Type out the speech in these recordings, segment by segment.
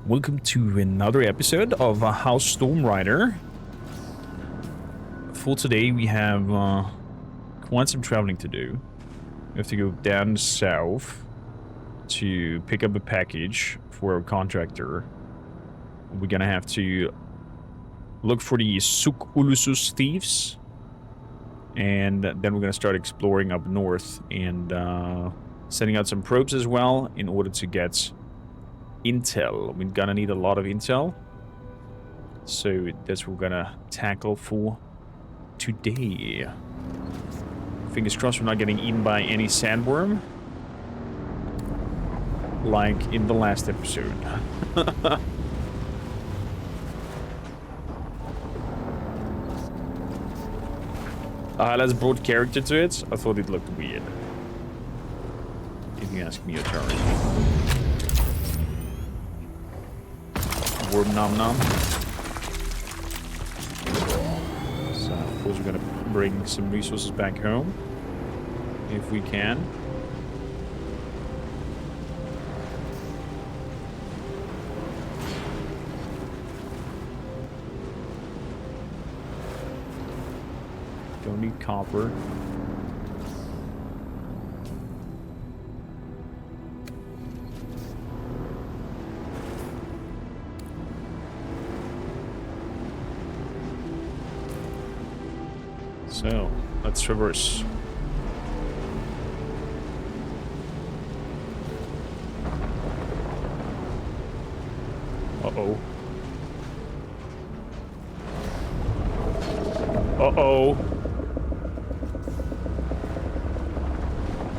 Welcome to another episode of House Storm Rider. For today we have quite some traveling to do. We have to go down south to pick up a package for a contractor. We're gonna have to look for the Suk Ulusus thieves. And then we're gonna start exploring up north and sending out some probes as well in order to get intel. We're gonna need a lot of intel, so that's what we're gonna tackle for today. Fingers crossed we're not getting eaten by any sandworm like in the last episode. Let's brought character to it. I thought it looked weird, if you ask me, Atari. Worm nom nom. So of course we're gonna bring some resources back home if we can. Don't need copper. So, let's traverse. Uh-oh. Uh-oh.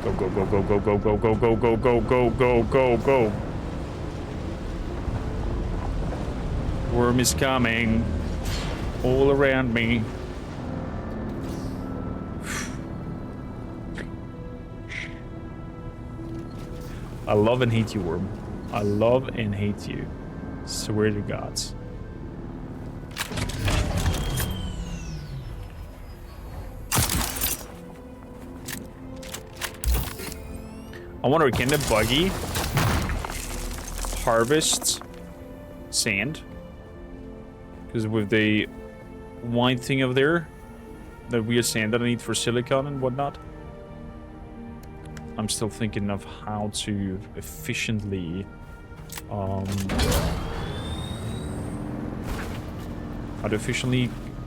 Go, go, go, go, go, go, go, go, go, go, go, go, go, go, go. Worm is coming. All around me. I love and hate you, Worm. I love and hate you. Swear to God. I wonder, can the buggy harvest sand? Because with the white thing over there, that weird sand that I need for silicon and whatnot, I'm still thinking of how to efficiently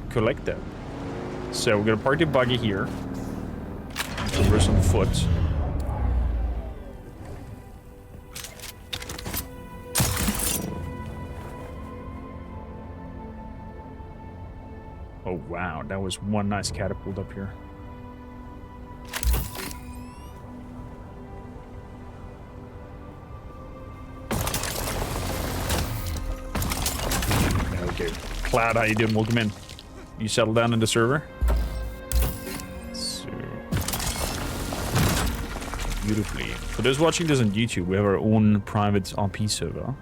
collect that. So we're gonna park the buggy here. Reverse on foot. Oh wow, that was one nice catapult up here. Okay, Cloud, how you doing? Welcome in. You settled down in the server? So beautifully. For those watching this on YouTube, we have our own private RP server.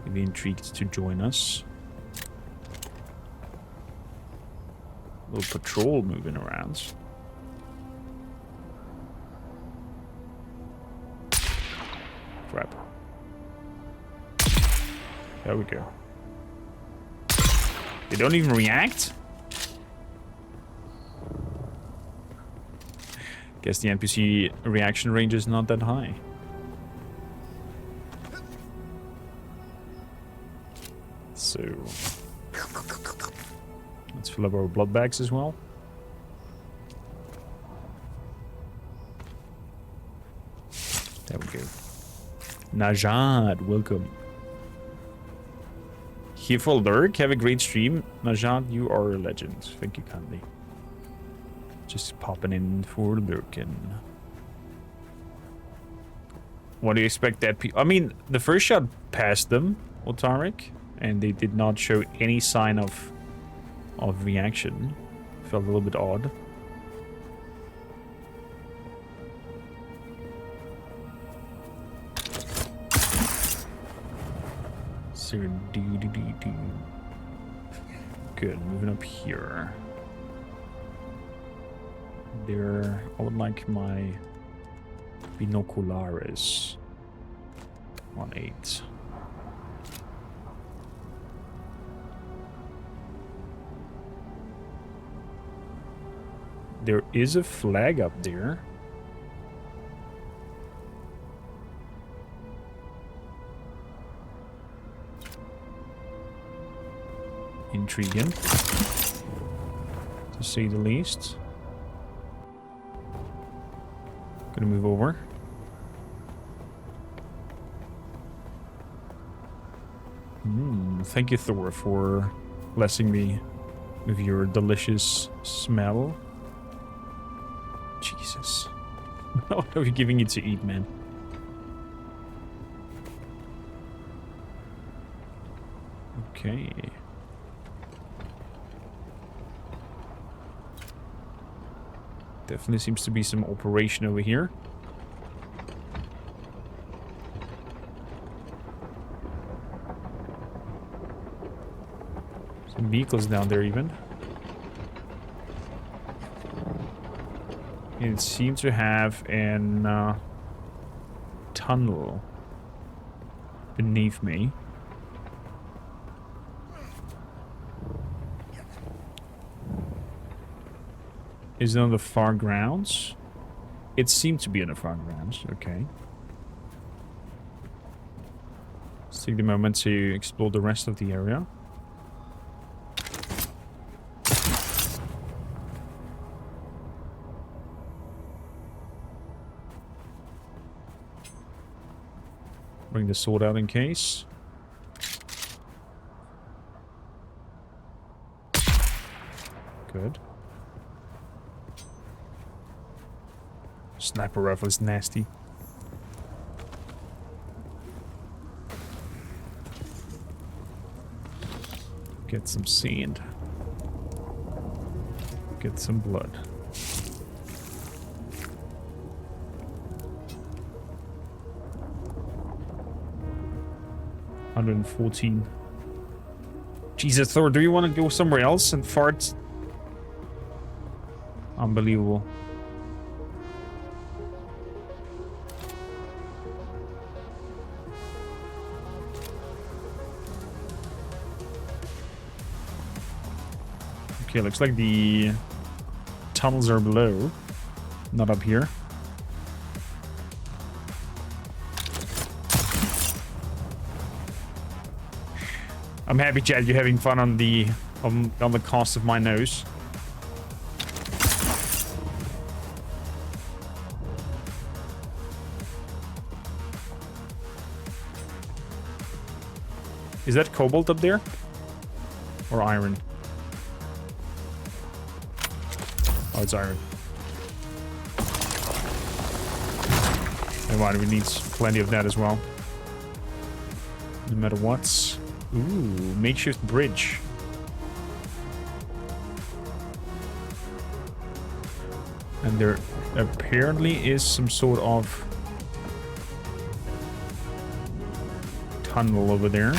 You'd be intrigued to join us. Little patrol moving around. Crap. There we go. They don't even react? Guess the NPC reaction range is not that high. So let's fill up our blood bags as well. There we go. Najad, welcome. Here for Lurk, have a great stream. Najad, you are a legend. Thank you kindly. Just popping in for lurking. What do you expect that I mean, the first shot passed them, Otarik, and they did not show any sign of reaction. Felt a little bit odd. So good, moving up here. There, I would like my binoculares. 1-8. There is a flag up there. Intriguing, to say the least. Gonna move over. Thank you, Thor, for blessing me with your delicious smell. Jesus. What are we giving you to eat, man? Okay. Definitely seems to be some operation over here. Some vehicles down there even. It seems to have an tunnel beneath me. Is it on the far grounds? It seemed to be on the far grounds. Okay. Let's take the moment to explore the rest of the area. Bring the sword out in case. Good. Sniper rifle is nasty. Get some sand. Get some blood. $114. Jesus, Thor, do you want to go somewhere else and fart? Unbelievable. Okay, looks like the tunnels are below, not up here. I'm happy, Chad, you're having fun on the cost of my nose. Is that cobalt up there? Or iron? Oh, it's iron. Never mind, we need plenty of that as well. No matter what. Ooh, makeshift bridge. And there apparently is some sort of tunnel over there.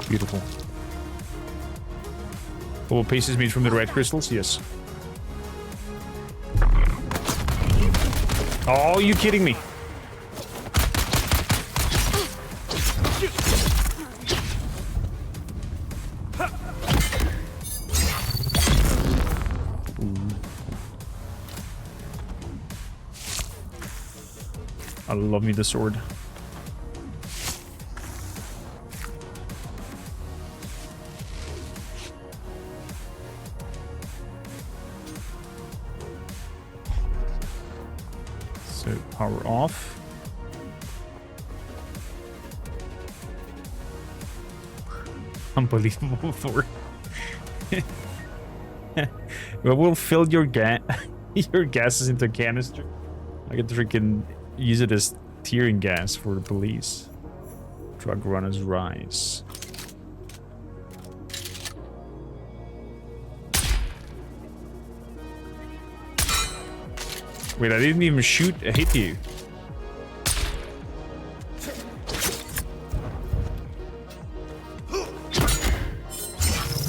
Beautiful. All pieces made from the red crystals? Yes. Oh, you kidding me? I love me the sword. So power off. Unbelievable Thor. Well, we'll fill your your gases into a canister. I get to freaking use it as tearing gas for the police. Drug runners rise. Wait, I didn't even hit you.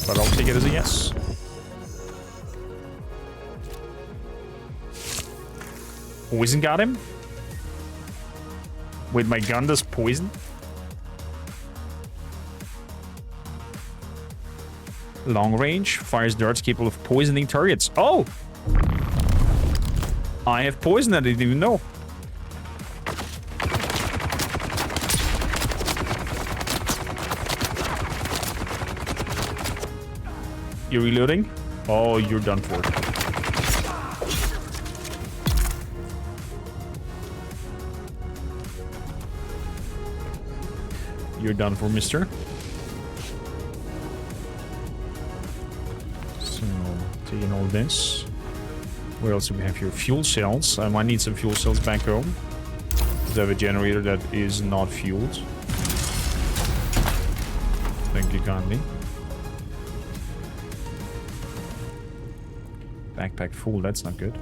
But I'll take it as a yes. Poison got him? Wait, my gun does poison? Long range. Fires darts capable of poisoning targets. Oh! I have poison that I didn't even know. You're reloading? Oh, you're done for. You're done for, mister. So, taking all this. What else do we have here? Fuel cells. I might need some fuel cells back home. Because I have a generator that is not fueled. Thank you kindly. Backpack full, that's not good.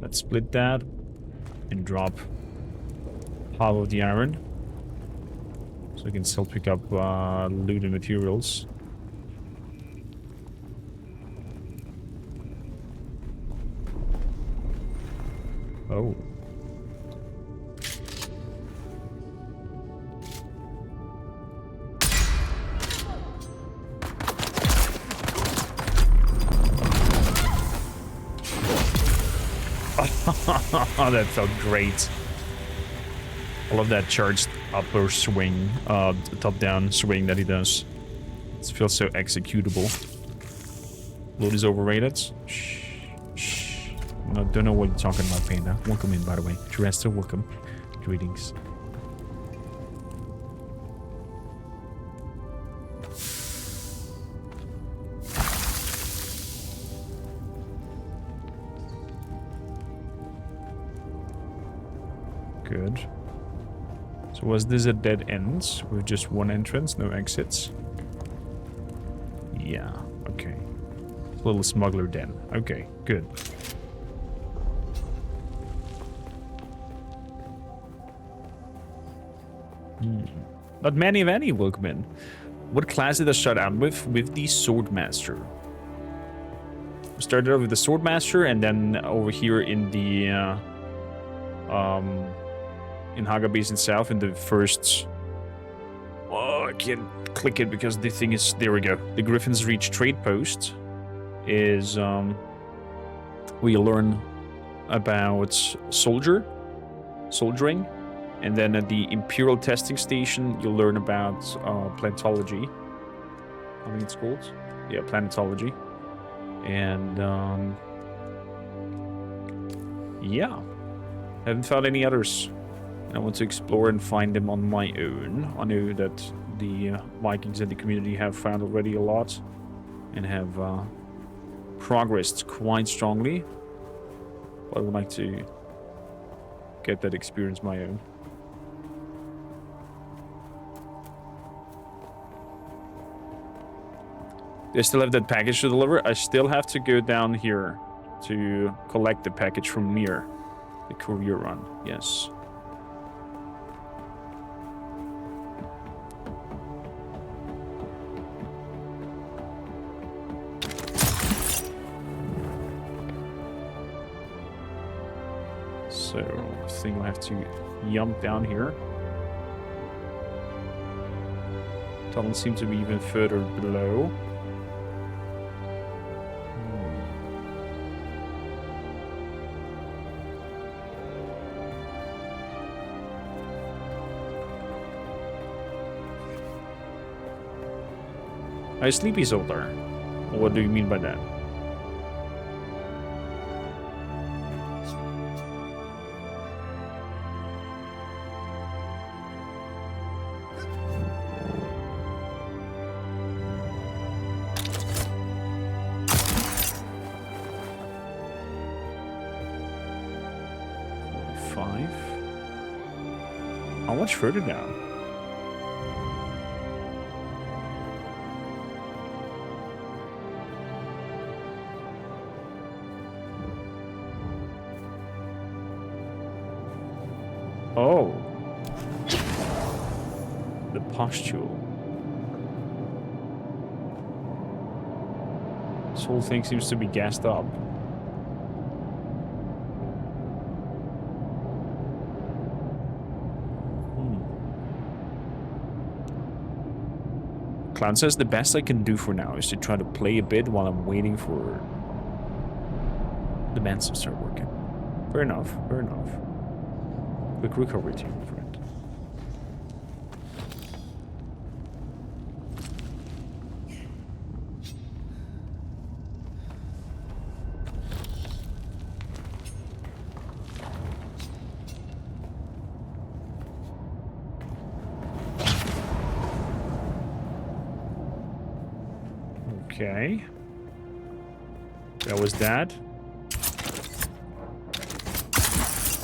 Let's split that and drop half of the iron. So I can still pick up loot and materials. Oh. Oh, that felt great. I love that charged upper swing, top-down swing that he does. It feels so executable. Loot is overrated. Shh. Shh. No, don't know what you're talking about, Panda. Welcome in, by the way. Terrestrial, welcome. Greetings. Good. So was this a dead end with just one entrance, no exits? Yeah, okay. Little smuggler den. Okay, good. Not many of any, welcome in. What class did I start out with? With the Swordmaster. We started off with the Swordmaster, and then over here in the in Haga Basin South in the first... Oh, I can't click it because the thing is... There we go. The Griffin's Reach trade post is... where you learn about soldiering. And then at the Imperial Testing Station, you'll learn about planetology. I think it's called. Yeah, planetology. And, yeah. Haven't found any others. I want to explore and find them on my own. I know that the Vikings and the community have found already a lot. And have progressed quite strongly. But I would like to get that experience my own. They still have that package to deliver. I still have to go down here to collect the package from Mir. The courier run, yes. So, I think I'll have to jump down here. Tunnel seems to be even further below. A sleepy soldier. What do you mean by that? How much further down? Oh. The pustule. This whole thing seems to be gassed up. Clown says the best I can do for now is to try to play a bit while I'm waiting for the meds to start working. Fair enough, fair enough. Quick recovery to you, my friend. Okay. That was that.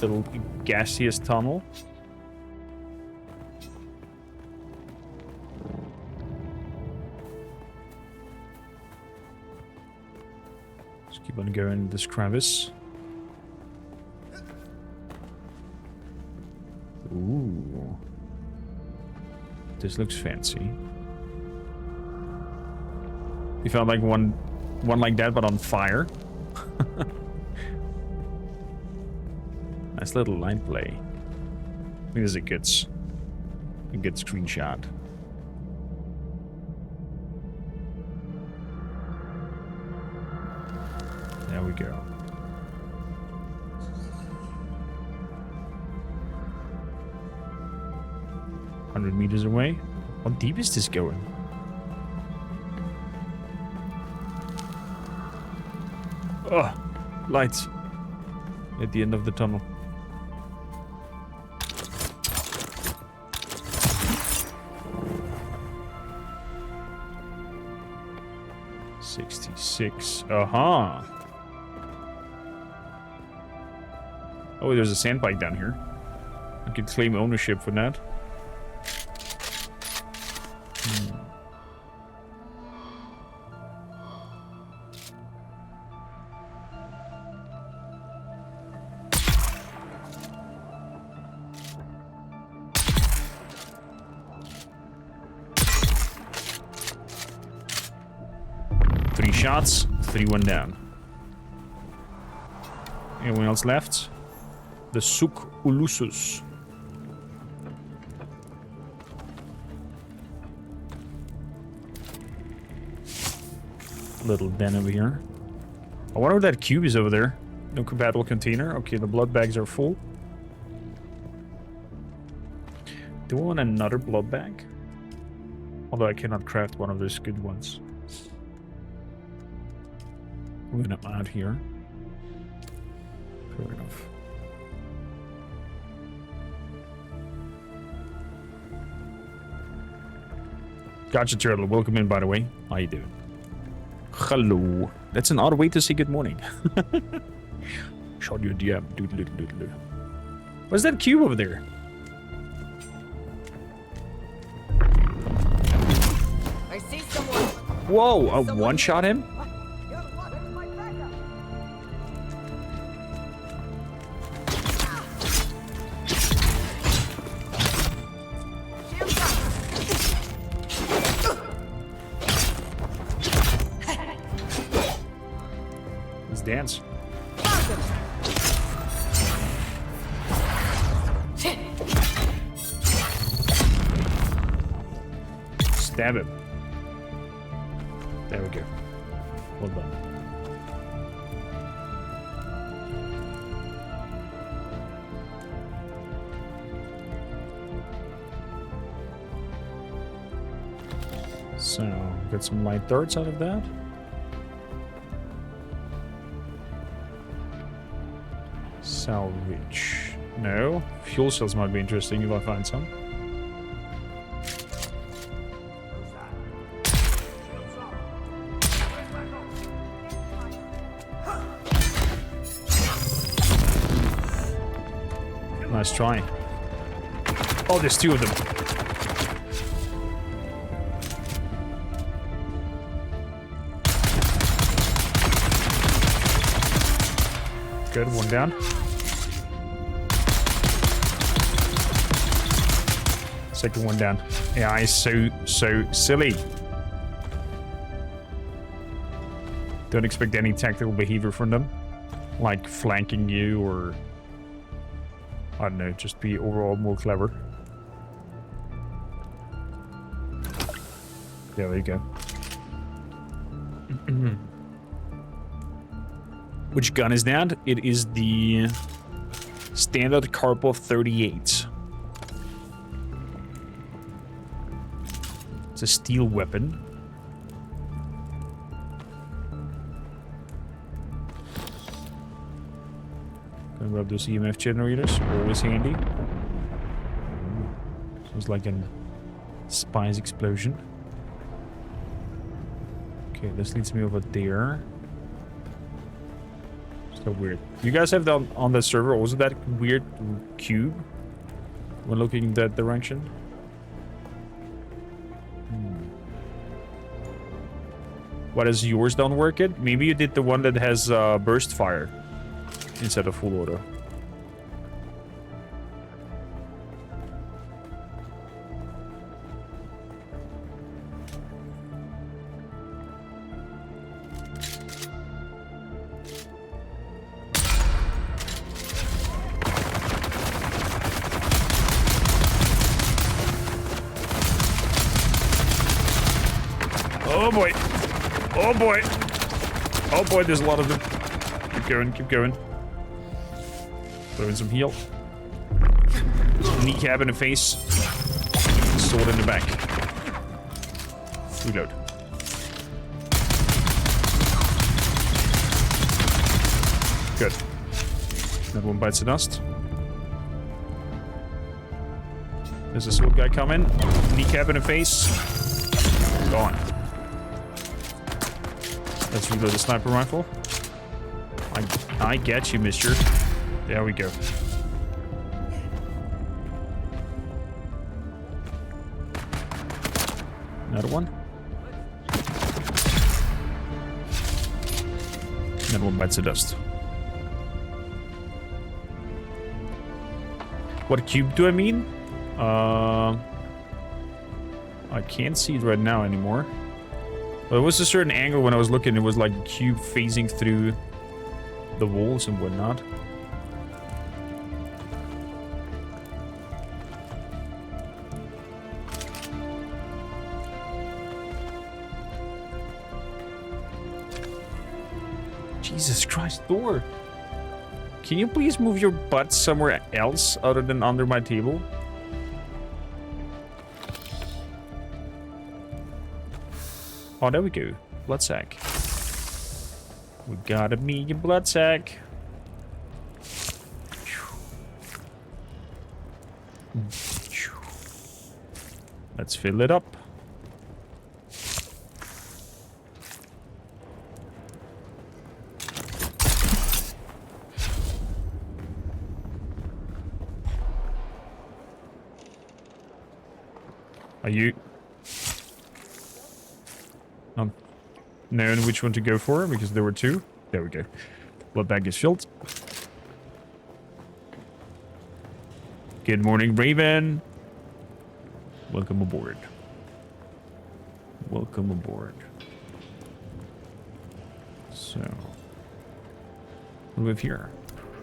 Little gaseous tunnel. Just keep on going this crevice. Ooh. This looks fancy. You found like one like that, but on fire. Nice little line play. I think this is a good screenshot. There we go. 100 meters away. How deep is this going? Oh, lights at the end of the tunnel. $66. Uh-huh. Oh, there's a sandbike down here. I could claim ownership for that. Shots, 3-1 down. Anyone else left? The Suk Ulusus. Little den over here. I wonder what that cube is over there. No compatible container. Okay, the blood bags are full. Do I want another blood bag? Although I cannot craft one of those good ones. We're gonna add here. Fair enough. Gotcha, Turtle. Welcome in, by the way. How you doing? Hello. That's an odd way to say good morning. Shot your DM. Doodle. What's that cube over there? I see someone. Whoa! One-shot him? Dance. Stab him. There we go. Well done. So, get some light darts out of that. Salvage. No. Fuel cells might be interesting if I find some. Nice try. Oh, there's two of them. Good, one down. Second one down. AI is so silly. Don't expect any tactical behavior from them. Like flanking you or... I don't know, just be overall more clever. There we go. Which gun is that? It is the standard Karpov 38. It's a steel weapon. Gonna grab those EMF generators, always handy. Sounds like a spice explosion. Okay, this leads me over there. So weird. You guys have that on the server also that weird cube when looking in that direction? Why does yours don't work it? Maybe you did the one that has burst fire instead of full auto. Oh boy. Oh boy. Oh boy, there's a lot of them. Keep going, keep going. Throw in some heal. Kneecap in the face. Sword in the back. Reload. Good. That one bites the dust. There's a sword guy coming. Kneecap in the face. Gone. Let's reload the sniper rifle. I get you, mister. There we go. Another one. That one bites the dust. What cube do I mean? I can't see it right now anymore. Well, it was a certain angle when I was looking. It was like a cube phasing through the walls and whatnot. Jesus Christ, Thor! Can you please move your butt somewhere else other than under my table? Oh, there we go. Blood sack. We got a medium blood sack. Let's fill it up. Are you knowing which one to go for? Because there were two. There we go. Blood bag is filled. Good morning, Raven. Welcome aboard. Welcome aboard. So, what do we have here?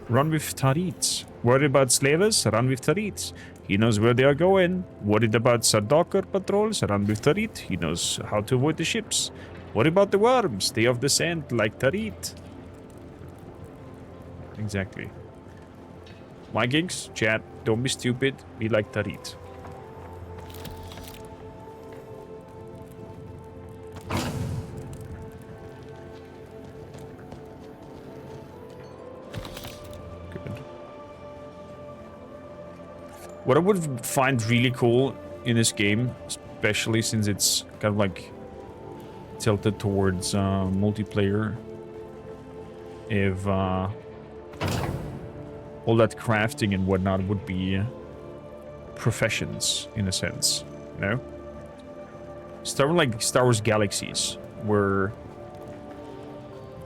Run with Tarit. Worried about slavers? Run with Tarit. He knows where they are going. Worried about Sardaukar patrols? Run with Tarit. He knows how to avoid the ships. Worried about the worms? Stay off the sand like Tarit. Exactly. Vikings, chat, don't be stupid. Be like Tarit. What I would find really cool in this game, especially since it's kind of like tilted towards multiplayer, if all that crafting and whatnot would be professions in a sense, you know? Like Star Wars Galaxies, where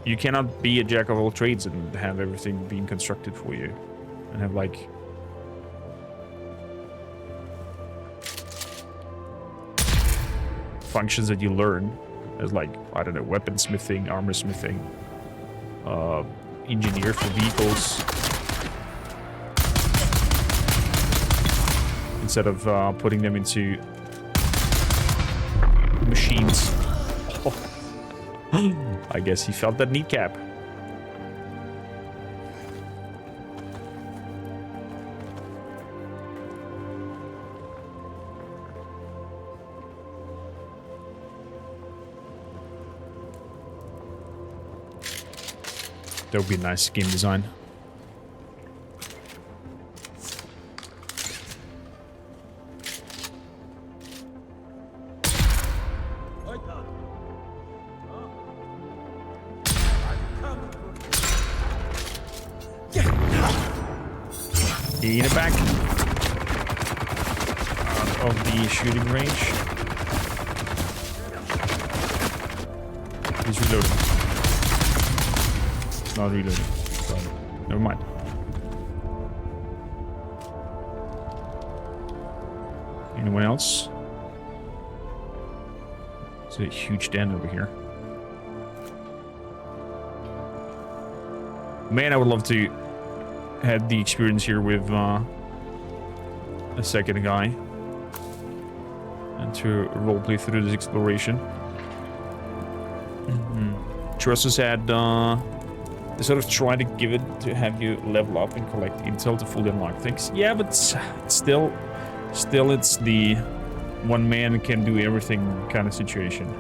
you cannot be a jack of all trades and have everything being constructed for you, and have like functions that you learn as, like, I don't know, weaponsmithing, armor smithing, engineer for vehicles, instead of putting them into machines. Oh. I guess he felt that kneecap. That would be a nice game design. In the back. Out of the shooting range. He's reloading. Not reloading. But never mind. Anyone else? It's a huge den over here. Man, I would love to have the experience here with a second guy and to roleplay through this exploration. Trusses had they sort of try to give it to have you level up and collect intel to fully unlock things. Yeah, but still it's the one man can do everything kind of situation.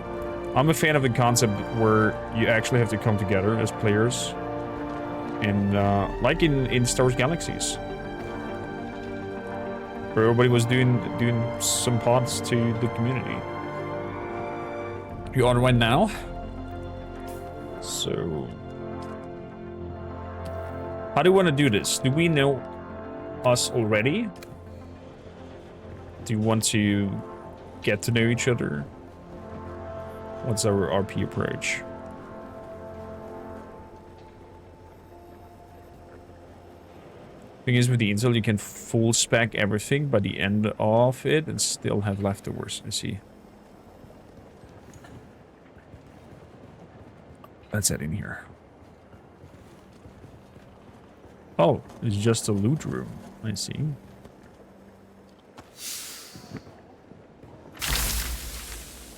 I'm a fan of the concept where you actually have to come together as players. And like in Star Wars Galaxies, where everybody was doing some pods to the community. You're on right now, so how do you want to do this? Do we know us already? Do you want to get to know each other? What's our RP approach? Thing is, with the intel, you can full spec everything by the end of it and still have leftovers. I see. Let's head in here. Oh, it's just a loot room. I see.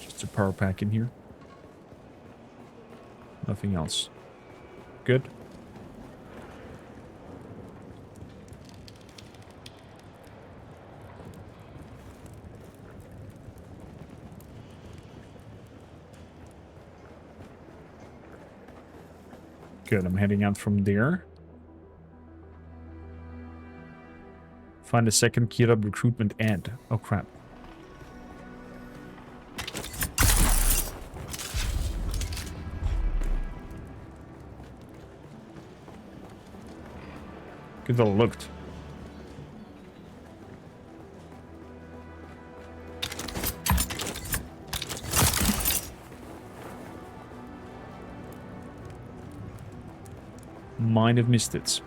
Just a power pack in here. Nothing else. Good. Good, I'm heading out from there. Find a second Kira recruitment ad. Oh crap. Good that looked. Might have missed it.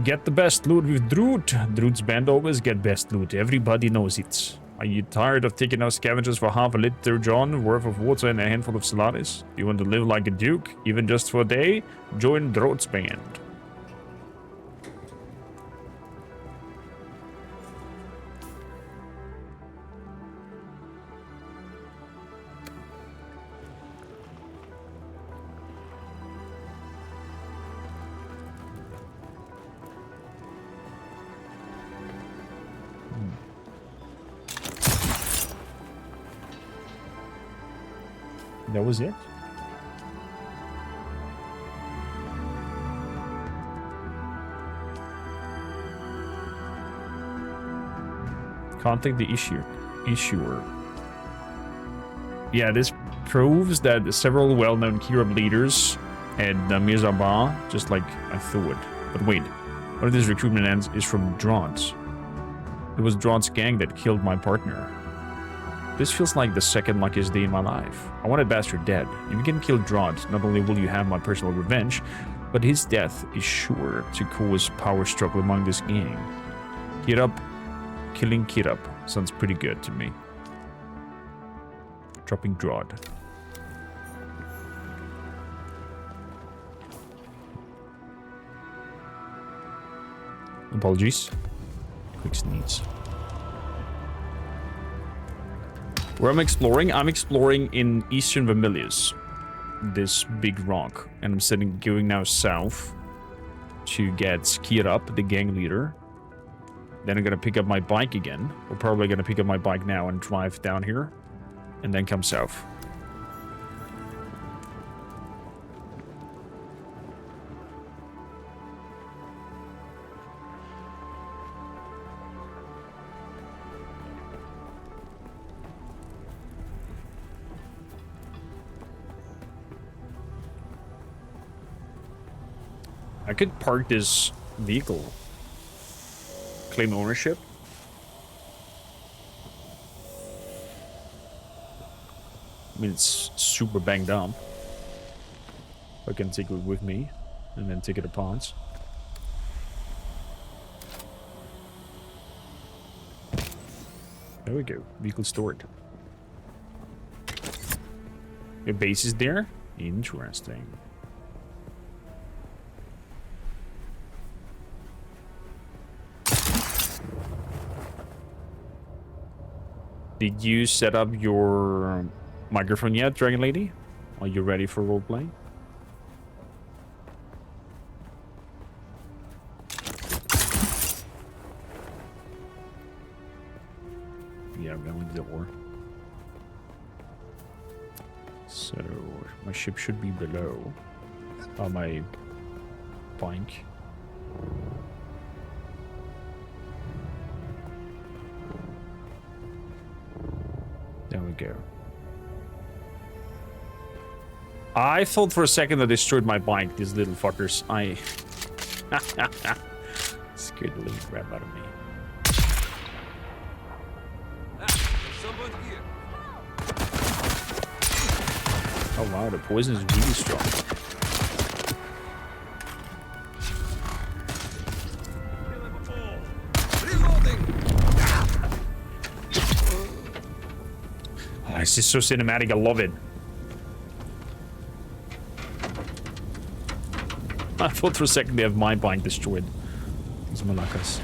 Get the best loot with Drood. Drood's band always get best loot. Everybody knows it. Are you tired of taking out scavengers for half a liter John worth of water and a handful of Solaris? You want to live like a duke, even just for a day? Join Drood's band. That was it? Contact the issuer. Yeah, this proves that several well-known Kirab leaders at Mizabah, just like I thought. But wait, what if this recruitment ends is from Draught? It was Draugh's gang that killed my partner. This feels like the second luckiest day in my life. I want that bastard dead. If you can kill Draught, not only will you have my personal revenge, but his death is sure to cause power struggle among this gang. Kirab, killing Kirab sounds pretty good to me. Dropping Draught. Apologies. Quick sneeze. Where I'm exploring in Eastern Vermilius. This big rock. And I'm going now south to get Kirab, the gang leader. Then I'm gonna pick up my bike again. We're probably gonna pick up my bike now and drive down here. And then come south. I could park this vehicle. Claim ownership. I mean, it's super banged up. I can take it with me and then take it apart. There we go. Vehicle stored. Your base is there? Interesting. Did you set up your microphone yet, Dragon Lady? Are you ready for roleplay? Yeah, I'm going to the door. So, my ship should be below. My bike. There we go. I thought for a second that they destroyed my bike, these little fuckers. I scared the living crap out of me. Oh wow, the poison is really strong. Oh, it's just so cinematic, I love it. I thought for a second they have my bike destroyed. These malacas.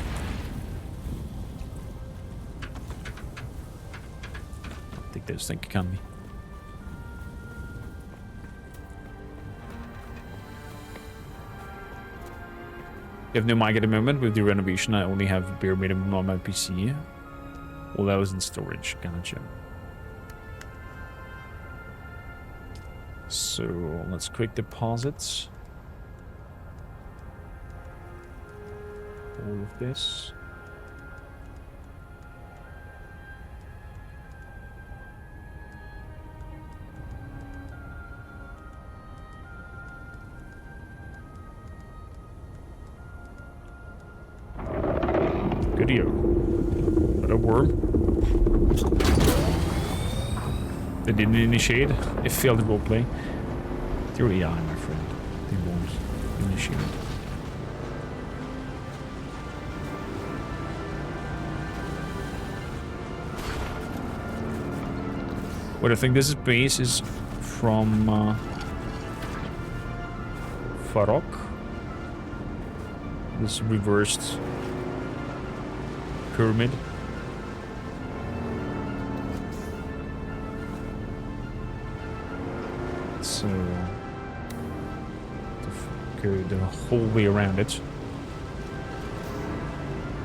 I think those things can be. You have no mic at the moment with the renovation. I only have bare minimum on my PC. Well, that was in storage. Gotcha. So let's quick deposit all of this. Good-io. What a worm. They didn't initiate. It failed the roleplay. Through AI, my friend. They won't initiate. What I think this is base is from Farok. This reversed pyramid. So go the whole way around it.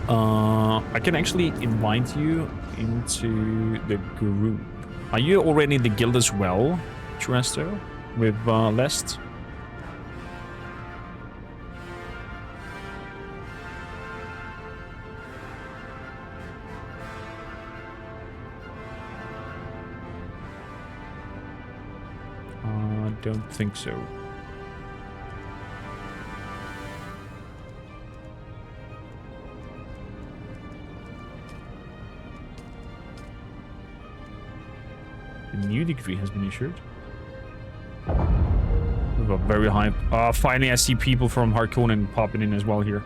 I can actually invite you into the group. Are you already in the guild as well, Churasto, with Lest? Don't think so. A new decree has been issued. We've got very high. Finally, I see people from Harkonnen popping in as well here.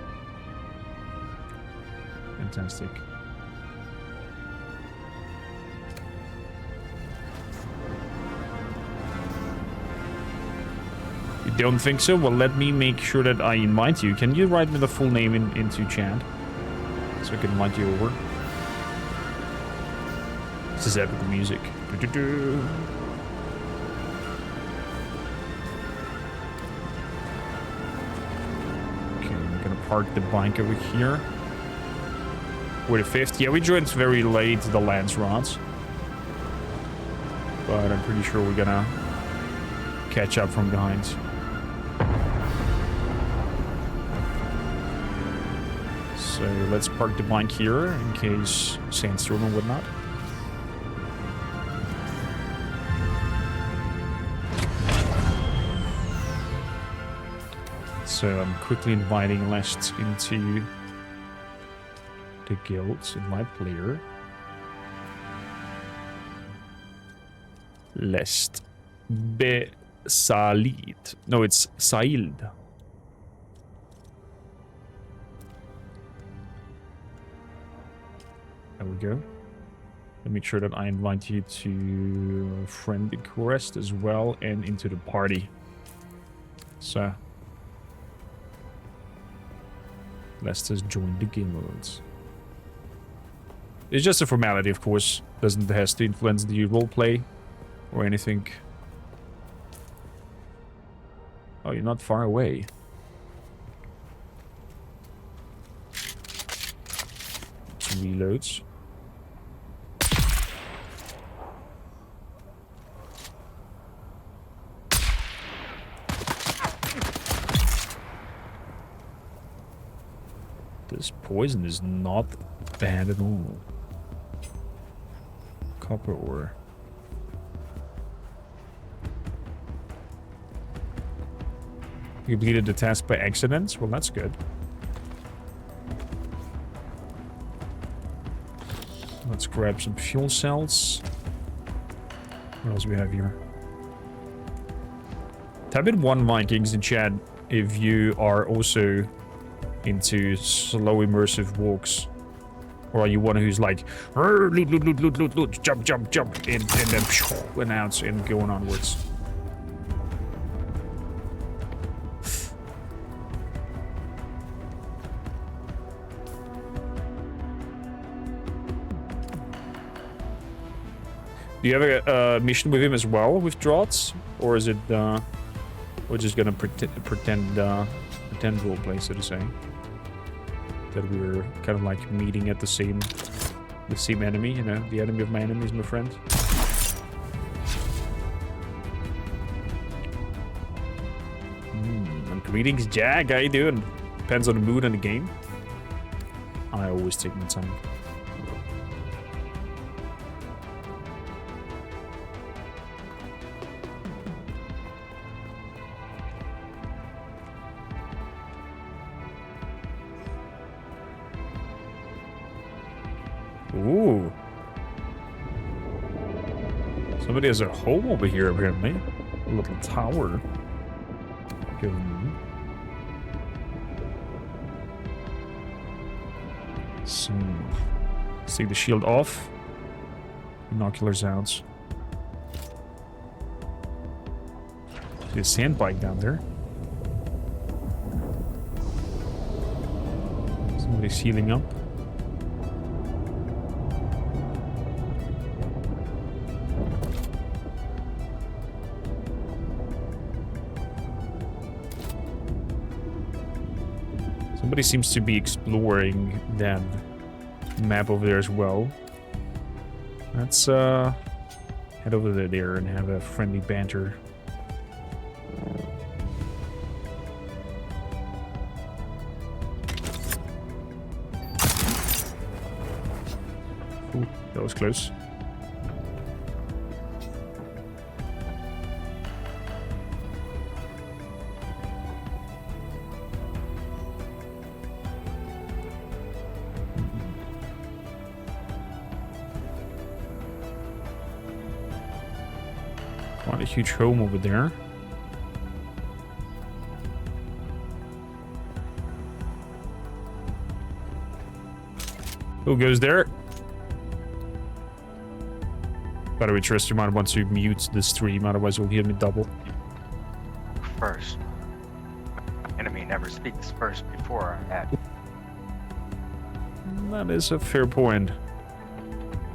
Fantastic. You don't think so? Well, let me make sure that I invite you. Can you write me the full name into chat? So I can invite you over. This is epic music. Do-do-do. Okay, I'm gonna park the bike over here. We're the 5th. Yeah, we joined very late the Lance rods. But I'm pretty sure we're gonna catch up from behind. So let's park the bike here in case sandstorm and whatnot. So I'm quickly inviting Lest into the guilds in my player. Lest Besalit. No, it's Saild. There we go. Let me make sure that I invite you to friend request as well and into the party. So let's just join the guilds. It's just a formality, of course. Doesn't have to influence the roleplay or anything. Oh, you're not far away. Reloads. This poison is not bad at all. Copper ore. You completed the task by accident? Well, that's good. Let's grab some fuel cells. What else do we have here? Type in 1 Vikings in chat if you are also into slow immersive walks. Or are you one who's like, loot, loot, loot, loot, loot, loot, jump, jump, jump, and then announce and going onwards. Do you have a mission with him as well, with Draughts? Or is it, we're just gonna pretend roleplay, so to say? That we're kind of like meeting at the same enemy, you know? The enemy of my enemy is my friend. Greetings, Jack. How you doing? Depends on the mood and the game. I always take my time. Ooh. Somebody has a home over here, apparently. A little tower. Good. So, let's take the shield off. Binoculars out. See a sandbike down there. Somebody's healing up. Somebody seems to be exploring that map over there as well. Let's head over there and have a friendly banter. Ooh, that was close. Quite a huge home over there. Who goes there? By the way, Trist, you might want to mute the stream, otherwise you'll hear me double. First. Enemy never speaks first before I act. That is a fair point.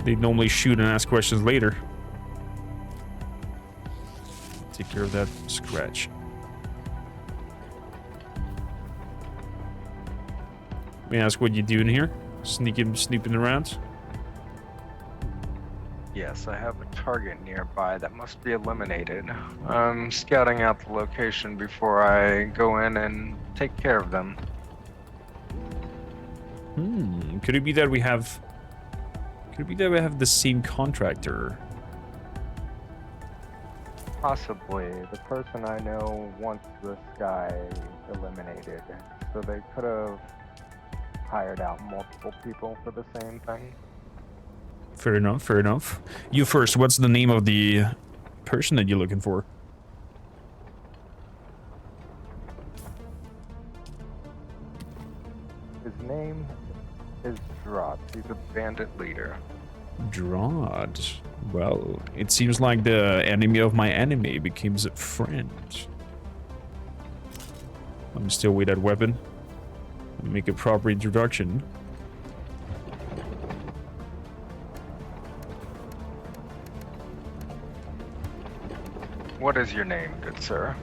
They normally shoot and ask questions later. Take care of that scratch. May I ask what you doing here? Snooping around? Yes, I have a target nearby that must be eliminated. I'm scouting out the location before I go in and take care of them. Could it be that we have... Could it be that we have the same contractor? Possibly. The person I know wants this guy eliminated, so they could have hired out multiple people for the same thing. Fair enough, fair enough. You first, what's the name of the person that you're looking for? His name is Drop. He's a bandit leader. Drod. Well, it seems like the enemy of my enemy becomes a friend. Let me still with that weapon. Make a proper introduction. What is your name, good sir?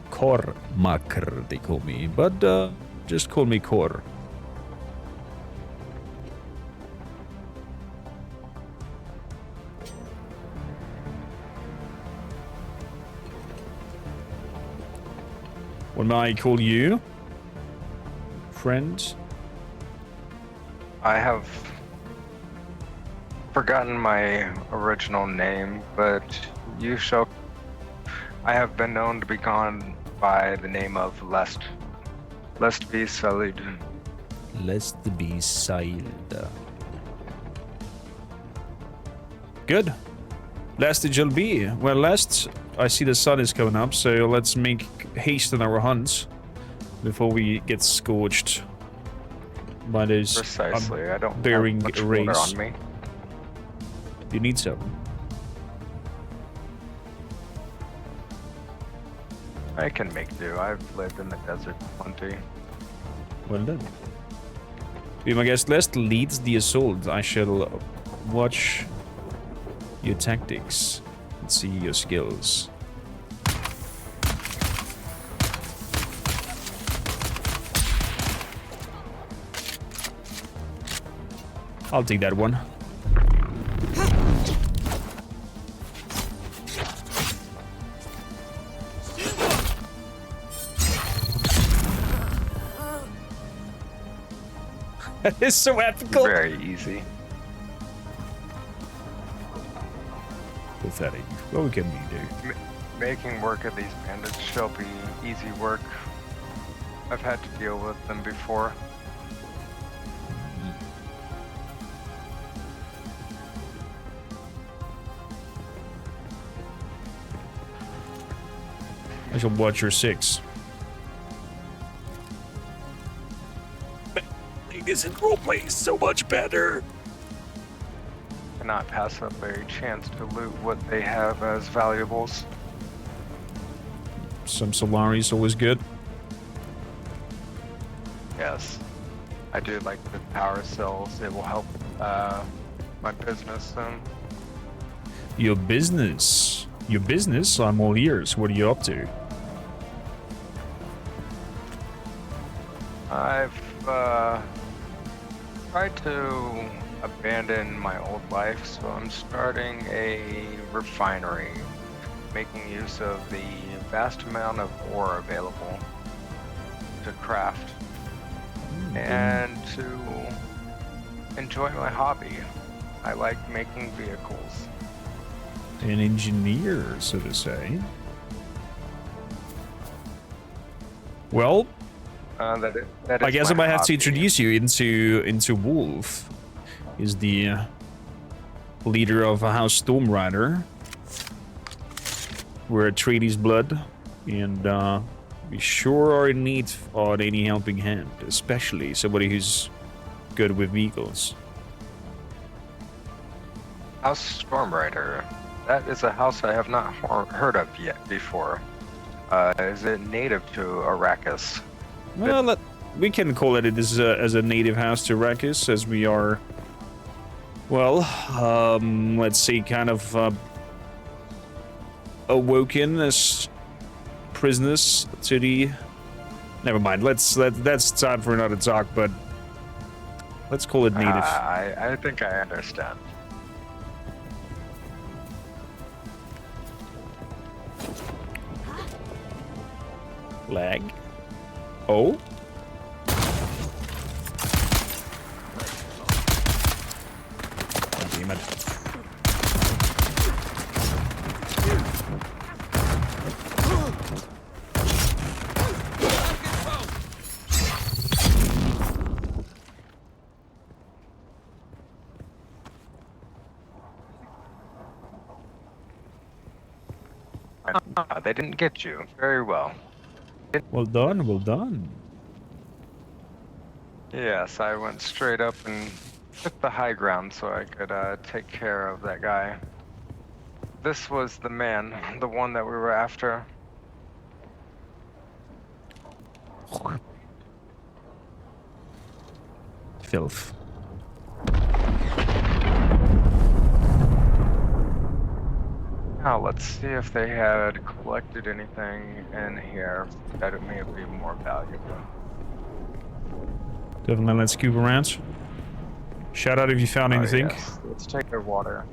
Kormakr, they call me, but just call me Kor. What may I call you? Friend? I have forgotten my original name, but you shall... I have been known to be gone by the name of Lest be Salid. Lest be siled. Good. Lest it shall be. Well, lest I see the sun is coming up, so let's make haste in our hunts before we get scorched by this Precisely. I don't bearing have much race. water on me. You need some. I can make do. I've lived in the desert plenty. Well done. Be my guest, Lest leads the assault. I shall watch your tactics and see your skills. I'll take that one. That is so ethical. Very easy. Pathetic. What can we do? Making work of these bandits shall be easy work. I've had to deal with them before. I shall watch your six. This in roleplay is so much better. Cannot pass up a chance to loot what they have as valuables. Some Solari's always good. Yes. I do like the power cells. It will help my business soon. Your business? Your business? I'm all ears. What are you up to? I've tried to abandon my old life, so I'm starting a refinery, making use of the vast amount of ore available to craft and to enjoy my hobby. I like making vehicles. An engineer, so to say. Well, that is I guess I my might have to hobby. introduce you into Wolf. Is the leader of House Stormrider. We're Atreides blood, and we sure are in need of any helping hand, especially somebody who's good with vehicles. House Stormrider. That is a house I have not heard of yet before. Is it native to Arrakis? Well, we can call it as a native house to Arrakis, as we are, well, let's see, kind of awoken as prisoners to the... Never mind, that's time for another talk, but let's call it native. I think I understand. Lag. Oh? God damn it. They didn't get you. Very well. Well done, well done. Yes, I went straight up and took the high ground so I could take care of that guy. This was the man, the one that we were after. Filth. Now let's see if they had collected anything in here that may be more valuable. Definitely, let's scoop around. Shout out if you found anything. Yes. Let's take their water.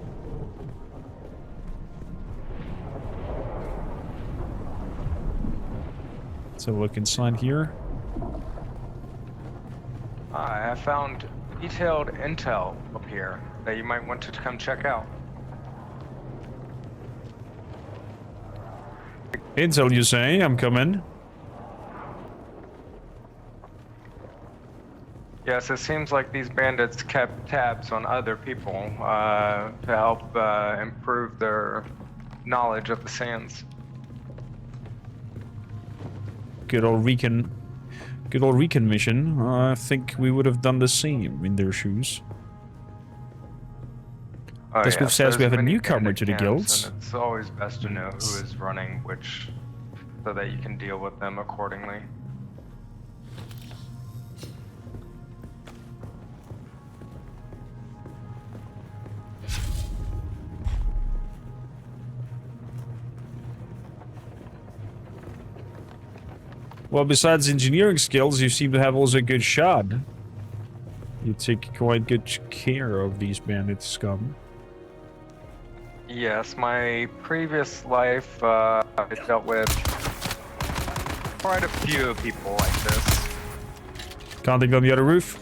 Let's have a look inside here. I have found detailed intel up here that you might want to come check out. Intel, you say? I'm coming. Yes, it seems like these bandits kept tabs on other people to help improve their knowledge of the sands. Good old Recon mission. I think we would have done the same in their shoes. Oh, This group says we have a there's many newcomer bandit to the camps, guilds. and it's always best to know who is running which, so that you can deal with them accordingly. Well, besides engineering skills, you seem to have also a good shot. You take quite good care of these bandit scum. Yes, my previous life, I dealt with quite a few people like this. Contact on the other roof.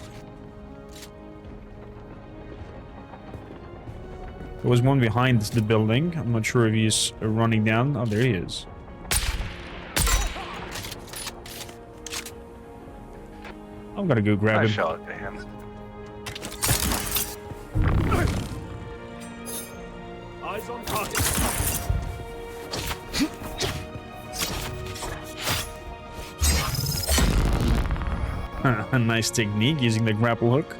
There was one behind the building. I'm not sure if he's running down. Oh, there he is. I'm gonna go grab I him. shall to him. Eyes on target. A nice technique using the grapple hook.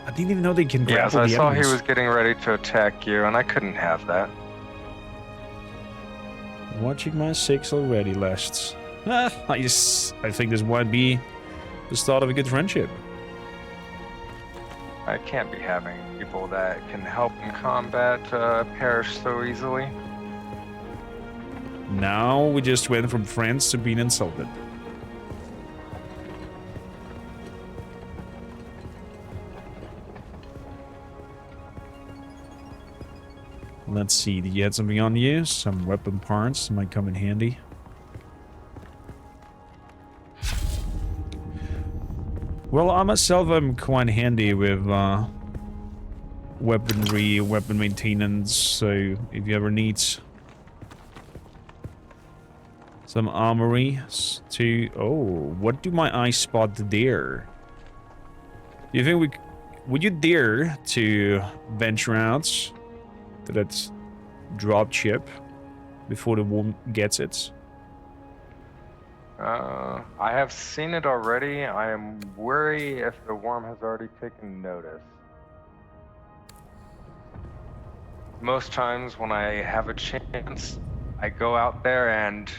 I didn't even know they can Yes, grapple I the saw he enemies. was getting ready to attack you, and I couldn't have that. Watching my six already, lasts. I think this might be the start of a good friendship. I can't be having people that can help in combat perish so easily. Now we just went from friends to being insulted. Let's see, do you have something on you? Some weapon parts might come in handy. Well, I myself am quite handy with weaponry, weapon maintenance, so if you ever need some armory to... Oh, what do my eyes spot there? Do you think would you dare to venture out to that drop ship before the worm gets it? I have seen it already. I am worried if the worm has already taken notice. Most times when I have a chance, I go out there and,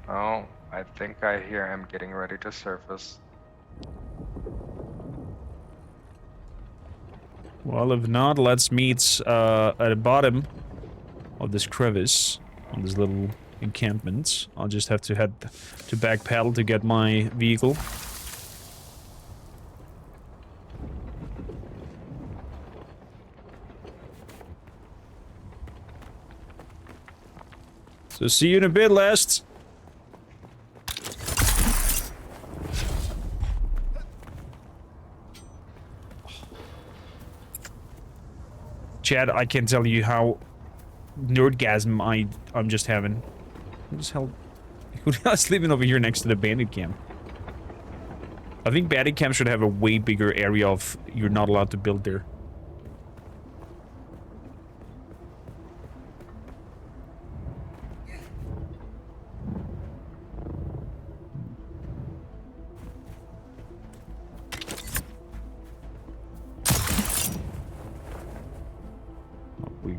well, I think I hear him getting ready to surface. Well, if not, let's meet at the bottom of this crevice on this little encampment. I'll just have to head to backpedal to get my vehicle. So see you in a bit, Last. Chad, I can't tell you how nerdgasm I'm just having. Who the hell? Who the hell is living over here next to the bandit camp? I think bandit camp should have a way bigger area of you're not allowed to build there.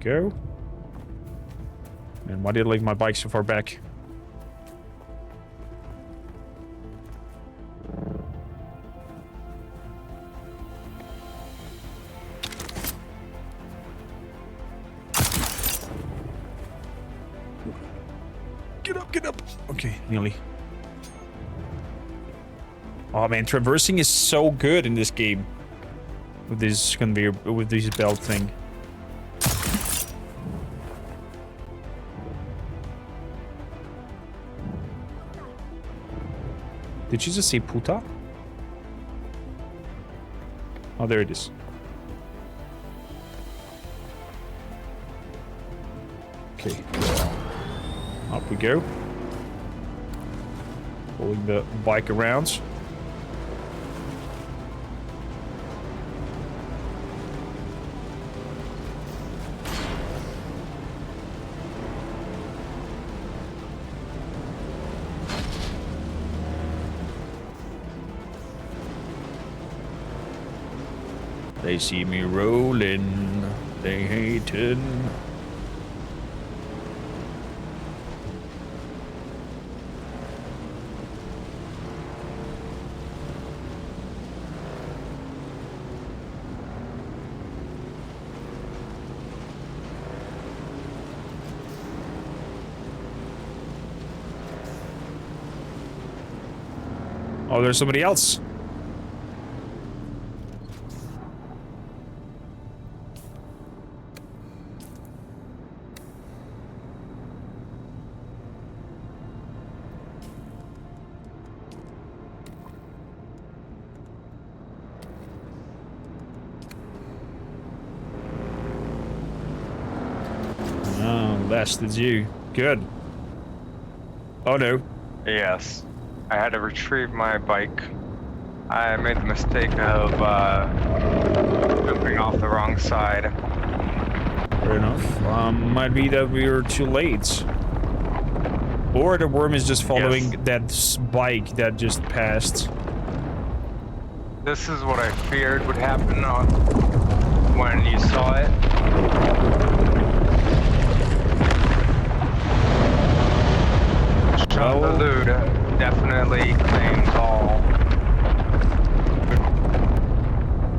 Go. And why did I leave my bike so far back? Get up, get up. Okay, nearly. Oh man, traversing is so good in this game. With this conveyor, with this belt thing. Did you just say puta? Oh, there it is. Okay. Up we go. Pulling the bike around. They see me rolling, they hatin'. Oh, there's somebody else. Did you? Good. Oh no. Yes. I had to retrieve my bike. I made the mistake of jumping off the wrong side. Fair enough. Might be that we were too late. Or the worm is just following that bike that just passed. This is what I feared would happen when you saw it. Shot-the-Lude definitely claims all.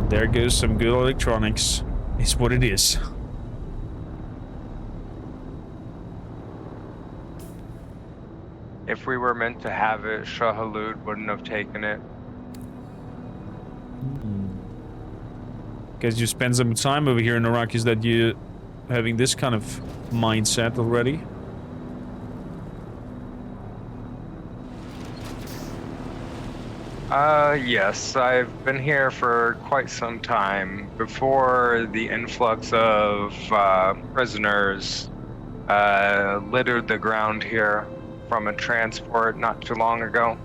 There goes some good electronics. It's what it is. If we were meant to have it, Shah-Halud wouldn't have taken it. Guess you spend some time over here in Iraq, is that you having this kind of mindset already? Yes, I've been here for quite some time. Before the influx of prisoners littered the ground here from a transport not too long ago.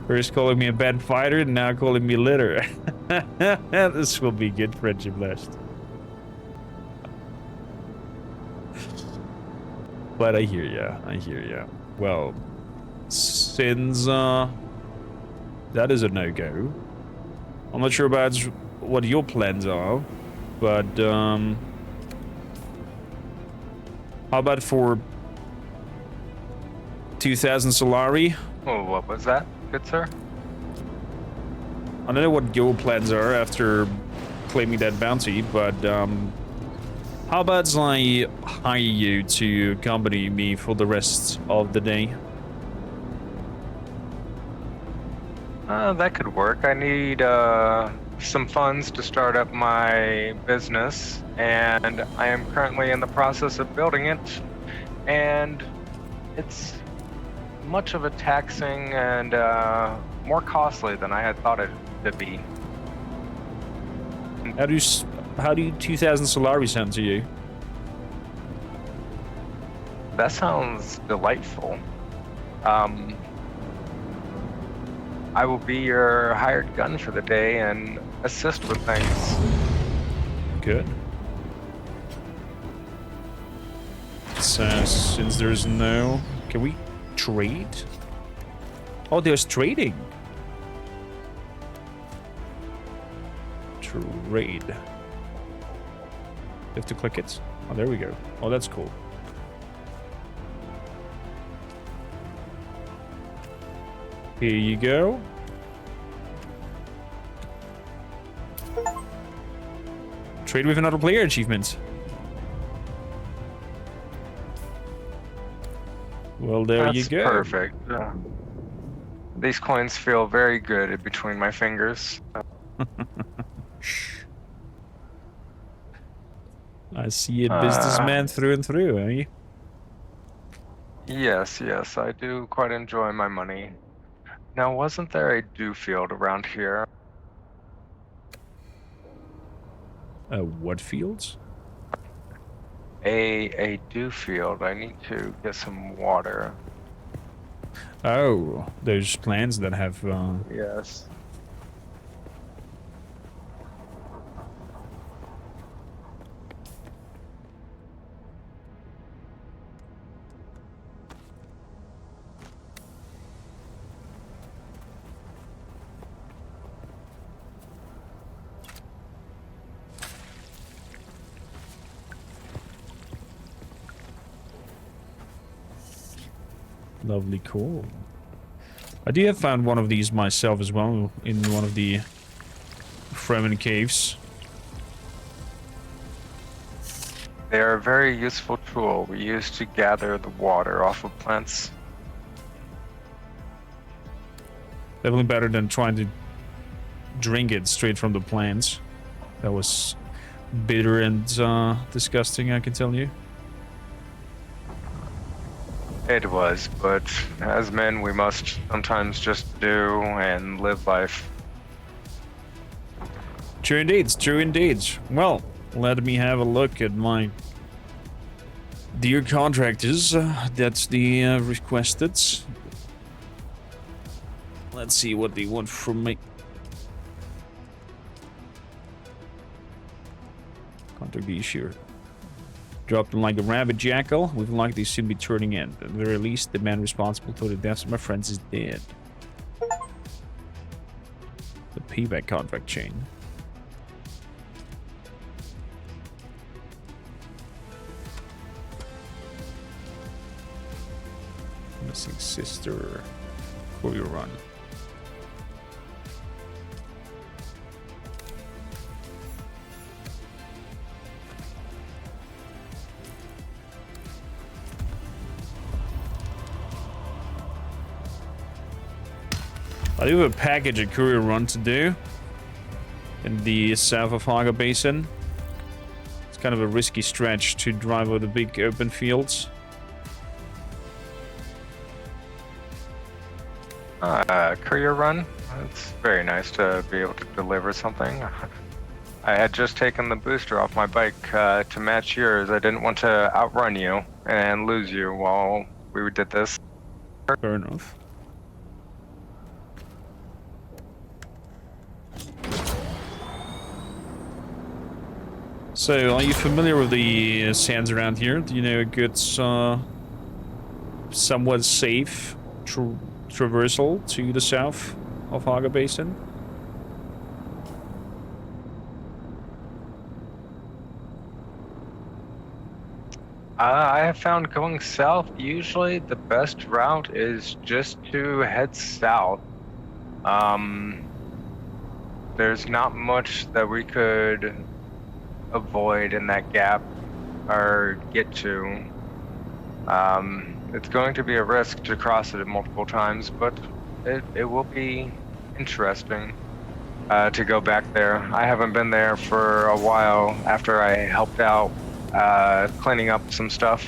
First calling me a bad fighter, and now calling me litter. This will be good friendship last. But I hear ya, I hear ya. Well, since that is a no-go, I'm not sure about what your plans are, but how about for 2,000 Solari. Oh, what was that, good sir? I don't know what your plans are after claiming that bounty, but how about I hire you to accompany me for the rest of the day? That could work. I need some funds to start up my business, and I am currently in the process of building it, and it's much of a taxing and more costly than I had thought it to be. How do 2,000 Solari sound to you? That sounds delightful. I will be your hired gun for the day and assist with things. Good. So, since there's no... Can we trade? Oh, there's trading. Trade. You have to click it. Oh, there we go. Oh, that's cool. Here you go. Trade with another player achievement. Well, there you go. Perfect. These coins feel very good between my fingers. I see a businessman through and through, eh? Yes, I do quite enjoy my money. Now, wasn't there a dew field around here? What fields? A dew field. I need to get some water. Oh, those plants that have... Yes. Lovely, cool. I do have found one of these myself as well in one of the Fremen caves. They are a very useful tool we use to gather the water off of plants. Definitely better than trying to drink it straight from the plants. That was bitter and disgusting, I can tell you. It was, but as men we must sometimes just do and live life. True indeed, true indeed. Well, let me have a look at my dear contractors. That's the requested. Let's see what they want from me. Contract the issue. Dropped them like a rabid jackal. We'd like they soon be turning in. At the very least, the man responsible for the deaths of my friends is dead. The payback contract chain. Missing sister. Courier run. I do have a package a courier run to do in the south of Haga Basin. It's kind of a risky stretch to drive over the big open fields. Courier run? It's very nice to be able to deliver something. I had just taken the booster off my bike to match yours. I didn't want to outrun you and lose you while we did this. Fair enough. So, are you familiar with the sands around here? Do you know a good, somewhat safe traversal to the south of Haga Basin? I have found going south, usually the best route is just to head south. There's not much that we could avoid in that gap or get to. It's going to be a risk to cross it multiple times, but it will be interesting to go back there. I haven't been there for a while after I helped out cleaning up some stuff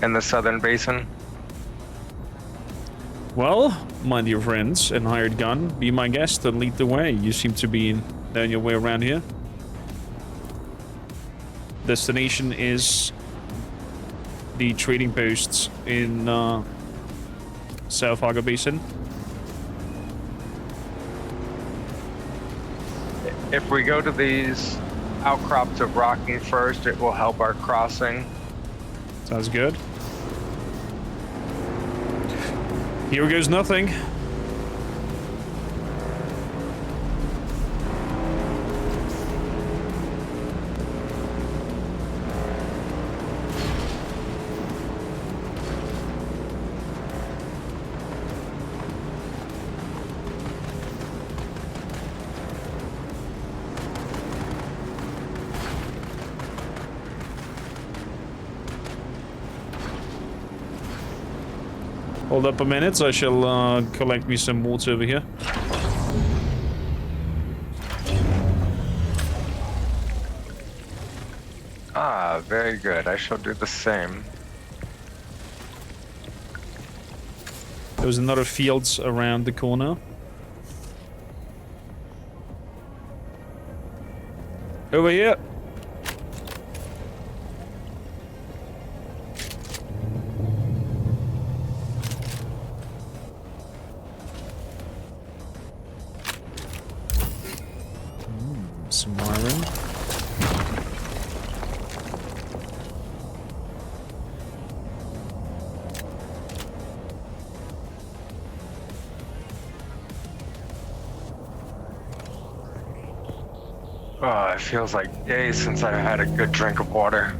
in the southern basin. Well, my dear friends and hired gun, be my guest and lead the way. You seem to be knowing your way around here. Destination is the trading posts in South Haga Basin. If we go to these outcrops of rocking first, it will help our crossing. Sounds good. Here goes nothing. Hold up a minute, I shall collect me some water over here. Ah, very good. I shall do the same. There's another fields around the corner. Over here. Some iron. Oh, it feels like days since I had a good drink of water.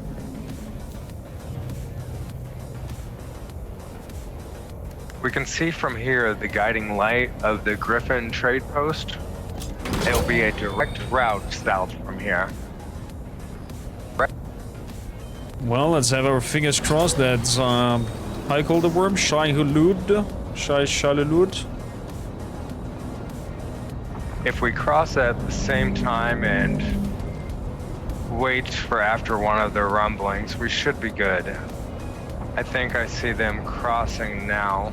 We can see from here the guiding light of the Griffin trade post. It'll be a direct route south from here. Well, let's have our fingers crossed that how you call the worm? Shai-Hulud? Shai-Shalulud? If we cross at the same time and wait for after one of their rumblings, we should be good. I think I see them crossing now.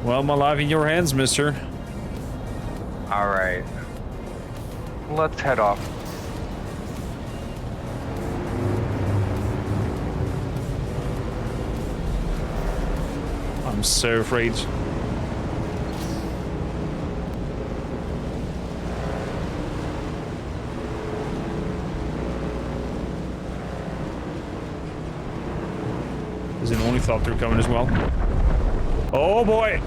Well, my life in your hands, mister. All right. Let's head off. I'm so afraid. There's an ornithopter coming as well. Oh boy!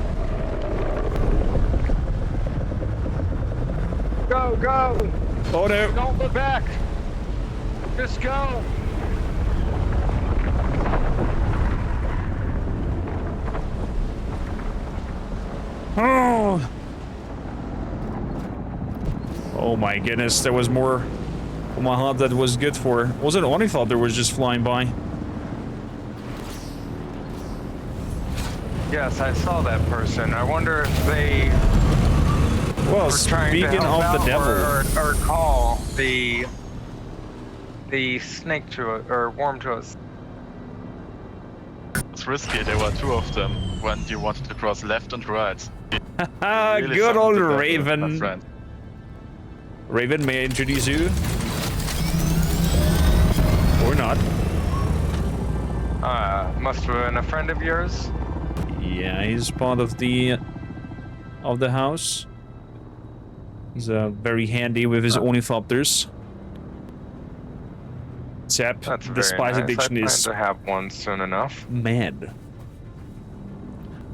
Go, go! Oh no! Don't look back! Just go! Oh! Oh my goodness, there was more on my heart that was good for. Was it an ornithopter was just flying by? Yes, I saw that person. I wonder if they Well, were trying to speaking help of the out devil. or call the snake to us, or worm to us. It's risky, there were two of them when you wanted to cross left and right. Ah, Really good old summoned the devil, my Raven. friend. Raven, may I introduce you? Or not. Must have been a friend of yours. Yeah, he's part of the house. He's very handy with his ornithopters. Except That's the very spice nice. addiction I plan is to have one soon enough. mad.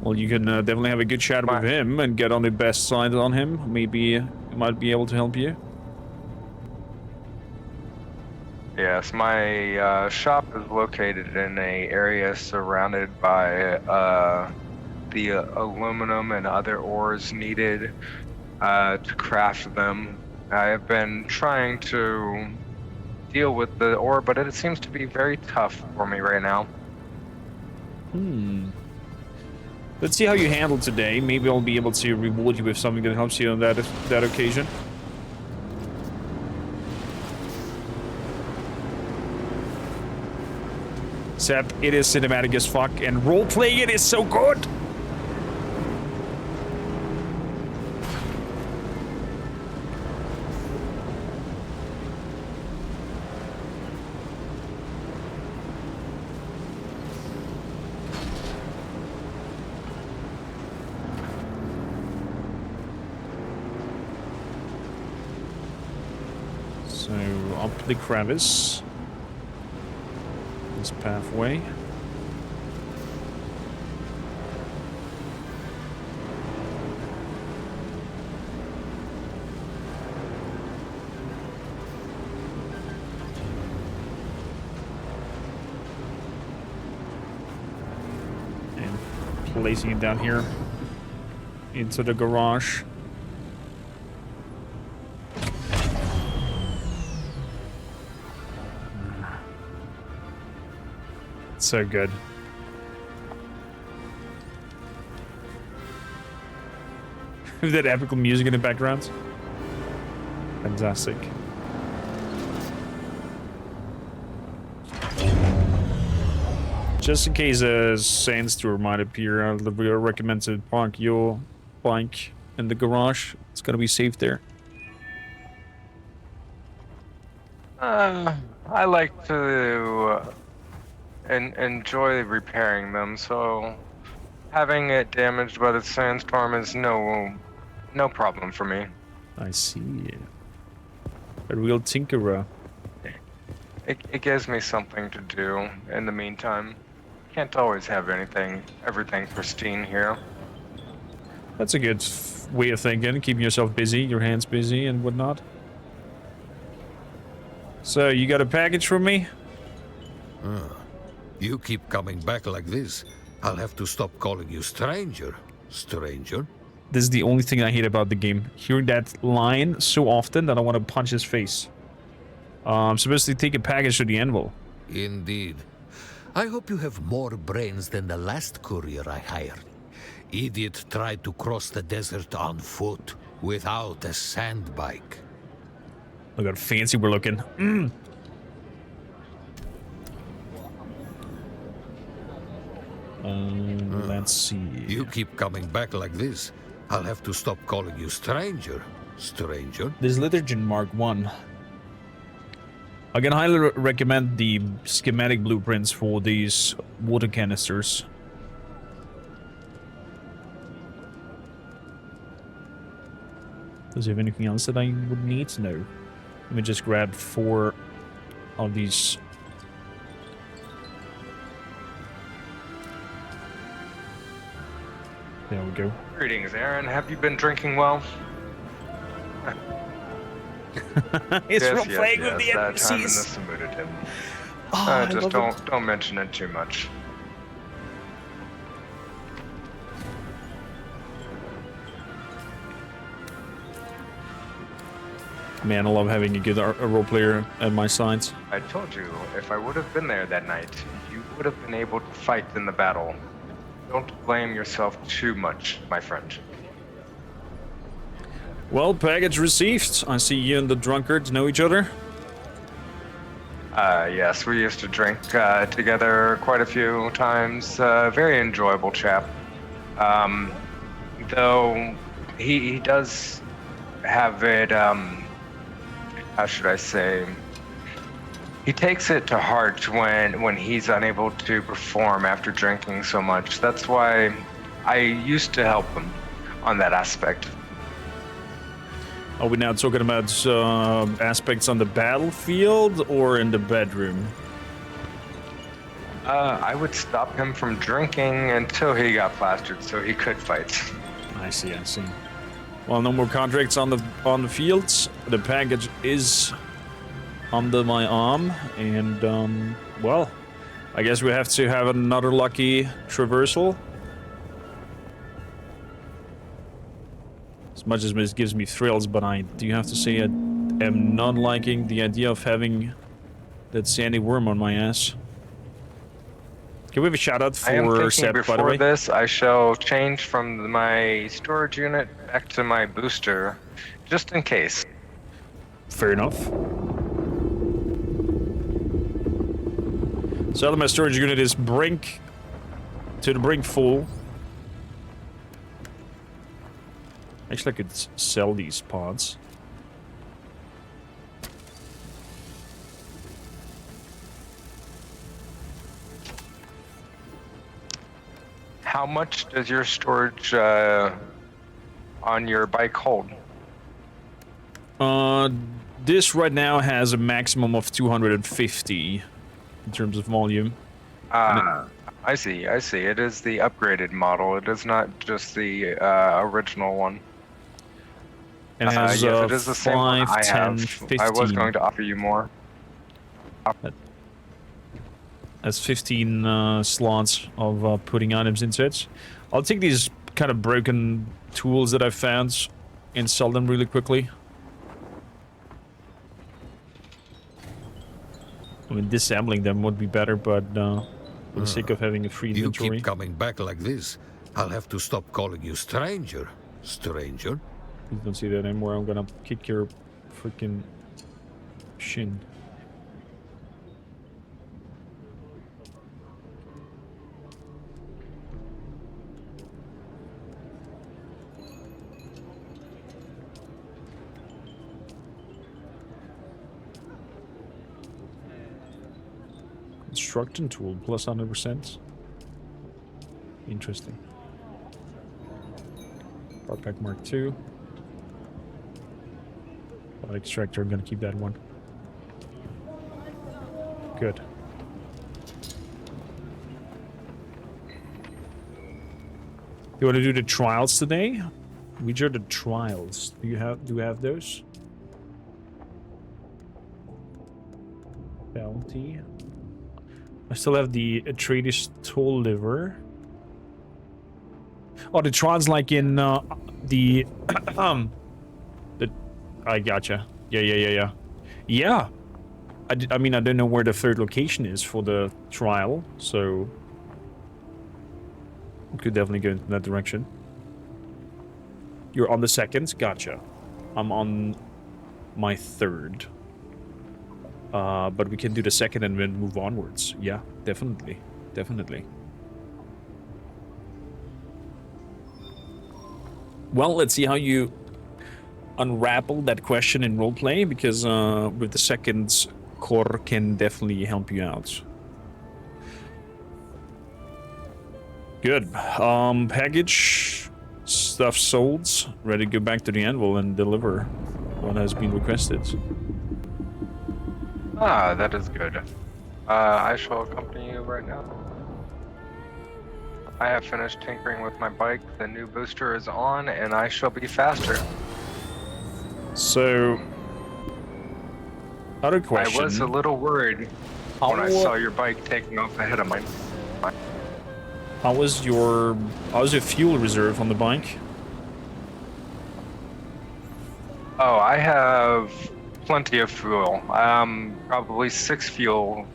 Well, you can definitely have a good chat My- with him and get on the best side on him. Maybe he might be able to help you. Yes, my shop is located in a area surrounded by the aluminum and other ores needed to craft them. I have been trying to deal with the ore, but it seems to be very tough for me right now. Let's see how you handle today. Maybe I'll be able to reward you with something that helps you on that occasion. Except it is cinematic as fuck, and role-playing it is so good! So, up the crevice. This pathway. And placing it down here into the garage. So good. With that epical music in the background. Fantastic. Just in case a sandstorm might appear, I would recommend to park your bike in the garage. It's gonna be safe there. I like to enjoy repairing them, so having it damaged by the sandstorm is no problem for me. I see. A real tinkerer. It gives me something to do in the meantime. Can't always have everything pristine here. That's a good way of thinking. Keeping yourself busy, your hands busy and whatnot. So, you got a package for me? You keep coming back like this, I'll have to stop calling you stranger. Stranger? This is the only thing I hate about the game. Hearing that line so often that I want to punch his face. I'm supposed to take a package to the anvil. Indeed. I hope you have more brains than the last courier I hired. Idiot tried to cross the desert on foot, without a sand bike. Look how fancy we're looking. Let's see. You keep coming back like this, I'll have to stop calling you stranger. Stranger? This is Liturgian Mark 1. I can highly recommend the schematic blueprints for these water canisters. Does he have anything else that I would need to know? Let me just grab 4 of these. There we go. Greetings, Aaron. Have you been drinking well? It's Yes, role playing yes, with the that time in NPCs. this mood, Tim. Oh, I Just love it. don't mention it too much. Man, I love having a good role player at my sides. I told you, if I would have been there that night, you would have been able to fight in the battle. Don't blame yourself too much, my friend. Well, package received. I see you and the drunkard know each other. Yes, we used to drink together quite a few times. Very enjoyable chap. Though he does have it, how should I say? He takes it to heart when he's unable to perform after drinking so much. That's why I used to help him on that aspect. Are we now talking about aspects on the battlefield or in the bedroom? I would stop him from drinking until he got plastered so he could fight. I see, I see. Well, no more contracts on the fields. The package is under my arm, and well, I guess we have to have another lucky traversal. As much as this gives me thrills, but I do have to say I am not liking the idea of having that sandy worm on my ass. Can we have a shout out I am for thinking Seb, by the before way? this, I shall change from my storage unit back to my booster, just in case. Fair enough. So my storage unit is brink to the brink full. Actually, I could sell these pods. How much does your storage on your bike hold? This right now has a maximum of 250 in terms of volume. I see, I see. It is the upgraded model. It is not just the original one. And it has yes, it is the same one 5, I 10, have. 15. I was going to offer you more. That's 15 slots of putting items into it. I'll take these kind of broken tools that I found and sell them really quickly. I mean, disassembling them would be better, but for the sake of having a free You inventory. keep coming back like this, I'll have to stop calling you stranger. Stranger? Please don't say that anymore. I'm gonna kick your freaking shin. Construction tool plus 100%. Interesting. Part pack Mark II. Extractor, I'm gonna keep that one. Good. You want to do the trials today? Which are the trials? Do you have those? Bounty. I still have the Atreides toll liver. Oh, the trials like in the I gotcha. Yeah. Yeah. I mean, I don't know where the third location is for the trial, so we could definitely go in that direction. You're on the second? Gotcha. I'm on my third. But we can do the second and then move onwards. Yeah, definitely. Definitely. Well, let's see how you unravel that question in roleplay, because with the second core can definitely help you out. Good. Package stuff sold. Ready to go back to the anvil and deliver what has been requested. Ah, that is good. I shall accompany you right now. I have finished tinkering with my bike. The new booster is on, and I shall be faster. So, other question. I was a little worried when I saw your bike taking off ahead of mine. How's your fuel reserve on the bike? Oh, I have plenty of fuel. Probably 6 fuel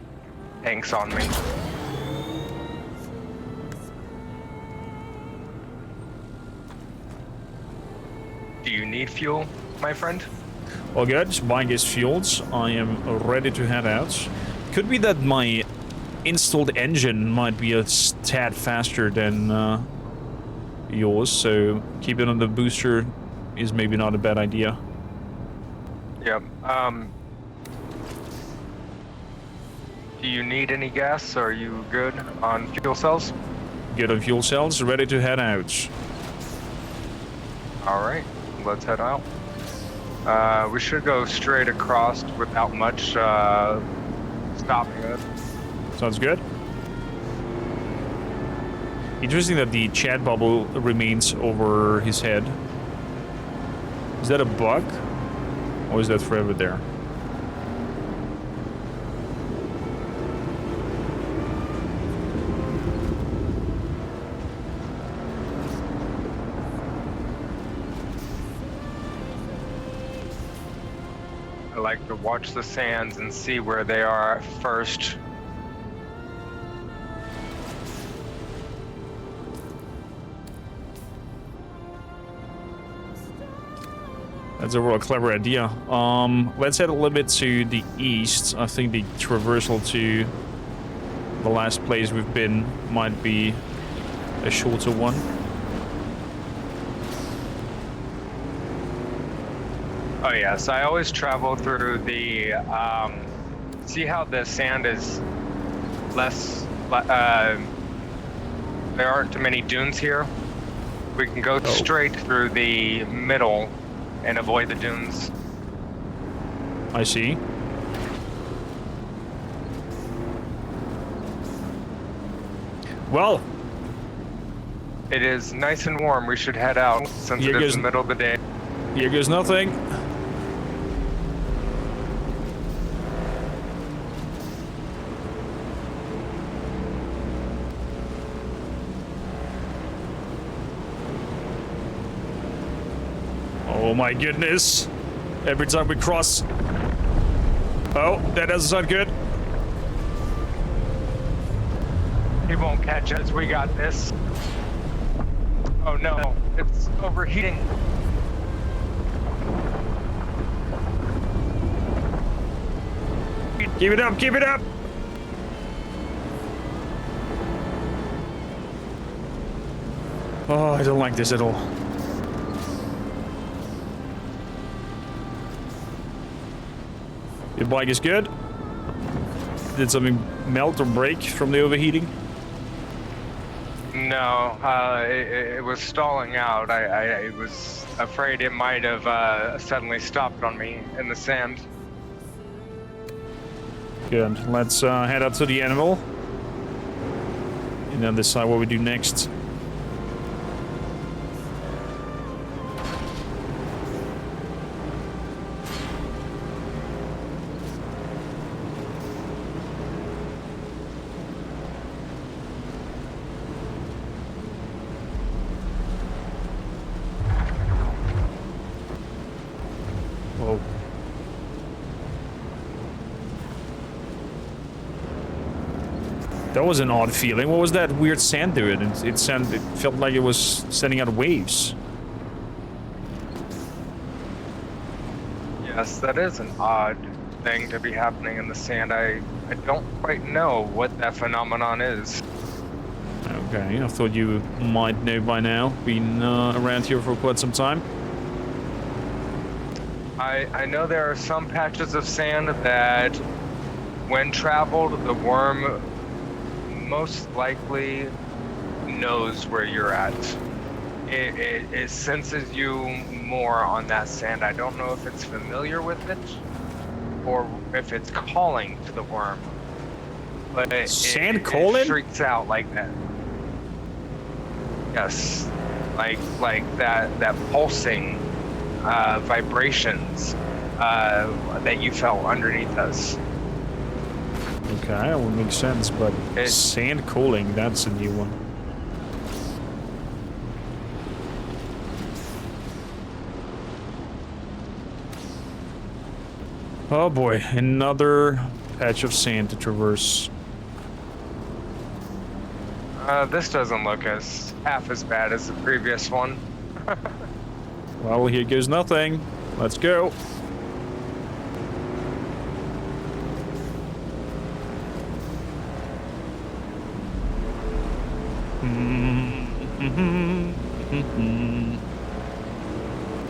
tanks on me. Do you need fuel, my friend? All good. Bike is fueled. I am ready to head out. Could be that my installed engine might be a tad faster than yours, so keeping on the booster is maybe not a bad idea. Yep. Do you need any gas? Are you good on fuel cells? Good on fuel cells. Ready to head out. All right, let's head out. We should go straight across without much stopping it. Sounds good. Interesting that the chat bubble remains over his head. Is that a bug? Or is that forever there? like to watch the sands and see where they are first. That's a real clever idea. Let's head a little bit to the east. I think the traversal to the last place we've been might be a shorter one. Oh yes, I always travel through the, see how the sand is less, there aren't too many dunes here? We can go straight through the middle and avoid the dunes. I see. Well, it is nice and warm. We should head out since it is the middle of the day. Here goes nothing. Oh my goodness. Every time we cross. Oh, that doesn't sound good. He won't catch us. We got this. Oh no, it's overheating. Keep it up, keep it up. Oh, I don't like this at all. Your bike is good. Did something melt or break from the overheating? No, it was stalling out. I was afraid it might have suddenly stopped on me in the sand. Good. Let's head up to the animal. And then decide what we do next. Whoa. That was an odd feeling. What was that weird sand doing? It felt like it was sending out waves. Yes, that is an odd thing to be happening in the sand. I don't quite know what that phenomenon is. Okay, I thought you might know by now. Been around here for quite some time. I know there are some patches of sand that, when traveled, the worm most likely knows where you're at. It senses you more on that sand. I don't know if it's familiar with it or if it's calling to the worm. But it shrieks out like that. Yes, like that pulsing vibrations that you felt underneath us. Okay, that would make sense, but sand calling, that's a new one. Oh boy, another patch of sand to traverse. This doesn't look half as bad as the previous one. Well, here goes nothing. Let's go.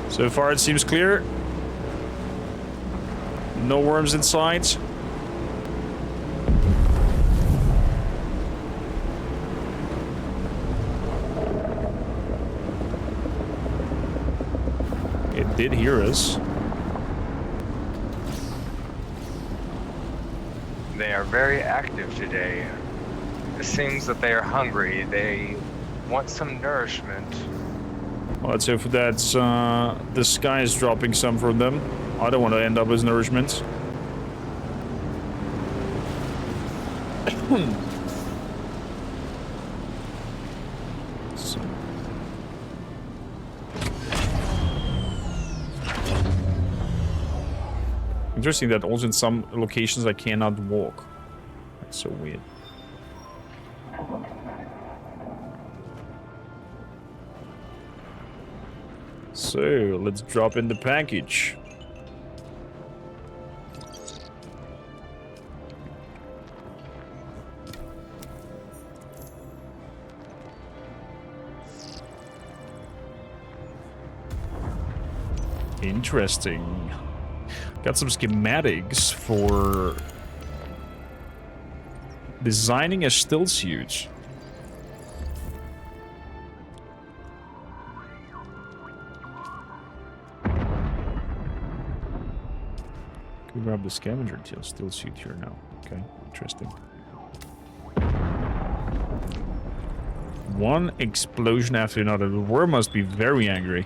So far it seems clear. No worms in sight. It did hear us. They are very active today. It seems that they are hungry. They want some nourishment. Well, let's hope that the sky is dropping some from them. I don't want to end up as nourishment. So. Interesting that also in some locations I cannot walk. That's so weird. So, let's drop in the package. Interesting. Got some schematics for designing a still suit. Can we grab the scavenger tail still suit here now? Okay, interesting. One explosion after another. The worm must be very angry.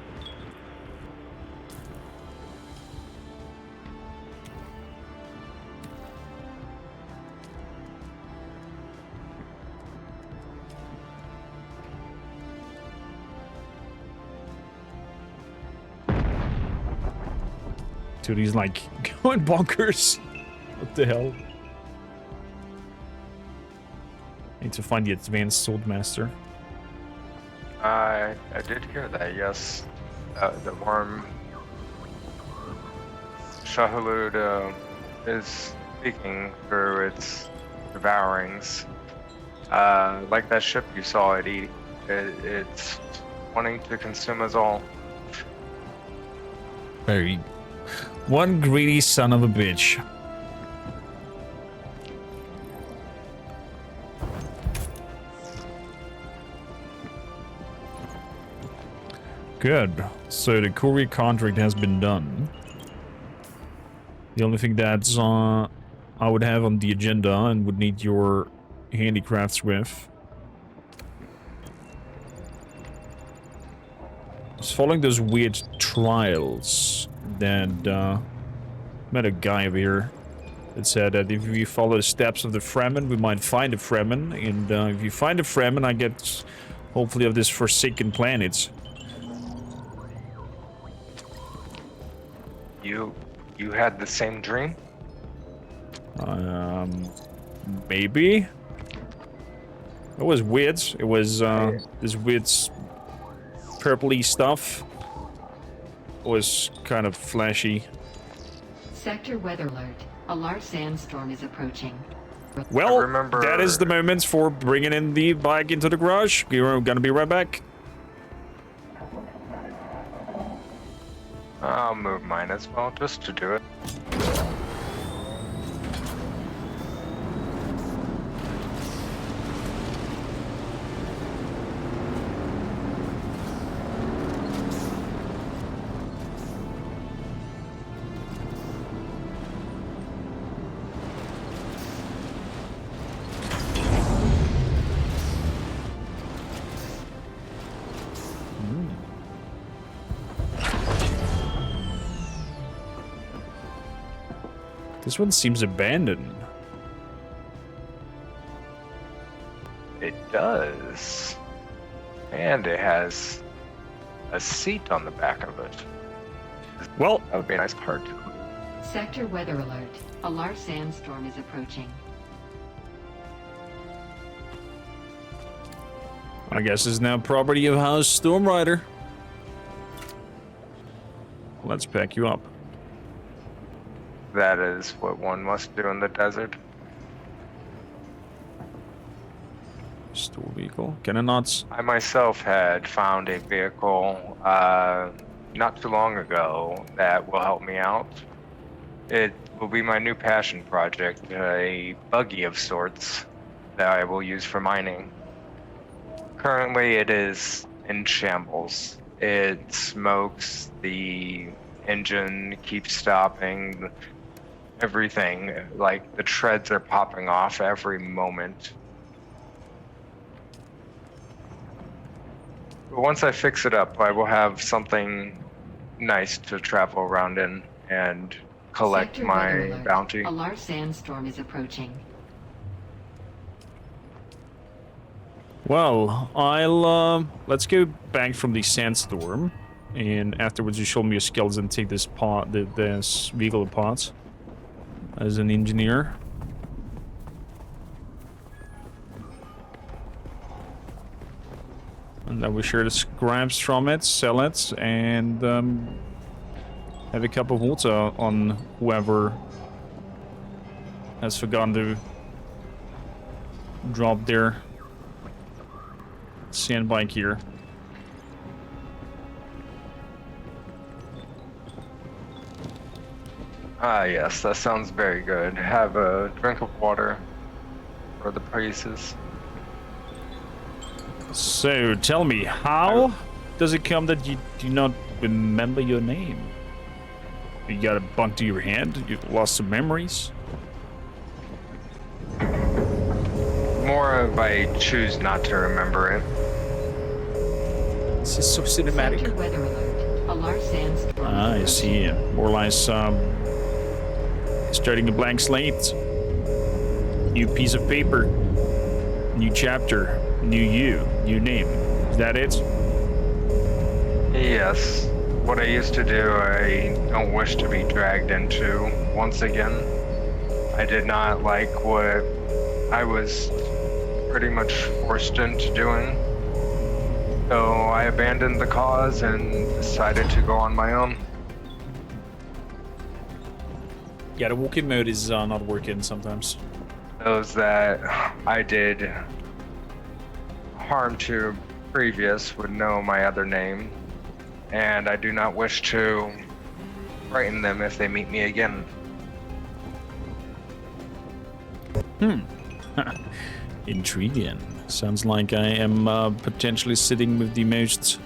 Dude, he's like going bonkers. What the hell? Need to find the advanced sword master. I did hear that, yes. The worm Shahulud is speaking through its devourings. Like that ship you saw it eat. It's wanting to consume us all. Very. One greedy son of a bitch. Good. So the courier contract has been done. The only thing that's I would have on the agenda and would need your handicrafts with is following those weird trials. And met a guy over here that said that if we follow the steps of the Fremen, we might find a Fremen, and if you find a Fremen, I get hopefully of this forsaken planet. You had the same dream? Maybe. It was weird. It was this weird purpley stuff. Was kind of flashy. Sector weather alert. A large sandstorm is approaching. Well, remember... that is the moment for bringing in the bike into the garage. We're gonna be right back. I'll move mine as well, just to do it. This one seems abandoned. It does. And it has a seat on the back of it. Well, That would be a nice part to it. Sector weather alert. A large sandstorm is approaching. I guess it's now property of House Stormrider. Let's pack you up. That is what one must do in the desert. Store vehicle. Can I not? I myself had found a vehicle not too long ago that will help me out. It will be my new passion project, a buggy of sorts that I will use for mining. Currently it is in shambles. It smokes, the engine keeps stopping, everything, like the treads are popping off every moment. But once I fix it up, I will have something nice to travel around in and collect Sector my weather alert. bounty. A large sandstorm is approaching. Well, I'll let's go back from the sandstorm, and afterwards you show me your skills and take this part, this vehicle apart. as an engineer. And then we share the scraps from it, sell it, and have a cup of water on whoever has forgotten to drop their sand bike here. Ah, yes, that sounds very good. Have a drink of water for the praises. So, tell me, how does it come that you do not remember your name? You got a bump to your head? You lost some memories? More of I choose not to remember it. This is so cinematic. Sector weather alert. A large sandstorm. Ah, I see. More or less starting a blank slate. New piece of paper. New chapter. New you. New name. Is that it? Yes. What I used to do, I don't wish to be dragged into once again. I did not like what I was pretty much forced into doing. So I abandoned the cause and decided to go on my own. Yeah, the walk-in mode is not working sometimes. Those that I did harm to previous would know my other name, and I do not wish to frighten them if they meet me again. Intriguing. Sounds like I am potentially sitting with the most...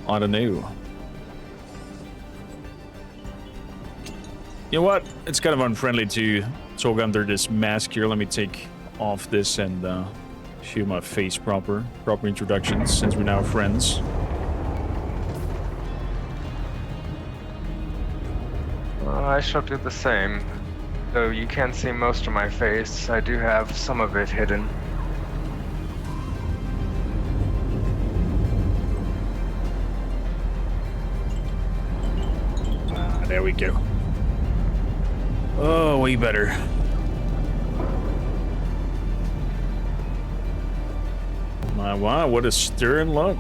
I don't know. You know what? It's kind of unfriendly to talk under this mask here. Let me take off this and show my face proper introductions, since we're now friends. I shall do the same. Though you can't see most of my face, I do have some of it hidden. There we go. Oh, way better. My wow, what a stern look.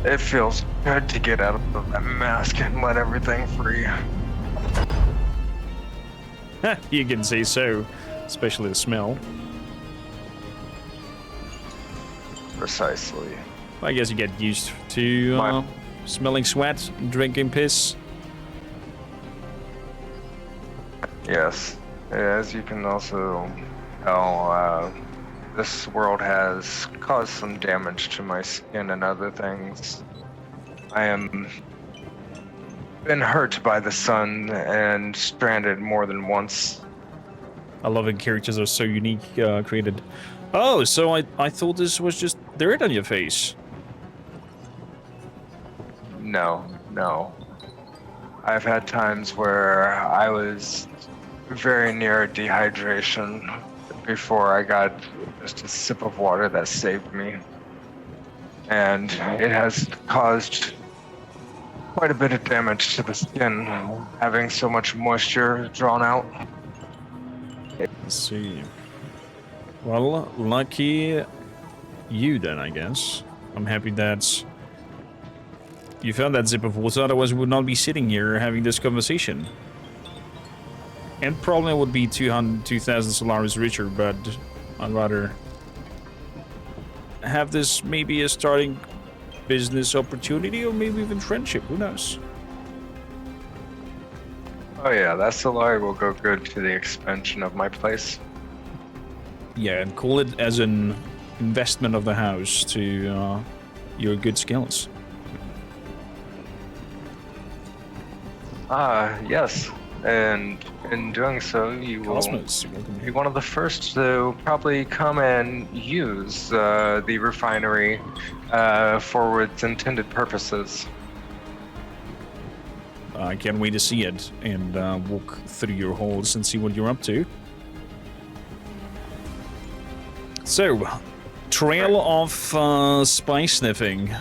It feels good to get out of that mask and let everything free. You can say so, especially the smell. Precisely. I guess you get used to smelling sweat, drinking piss. Yes. As you can also tell, this world has caused some damage to my skin and other things. I am been hurt by the sun and stranded more than once. I love it. Characters are so unique, created. Oh, so I thought this was just dirt on your face. No. I've had times where I was very near dehydration before I got just a sip of water that saved me. And it has caused quite a bit of damage to the skin, having so much moisture drawn out. Let's see. Well, lucky you then, I guess. I'm happy that you found that zip of water, otherwise we would not be sitting here having this conversation. And probably would be 2,000 Solaris richer, but I'd rather have this maybe a starting business opportunity or maybe even friendship, who knows? Oh yeah, that Solari will go good to the expansion of my place. Yeah, and call it as an investment of the house to your good skills. Yes. And in doing so, you will Cosmos, be one of the first to probably come and use the refinery for its intended purposes. I can't wait to see it and walk through your halls and see what you're up to. So, trail of spice sniffing.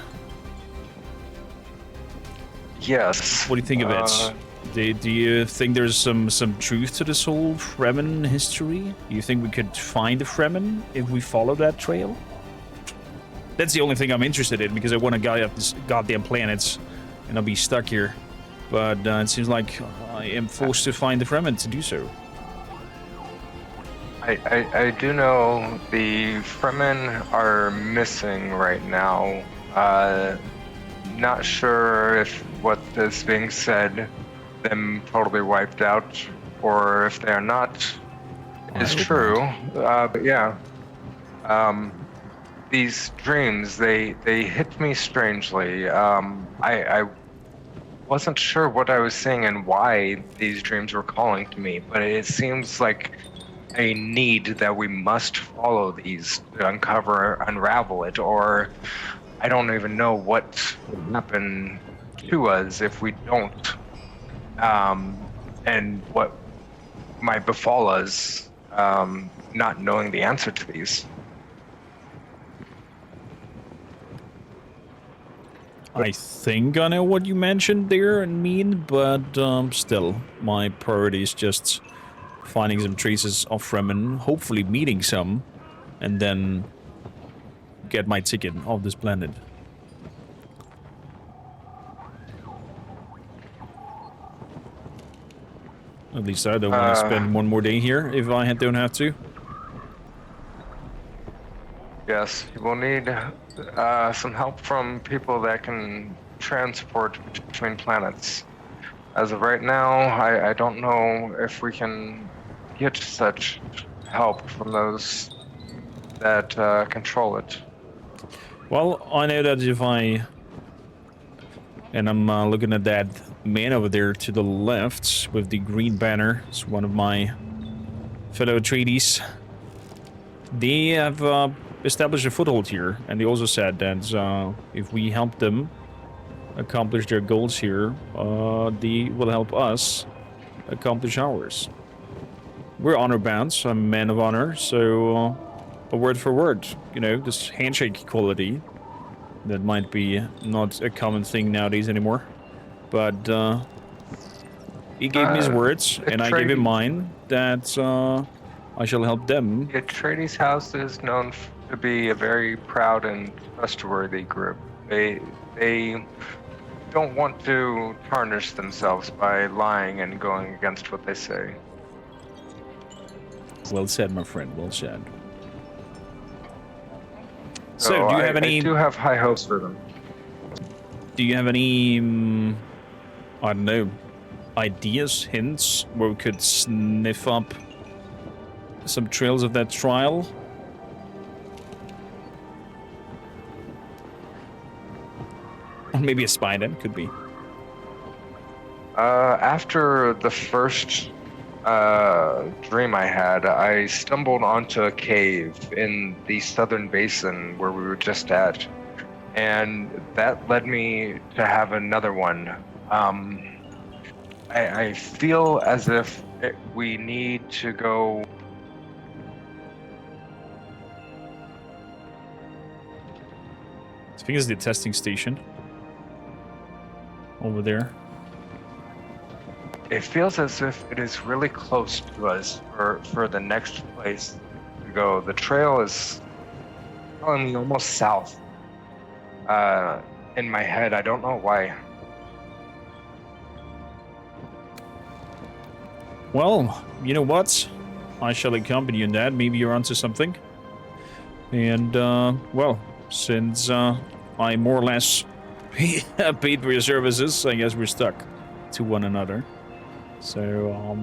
Yes. What do you think of it? Do you think there's some truth to this whole Fremen history? Do you think we could find the Fremen if we follow that trail? That's the only thing I'm interested in, because I want to guy up this goddamn planet and I'll be stuck here. But it seems like I am forced to find the Fremen to do so. I do know the Fremen are missing right now. Not sure if what is being said, them totally wiped out, or if they are not, is true. But yeah, these dreams, they hit me strangely. I wasn't sure what I was seeing and why these dreams were calling to me, but it seems like a need that we must follow these to unravel it, or I don't even know what would happen to us if we don't, and what might befall us, not knowing the answer to these. I think I know what you mentioned there and mean, but still, my priority is just finding some traces of Fremen, hopefully meeting some, and then get my ticket off this planet. At least I don't want to spend one more day here if I don't have to. Yes, we'll need some help from people that can transport between planets. As of right now, I don't know if we can get such help from those that control it. Well, I know that if I... And I'm looking at that man over there to the left with the green banner. It's one of my fellow Atreides. They have established a foothold here, and they also said that if we help them accomplish their goals here, they will help us accomplish ours. We're honor bound, so I'm a man of honor, so a word for word, you know, this handshake quality that might be not a common thing nowadays anymore. But he gave me his words, and I gave him mine, that I shall help them. The Atreides house is known to be a very proud and trustworthy group. They don't want to tarnish themselves by lying and going against what they say. Well said, my friend, well said. So, do you have any... I do have high hopes for them. Do you have any, I don't know, ideas, hints, where we could sniff up some trails of that trial? Or maybe a spy then, could be. After the first dream I had, I stumbled onto a cave in the southern basin where we were just at, and that led me to have another one. I feel as if we need to go... I think it's the testing station. Over there. It feels as if it is really close to us for the next place to go. The trail is telling me almost south. In my head, I don't know why. Well, you know what? I shall accompany you in that. Maybe you're onto something. And, well, since I more or less paid for your services, I guess we're stuck to one another. So,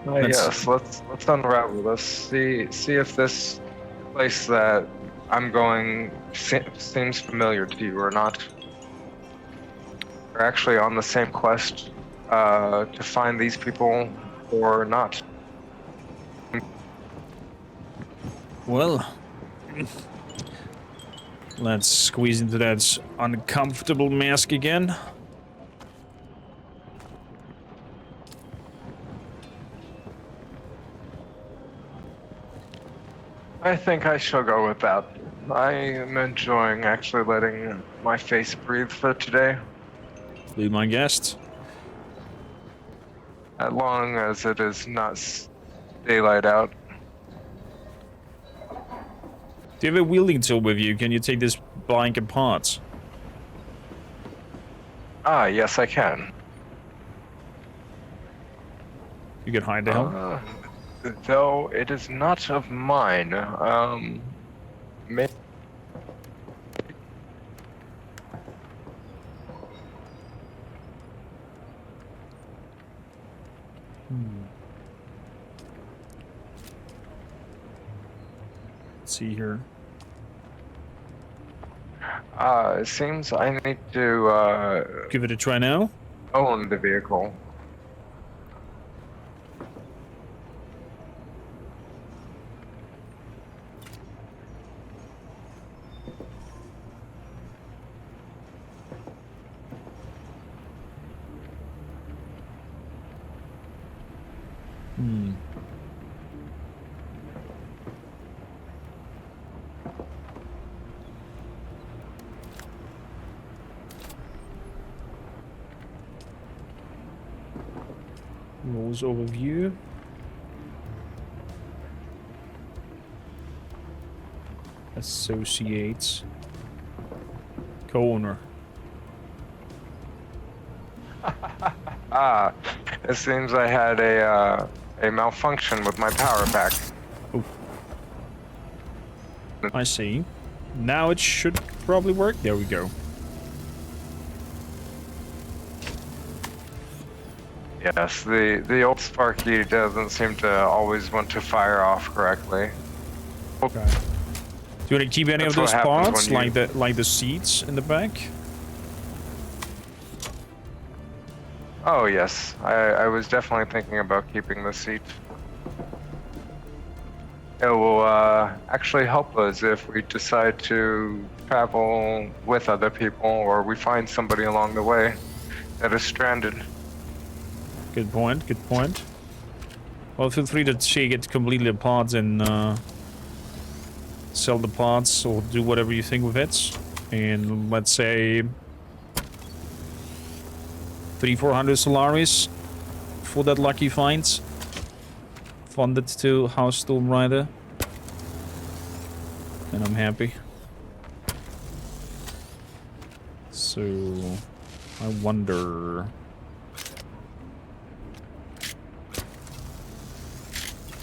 yes, let's unravel this. See if this place that I'm going seems familiar to you or not. We're actually on the same quest to find these people or not. well, let's squeeze into that uncomfortable mask again. I think I shall go with that. I am enjoying actually letting my face breathe for today. Be my guest. as long as it is not daylight out. Do you have a wielding tool with you? Can you take this blank apart? Ah, yes, I can. You can hide the helm? Though it is not of mine. May Let's see here. It seems I need to Give it a try now. own the vehicle. Hmm. Rules overview. Associates. Co-owner. Ah, it seems I had a malfunction with my power pack. I see. Now it should probably work. There we go. Yes, the old Sparky doesn't seem to always want to fire off correctly. Okay. Do you want to keep any That's of those what happens parts, when you- like the seats in the back? Oh yes, I was definitely thinking about keeping the seat. It will actually help us if we decide to travel with other people or we find somebody along the way that is stranded. Good point. Good point. Well, feel free to take it completely apart and sell the parts or do whatever you think with it. And let's say 300-400 Solaris for that lucky find. Funded to House Storm Rider. And I'm happy. So I wonder.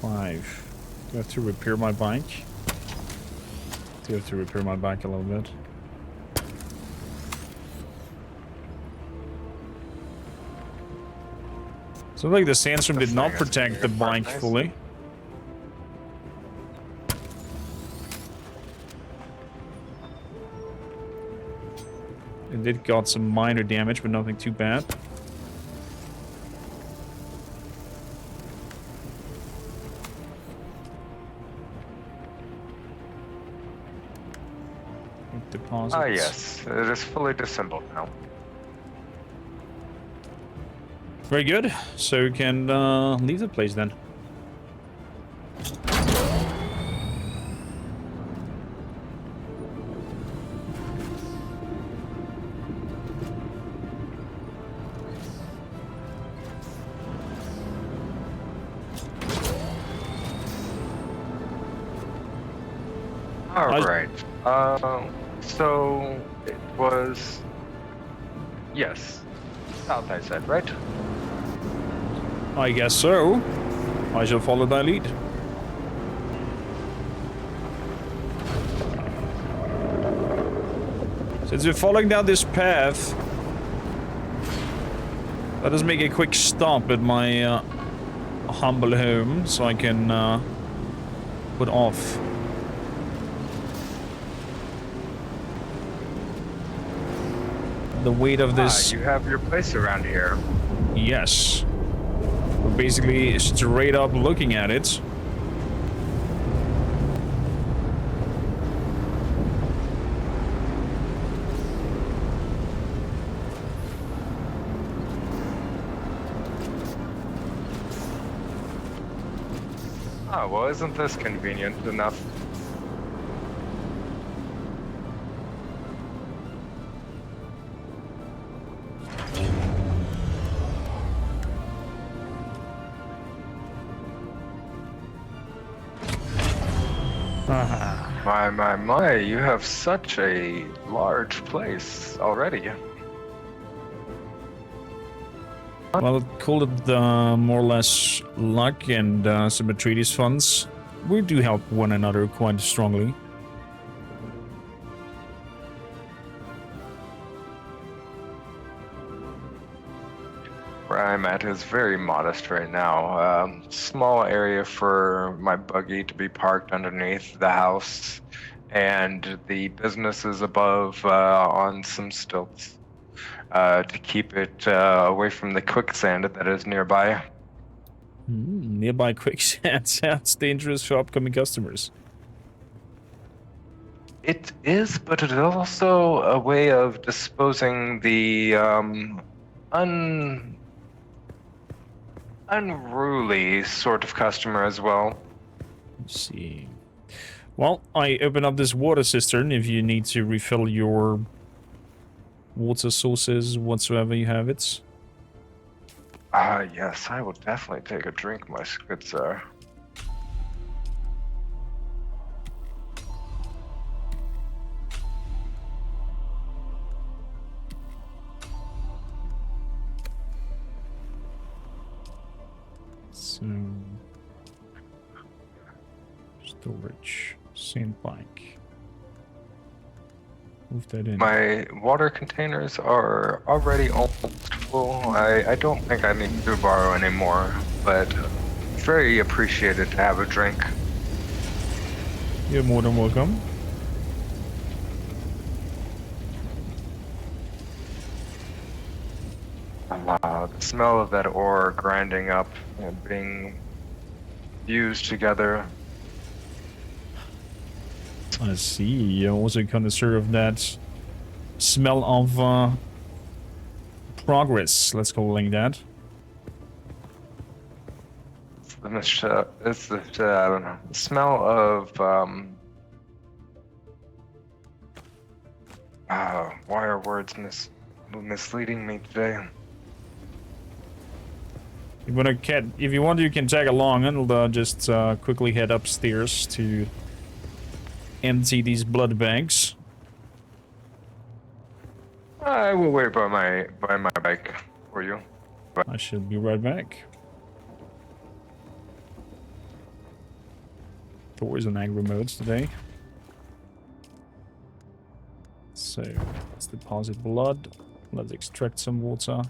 5. Do I have to repair my bike? Do I have to repair my bike a little bit? So like the sandstorm did not protect the bike fully. It did got some minor damage, but nothing too bad. Deposits. Ah yes, it is fully disassembled now. Very good. So you can leave the place then. All right. So it was yes, south. I said right. I guess so. I shall follow thy lead. Since we're following down this path, let us make a quick stop at my humble home so I can put off. The weight of this. You have your place around here. Yes. We're basically straight up looking at it. Ah, well, isn't this convenient enough? My, you have such a large place already. Well, call it more or less luck and some Atreides funds. We do help one another quite strongly. Where I'm at is very modest right now. Small area for my buggy to be parked underneath the house, and the business is above on some stilts to keep it away from the quicksand that is nearby. Nearby quicksand sounds dangerous for upcoming customers. It is, but it is also a way of disposing the unruly sort of customer as well. Let's see. Well, I open up this water cistern if you need to refill your water sources whatsoever you have it. Yes, I will definitely take a drink, my good sir. So, storage, sandbike. Move that in. My water containers are already almost full. I don't think I need to borrow anymore, but very appreciated to have a drink. You're more than welcome. The smell of that ore grinding up and being fused together. I see. You're also connoisseur of that smell of progress. Let's call it like that. It's the smell of why are words misleading me today? If you want, you can tag along and just quickly head upstairs to empty these blood bags. I will wait by my bike for you. I shall be right back. Thor is on angry modes today. So let's deposit blood. Let's extract some water.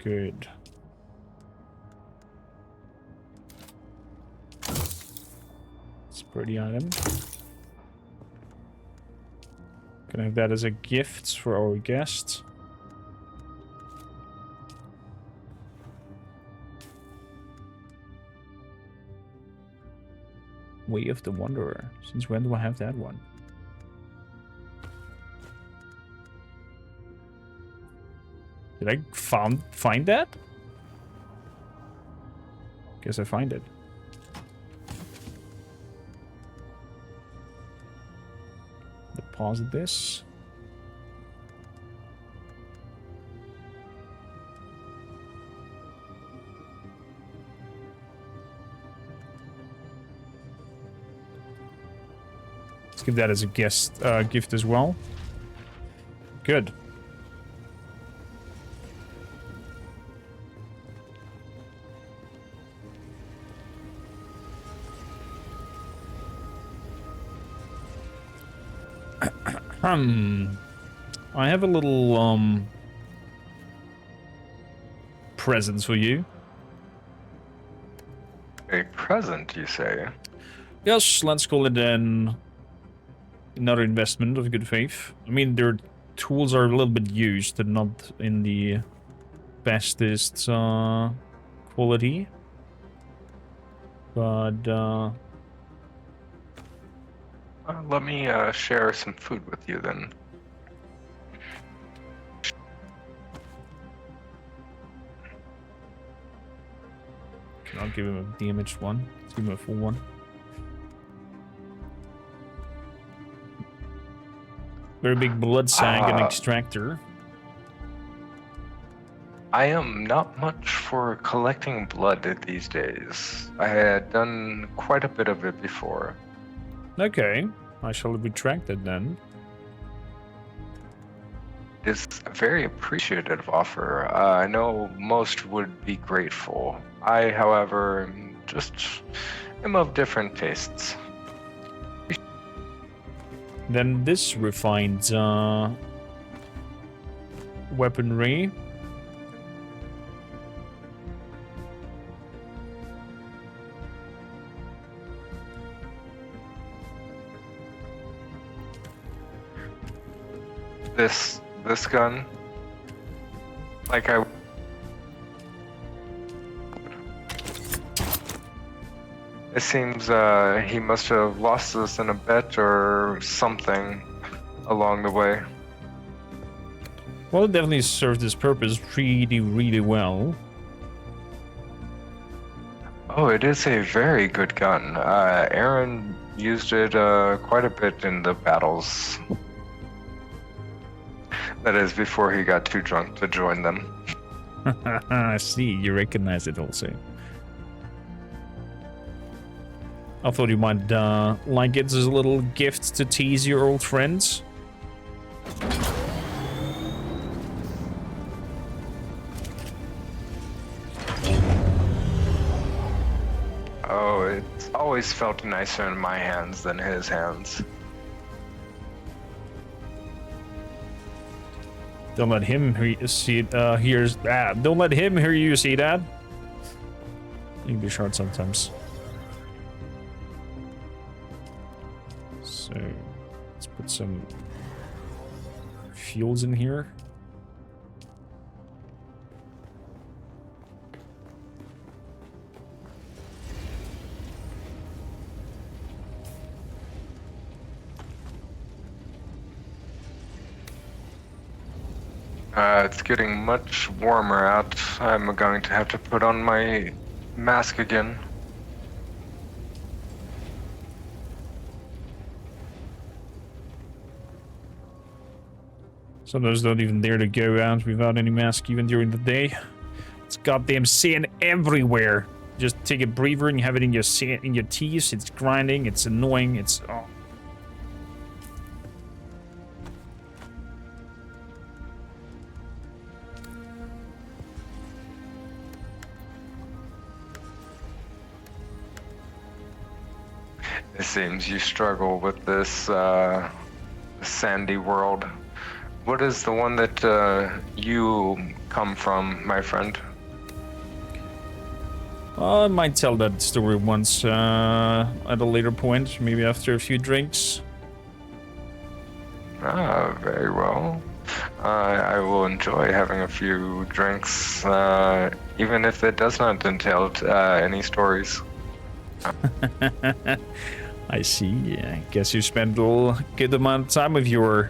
Good. It's a pretty item. Can I have that as a gift for our guest? Way of the Wanderer. Since when do I have that one? Did I find that? Guess I find it. Deposit this. Let's give that as a gift as well. Good. I have a little present for you. A present, you say? Yes, let's call it another investment of good faith. I mean, their tools are a little bit used, they're not in the bestest quality. But Let me share some food with you then. I'll give him a damaged one. Let's give him a full one. Very big blood sac and extractor. I am not much for collecting blood these days. I had done quite a bit of it before. Okay, I shall retract that then. It's a very appreciative offer. I know most would be grateful. I, however, just am of different tastes. Then this refined weaponry. This gun, like it seems he must have lost us in a bet or something along the way. Well, it definitely served its purpose really well. Oh, it is a very good gun. Aaron used it quite a bit in the battles. That is, before he got too drunk to join them. I see, you recognize it also. I thought you might like it as a little gift to tease your old friends. Oh, it's always felt nicer in my hands than his hands. Don't let him see it, don't let him hear you see that. English hard sometimes. So, let's put some fuels in here. It's getting much warmer out. I'm going to have to put on my mask again. Some of those don't even dare to go out without any mask even during the day. It's goddamn sand everywhere. Just take a breather and you have it in your teeth. It's grinding. It's annoying. It's oh. It seems you struggle with this sandy world. What is the one that you come from, my friend? I might tell that story once at a later point, maybe after a few drinks. Ah, very well. I will enjoy having a few drinks, even if it does not entail any stories. I see. I guess you spent a good amount of time with your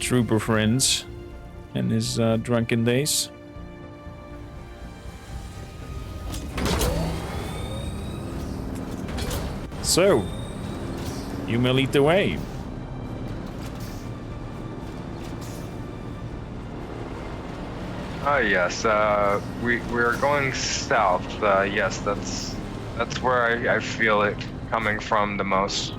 trooper friends in his drunken days. So, you may lead the way. Yes, we're going south. Yes, that's where I feel it coming from the most.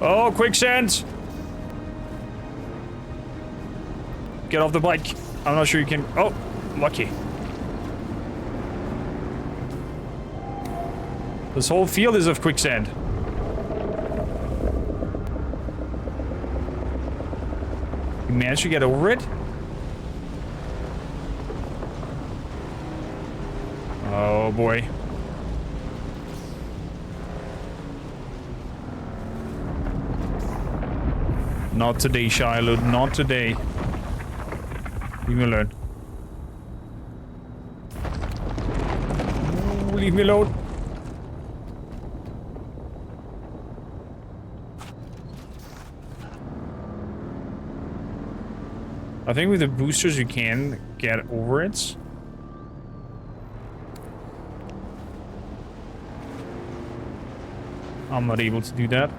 Oh, quicksand! Get off the bike. I'm not sure you can... Oh, lucky. This whole field is of quicksand. You managed to get over it? Oh, boy. Not today, Shiloh. Not today. Leave me alone. Leave me alone. I think with the boosters you can get over it. I'm not able to do that.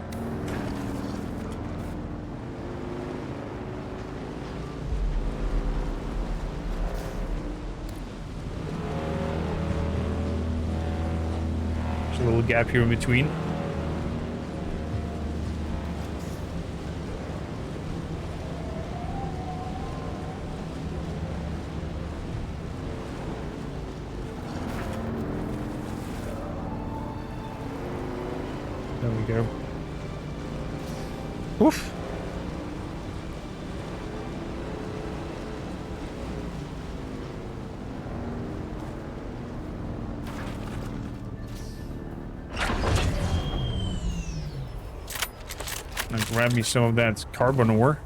There's a little gap here in between. There we go. Oof. Now grab me some of that carbon ore.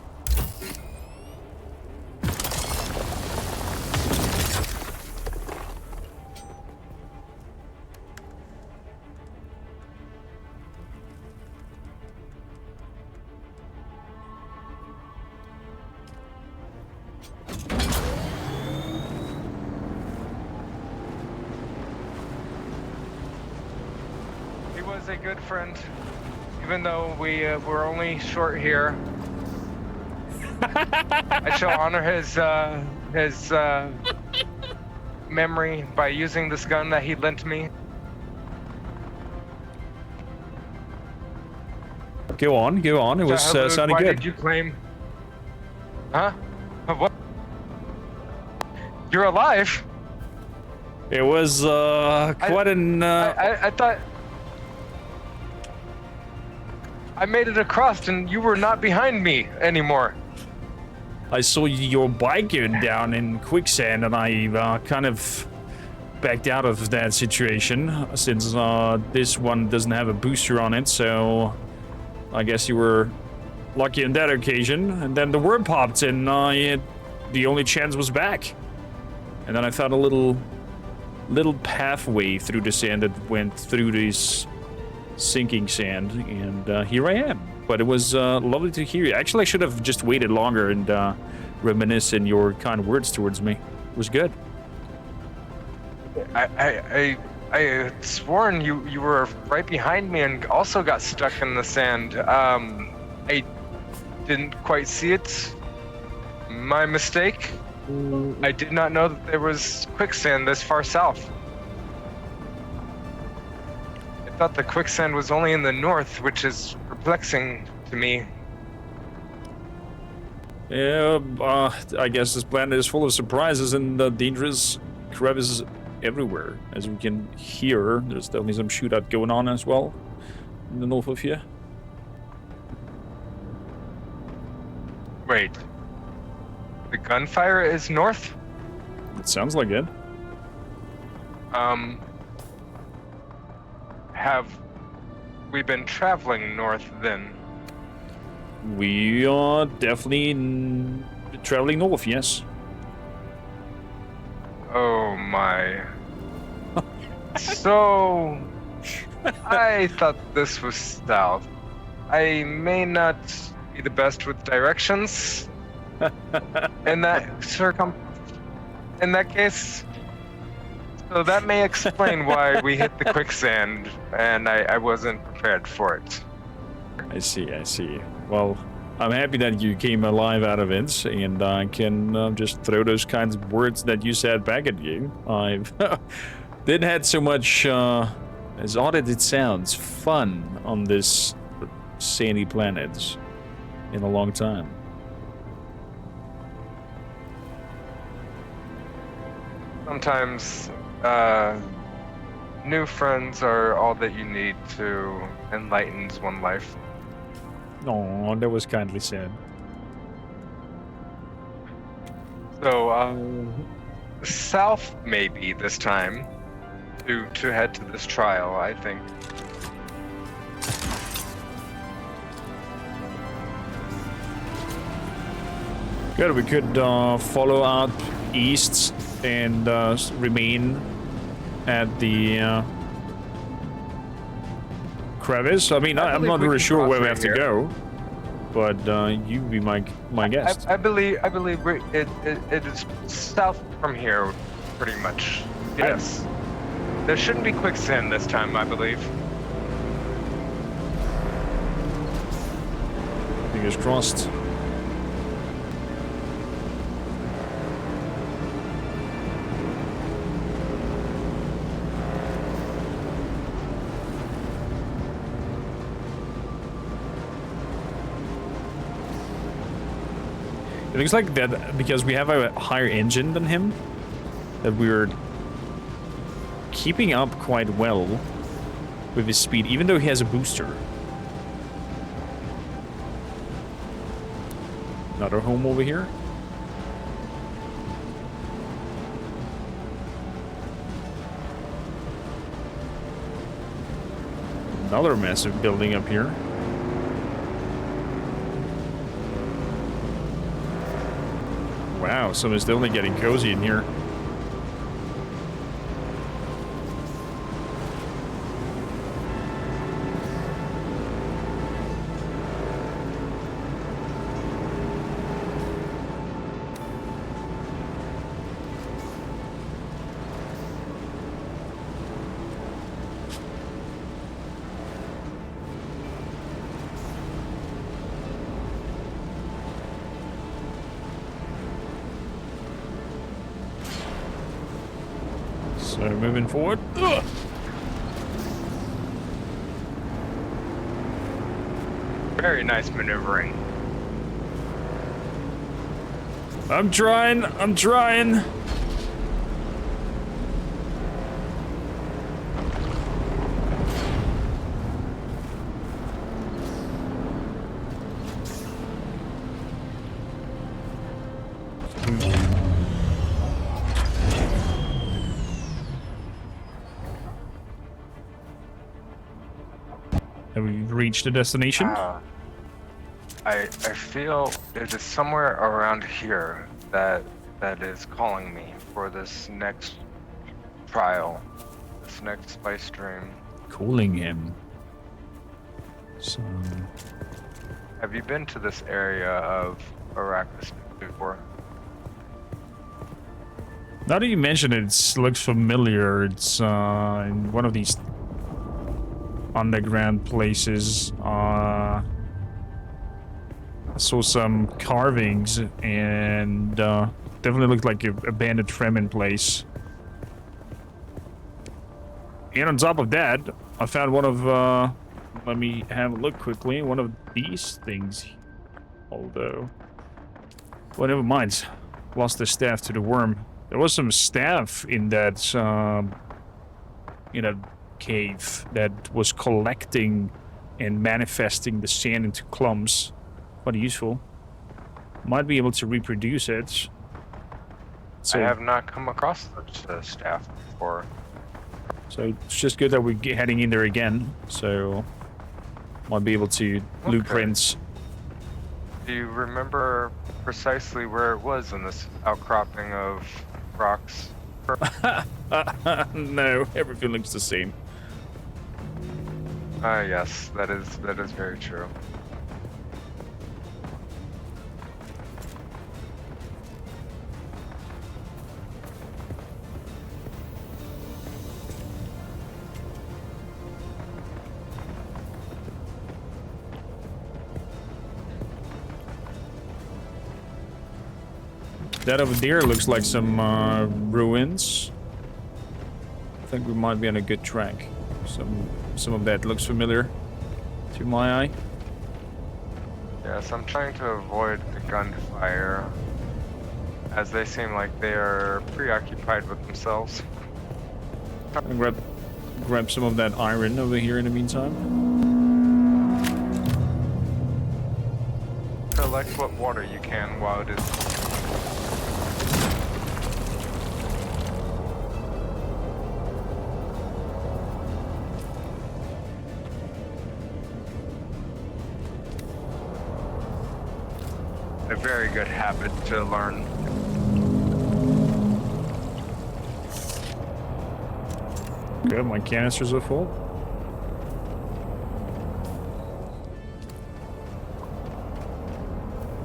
He was a good friend, even though we were only short here. I shall honor his memory by using this gun that he lent me. Go on, go on. It was sounding Why good. did you claim? Huh? What? You're alive? It was quite an. I thought I made it across, and you were not behind me anymore. I saw your bike going down in quicksand, and I kind of backed out of that situation since this one doesn't have a booster on it. So I guess you were lucky on that occasion. And then the worm popped, and the only chance was back. And then I found a little pathway through the sand that went through this sinking sand, and here I am. But it was lovely to hear you. Actually, I should have just waited longer and reminisce in your kind words towards me. It was good. I had sworn you were right behind me and also got stuck in the sand. I didn't quite see it. My mistake. I did not know that there was quicksand this far south. I thought the quicksand was only in the north, which is perplexing to me. Yeah, I guess this planet is full of surprises and dangerous crevices everywhere. As we can hear, there's definitely some shootout going on as well in the north of here. Wait. The gunfire is north? It sounds like it. Have we been traveling north then? We are definitely traveling north, yes. Oh my. So, I thought this was south. I may not be the best with directions. In that case, so that may explain why we hit the quicksand, and I wasn't prepared for it. I see. Well, I'm happy that you came alive out of it, and I can just throw those kinds of words that you said back at you. I've didn't had so much, as odd as it sounds, fun on this sandy planet in a long time. Sometimes, new friends are all that you need to enlighten one's life. Oh, that was kindly said. So, south maybe this time to head to this trial, I think. Good, we could follow out east and remain at the crevice. I mean, I'm not really sure where we have to go. but you be my guest. I believe it is south from here, pretty much. Yes. There shouldn't be quicksand this time, I believe. Fingers crossed. It looks like that because we have a higher engine than him, that we're keeping up quite well with his speed, even though he has a booster. Another home over here. Another massive building up here. Wow, someone's definitely getting cozy in here. So moving forward. Ugh. Very nice maneuvering. I'm trying. Have we reached the destination? I feel it is somewhere around here that is calling me for this next trial, this next spice stream. Calling him. So Have you been to this area of Arrakis before? now that you mention it, it looks familiar. It's in one of these underground places. I saw some carvings and definitely looked like an abandoned Fremen place. And on top of that, I found one of, let me have a look quickly, one of these things. Although, well, never mind. Lost the staff to the worm. There was some staff in that cave that was collecting and manifesting the sand into clumps. Quite useful. Might be able to reproduce it. So, I have not come across such staff before. So it's just good that we're heading in there again. So might be able to blueprints. Do you remember precisely where it was in this outcropping of rocks? No, everything looks the same. Yes, that is very true. That over there looks like some ruins. I think we might be on a good track. Some of that looks familiar to my eye. Yes, I'm trying to avoid the gunfire, as they seem like they are preoccupied with themselves. I'll grab some of that iron over here in the meantime. Collect what water you can while it is. A very good habit to learn. Good, my canisters are full.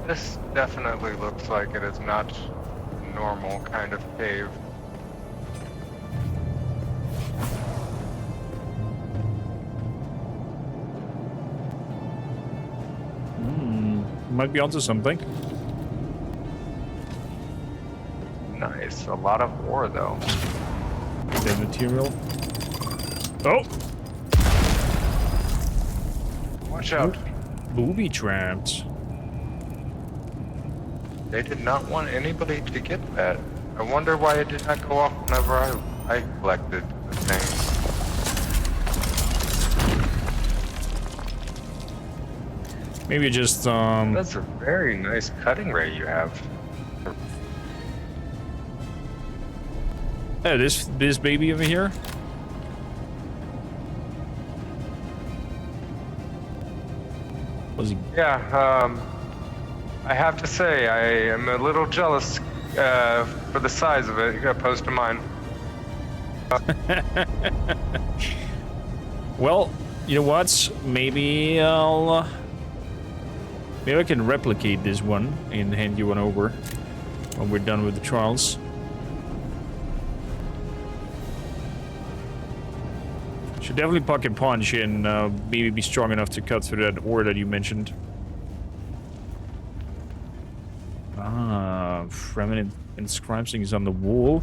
This definitely looks like it is not normal kind of cave. Might be onto something. Nice. A lot of ore, though. The material. Oh! Watch out. Booby trapped. They did not want anybody to get that. I wonder why it did not go off whenever I collected the things. Maybe just, That's a very nice cutting ray you have. oh, this baby over here? Was he... Yeah, I have to say, I am a little jealous for the size of it opposed to mine. Well, you know what? Maybe maybe I can replicate this one and hand you one over when we're done with the trials. Should definitely pocket punch and maybe be strong enough to cut through that ore that you mentioned. Ah, Fremen inscribing is on the wall.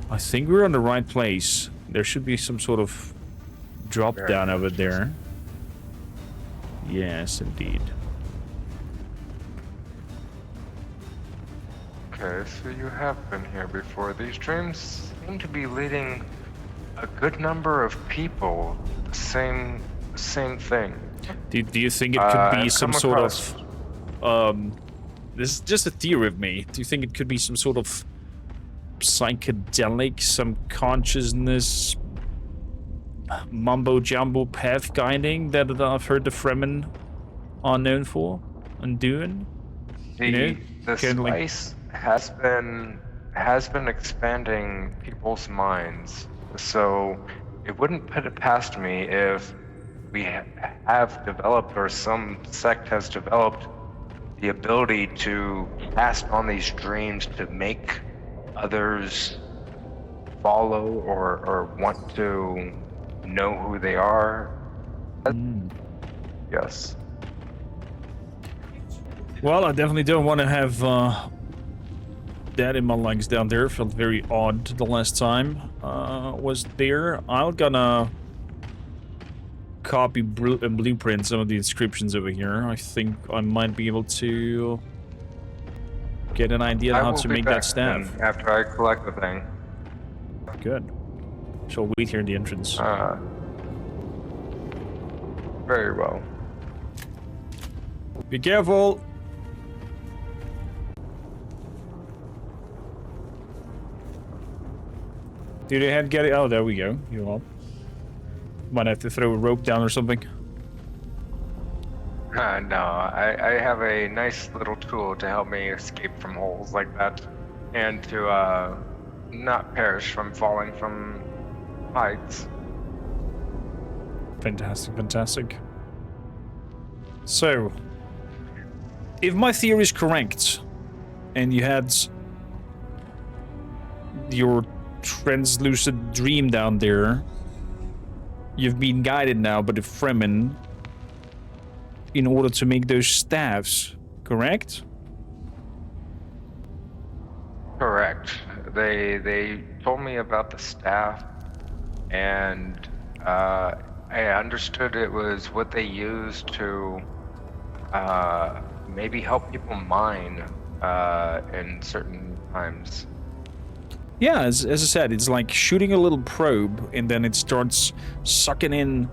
I think we're on the right place. There should be some sort of drop down over there. Yes, indeed. Okay, so you have been here before. These dreams seem to be leading a good number of people to the same thing. Do you think it could be I've some come sort across- of this is just a theory of me. Do you think it could be some sort of psychedelic, some consciousness mumbo jumbo path guiding that I've heard the Fremen are known for and doing? The kind of like- spice has been expanding people's minds, so it wouldn't put it past me if we have developed, or some sect has developed, the ability to pass on these dreams to make others follow or want to know who they are. Yes. Well, I definitely don't want to have that in my lungs down there. Felt very odd the last time was there. I'm gonna copy and blueprint some of the inscriptions over here. I think I might be able to get an idea I how will to be make back that staff. then after I collect the thing. Good. So wait here in the entrance. Very well. Be careful! Do they have get it? Oh, there we go. You all might have to throw a rope down or something. No, I have a nice little tool to help me escape from holes like that, and to not perish from falling from heights. Fantastic, fantastic. So, if my theory is correct, and you had your translucent dream down there, you've been guided now by the Fremen in order to make those staffs, correct? Correct. They told me about the staff, and I understood it was what they used to maybe help people mine in certain times. Yeah, as I said, it's like shooting a little probe, and then it starts sucking in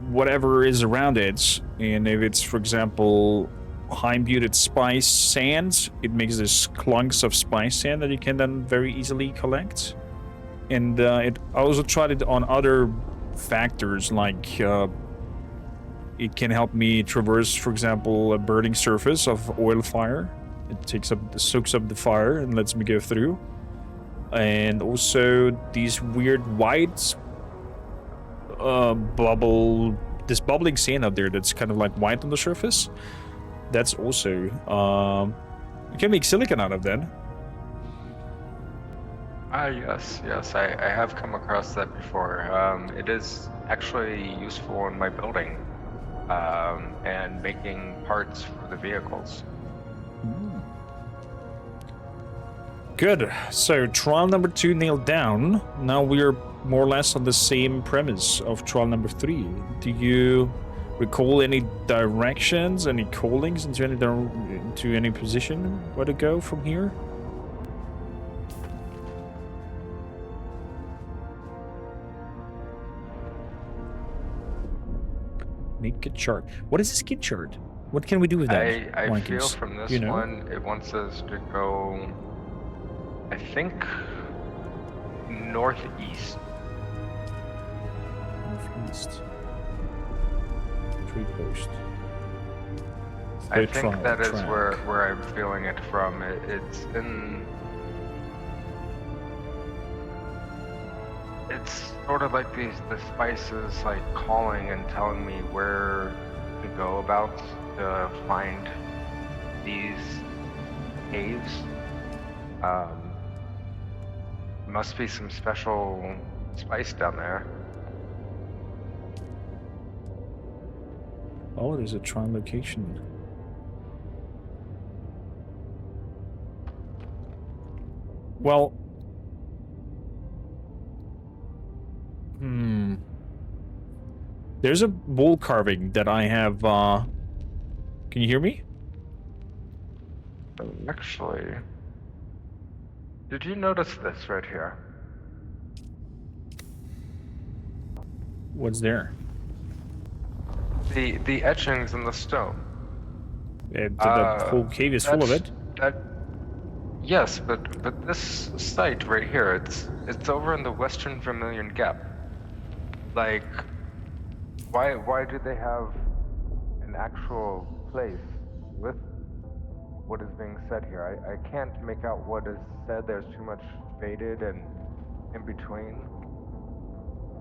whatever is around it. And if it's, for example, high-imputed spice sand, it makes these clunks of spice sand that you can then very easily collect. And it also tried it on other factors, like it can help me traverse, for example, a burning surface of oil fire. It soaks up the fire and lets me go through. And also these weird white this bubbling sand out there that's kind of like white on the surface. that's also you can make silicon out of that. Yes, I have come across that before. It is actually useful in my building and making parts for the vehicles. Good. So trial number 2 nailed down. Now we're more or less on the same premise of trial number 3. Do you recall any directions, any callings into any position? Where to go from here? Make a chart. What is a skid chart? What can we do with that? I feel Wankins? from this You know? one, it wants us to go, I think, northeast. Northeast. Tree post. I Third think trial that is track. where I'm feeling it from. It's in. It's sort of like the spices like calling and telling me where to go about to find these caves. Must be some special spice down there. Oh, there's a trial location. Well, there's a wall carving that I have, can you hear me? Actually, did you notice this right here? What's there? The etchings in the stone. The whole cave is full of it. Yes, but this site right here, it's over in the Western Vermilion Gap. Like, why do they have an actual place with what is being said here? I can't make out what is said. There's too much faded and in between.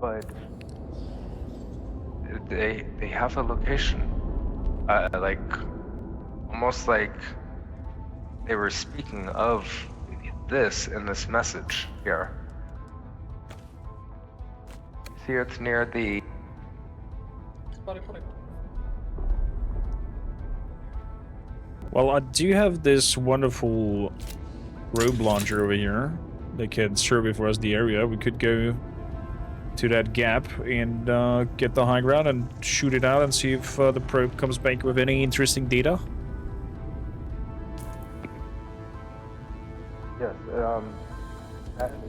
But they have a location, like almost like they were speaking of this in this message here. See, it's near the. Well, I do have this wonderful robe launcher over here that can survey for us the area. We could go to that gap and get the high ground and shoot it out and see if the probe comes back with any interesting data. Yes,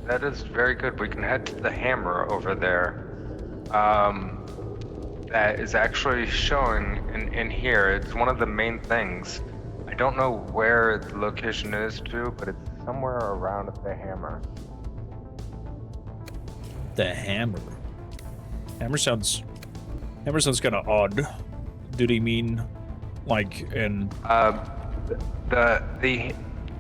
that is very good. We can head to the hammer over there. That is actually showing in here. It's one of the main things. I don't know where the location is to, but it's somewhere around the hammer. The hammer. Hammer sounds kind of odd. Do they mean like in? The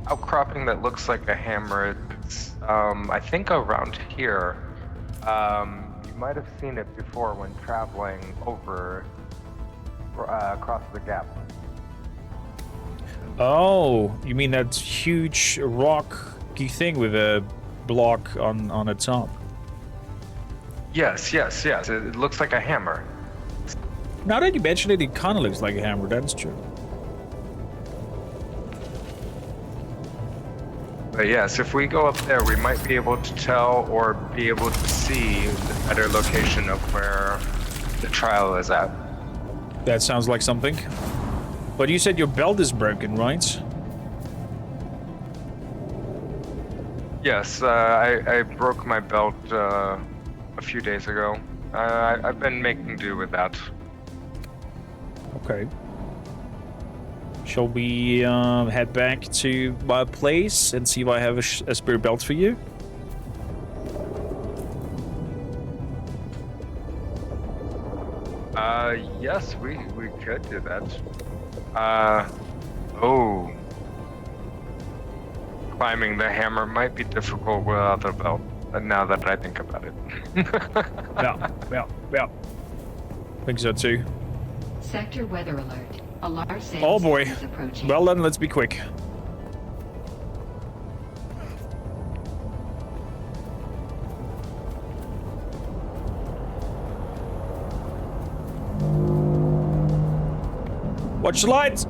outcropping that looks like a hammer. It's I think around here. You might have seen it before when traveling over across the gap. Oh, you mean that huge rocky thing with a block on the top? Yes. It looks like a hammer. Now that you mention it, it kind of looks like a hammer. That's true. But yes, if we go up there, we might be able to tell or be able to see the better location of where the trial is at. That sounds like something. But you said your belt is broken, right? Yes, I broke my belt a few days ago. I've been making do with that. Okay. Shall we head back to my place and see if I have a spare belt for you? Yes, we could do that. Oh. Climbing the hammer might be difficult without the belt, now that I think about it. Yeah. Think so too. Sector weather alert. A large sandstorm Oh boy. is approaching. Well then, let's be quick. Watch the lights!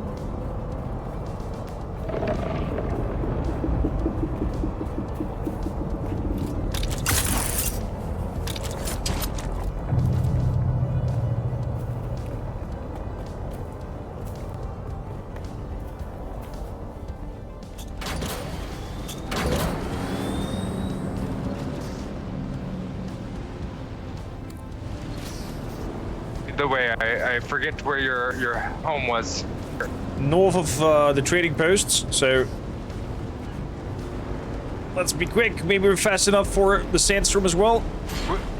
The way I forget where your home was. North of the trading posts, so let's be quick. Maybe we're fast enough for the sandstorm as well.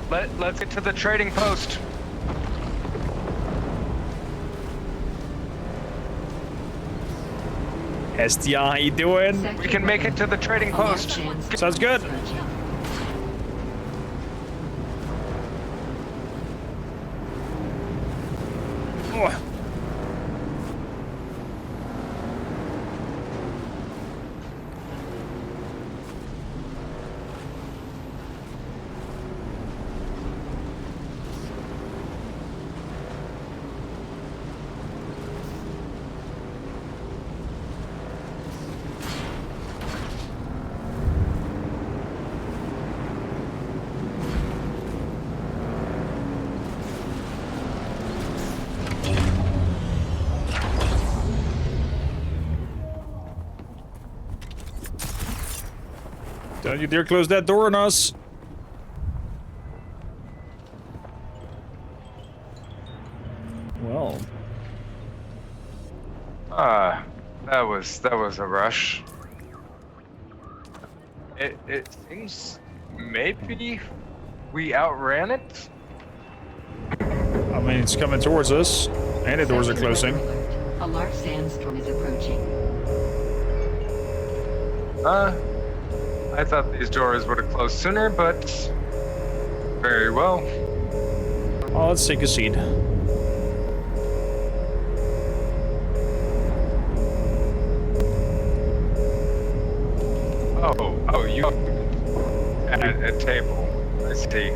Let's get to the trading post. Hestia, how you doing? Sector We can make it to the trading A large post. sandstorm Sounds good. is approaching. Oh. Don't you dare close that door on us. Well, That was a rush. It seems maybe we outran it. I mean, it's coming towards us, and the doors are Sector closing. weather alert. A large sandstorm is approaching. I thought these doors would have closed sooner, but very well. Oh, let's take a seat. Oh, you at a table. I see.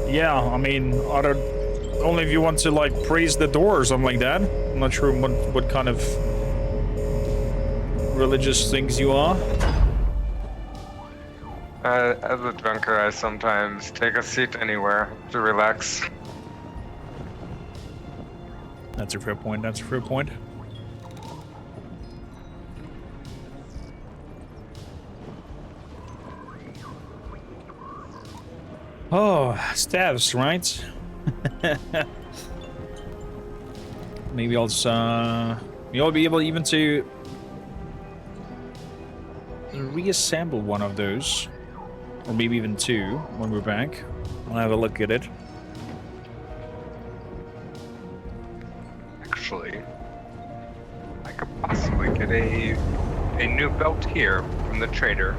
Yeah, I mean, only if you want to like praise the door or something like that. I'm not sure what kind of religious things you are. As a drunker, I sometimes take a seat anywhere to relax. That's a fair point. That's a fair point. Oh, staves, right? Maybe I'll you'll be able even to reassemble one of those, or maybe even two when we're back. I'll have a look at it. Actually, I could possibly get a new belt here from the trader.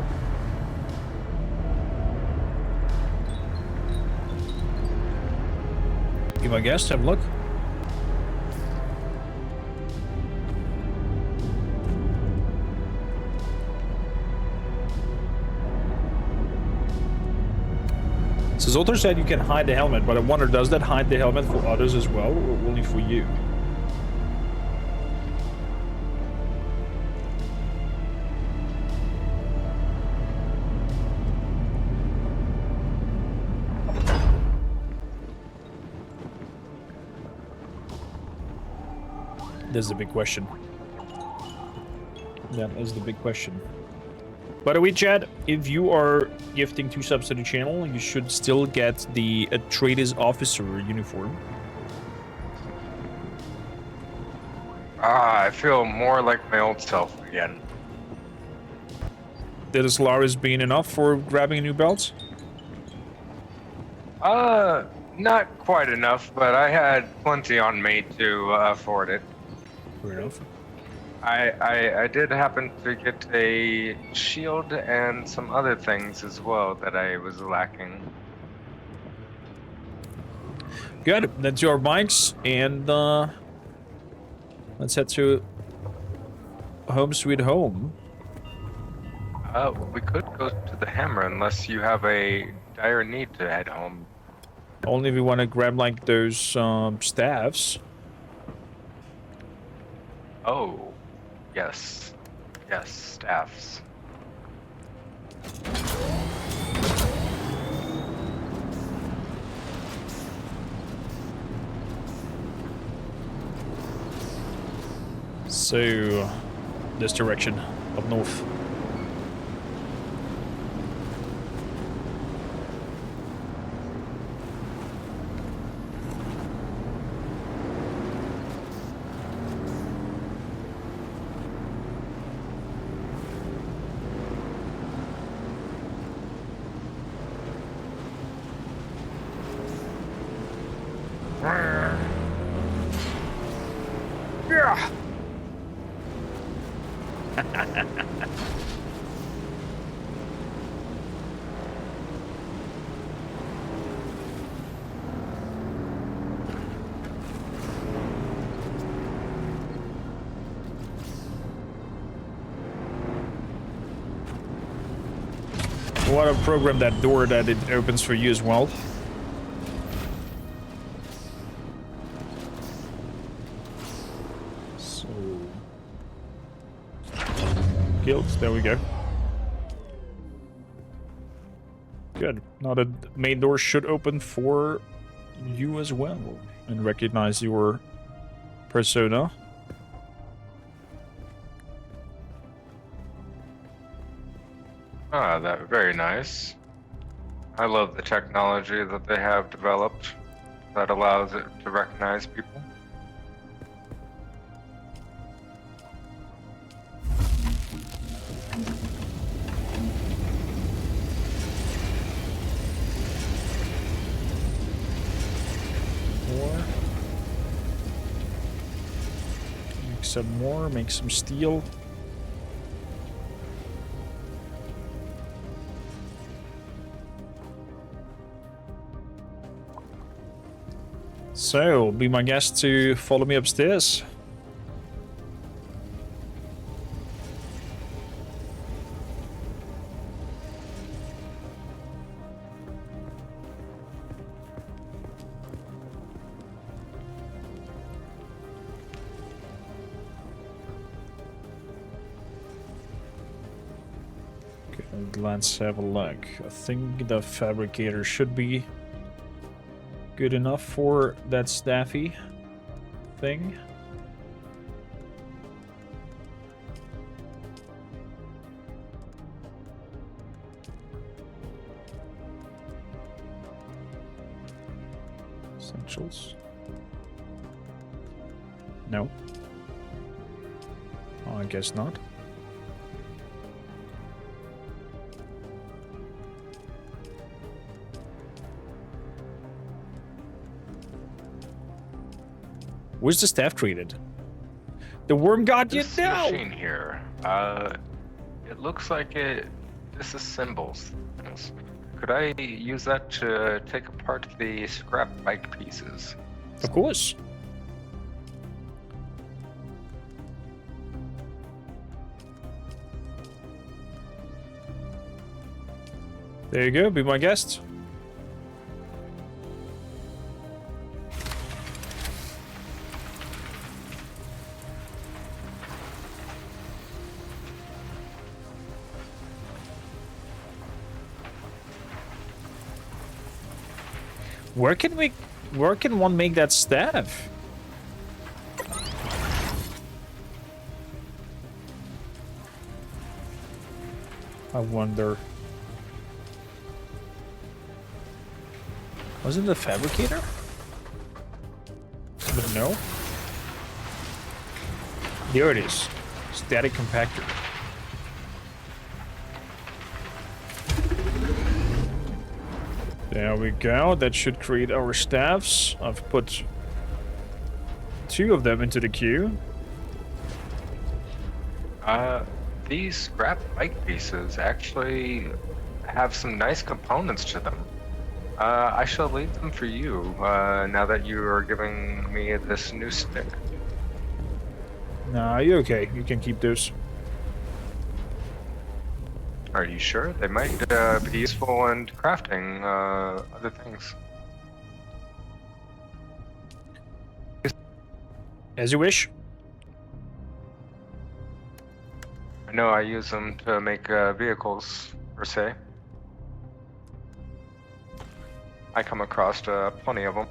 Be my guest, have a look. So Zoltar said you can hide the helmet, but I wonder, does that hide the helmet for others as well, or only for you? That's the big question. That is the big question. By the way, Chad, if you are gifting 2 subs to the channel, you should still get the Trader's Officer uniform. I feel more like my old self again. Did the Solaris being enough for grabbing a new belt? Not quite enough, but I had plenty on me to afford it. Fair enough. I did happen to get a shield and some other things as well that I was lacking. Good. That's your bikes, and Let's head to home sweet home. We could go to the hammer unless you have a dire need to head home. Only if we want to grab like those staffs. Oh, yes. Yes, staffs. So, this direction, up north. Yeah. Want to program that door that it opens for you as well. So, guild, there we go. Good. Now the main door should open for you as well and recognize your persona. Ah, that very nice. I love the technology that they have developed that allows it to recognize people. More. Make some more, make some steel. So, be my guest to follow me upstairs. Okay, let's have a look. I think the fabricator should be good enough for that staffy thing. Essentials. No. Oh, I guess not. Where's the staff treated? The worm god you This know! machine here, it looks like it disassembles things. Could I use that to take apart the scrap bike pieces? Of course. There you go, be my guest. Where can one make that staff? I wonder. Was it the fabricator? But no. There it is. Static compactor. There we go. That should create our staffs. I've put 2 of them into the queue. These scrap bike pieces actually have some nice components to them. I shall leave them for you, now that you are giving me this new stick. Nah, you're okay. You can keep those. Are you sure? They might be useful in crafting other things. As you wish. I know I use them to make vehicles, per se. I come across plenty of them.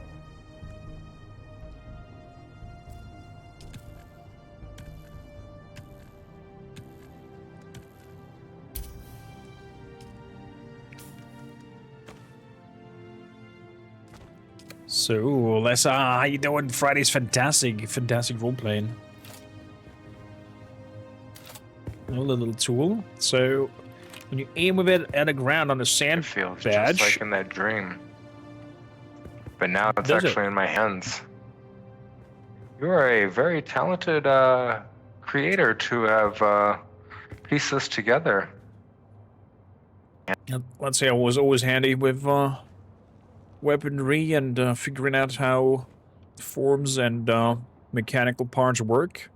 So, Lessa, how you doing? Friday's fantastic role playing. Another little tool. So, when you aim with it at the ground on the sand It feels badge, just like in that dream. But now it's Does it? actually in my hands. You are a very talented creator to have pieced this together. let's say I was always handy with weaponry and figuring out how forms and mechanical parts work.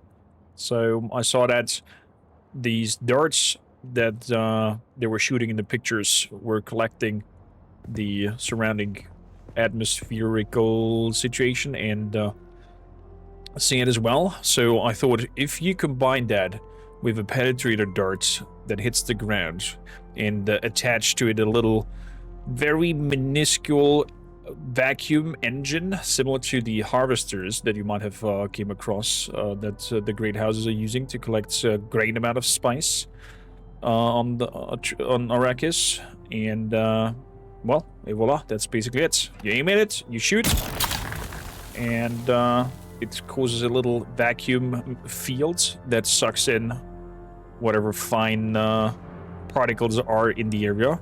So I saw that these darts that they were shooting in the pictures were collecting the surrounding atmospherical situation and sand as well. So I thought if you combine that with a penetrator dart that hits the ground and attach to it a little very minuscule vacuum engine similar to the harvesters that you might have came across that the great houses are using to collect a great amount of spice on Arrakis, and well, et voila, that's basically it. You aim at it, you shoot, and it causes a little vacuum field that sucks in whatever fine particles are in the area.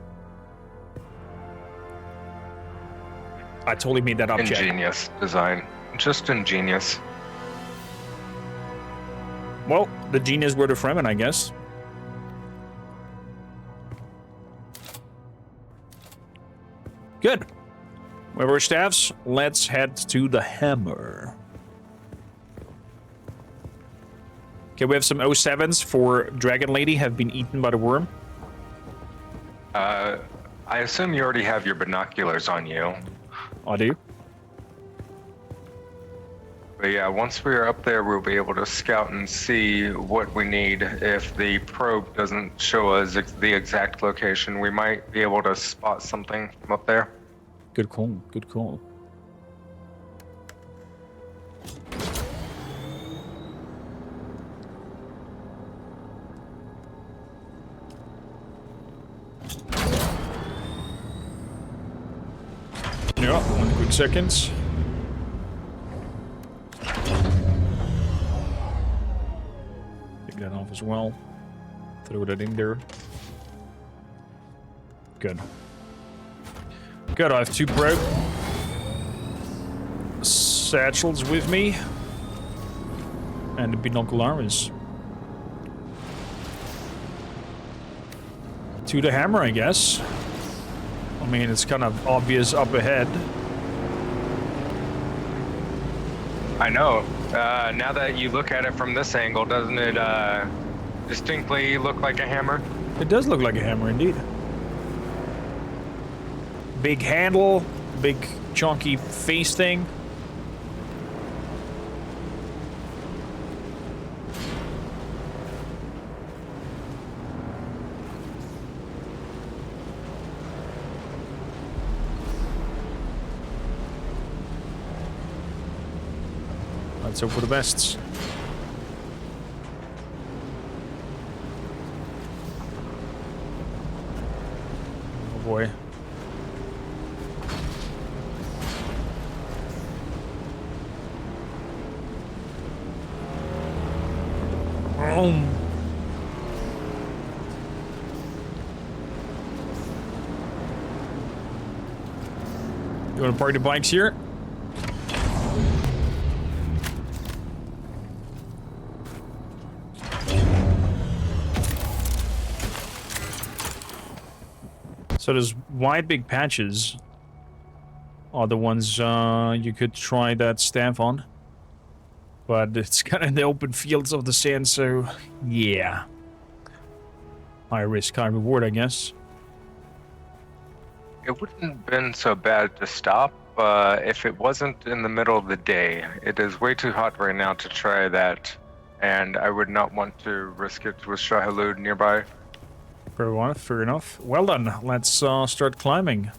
I totally made that up, Jack. Ingenious design. Just ingenious. Well, the genius were the Fremen, I guess. Good. We have our staffs. Let's head to the hammer. Okay, we have some 07s for Dragon Lady have been eaten by the worm. I assume you already have your binoculars on you. I do. But yeah, once we're up there, we'll be able to scout and see what we need. If the probe doesn't show us the exact location, we might be able to spot something from up there. Good call. Good call. Yeah, 1 quick second. Take that off as well. Throw that in there. Good. Good, I have 2 probe satchels with me. And the binoculars. To the hammer, I guess. I mean, it's kind of obvious up ahead. I know. Now that you look at it from this angle, doesn't it distinctly look like a hammer? It does look like a hammer, indeed. Big handle, big chunky face thing. Let's hope for the best. Oh boy. You want to park the bikes here? So those wide big patches are the ones you could try that staff on. but it's kind of in the open fields of the sand, so yeah. High risk, high reward, I guess. It wouldn't have been so bad to stop if it wasn't in the middle of the day. It is way too hot right now to try that, and I would not want to risk it with Shahilud nearby. Fair enough. Well then, let's start climbing.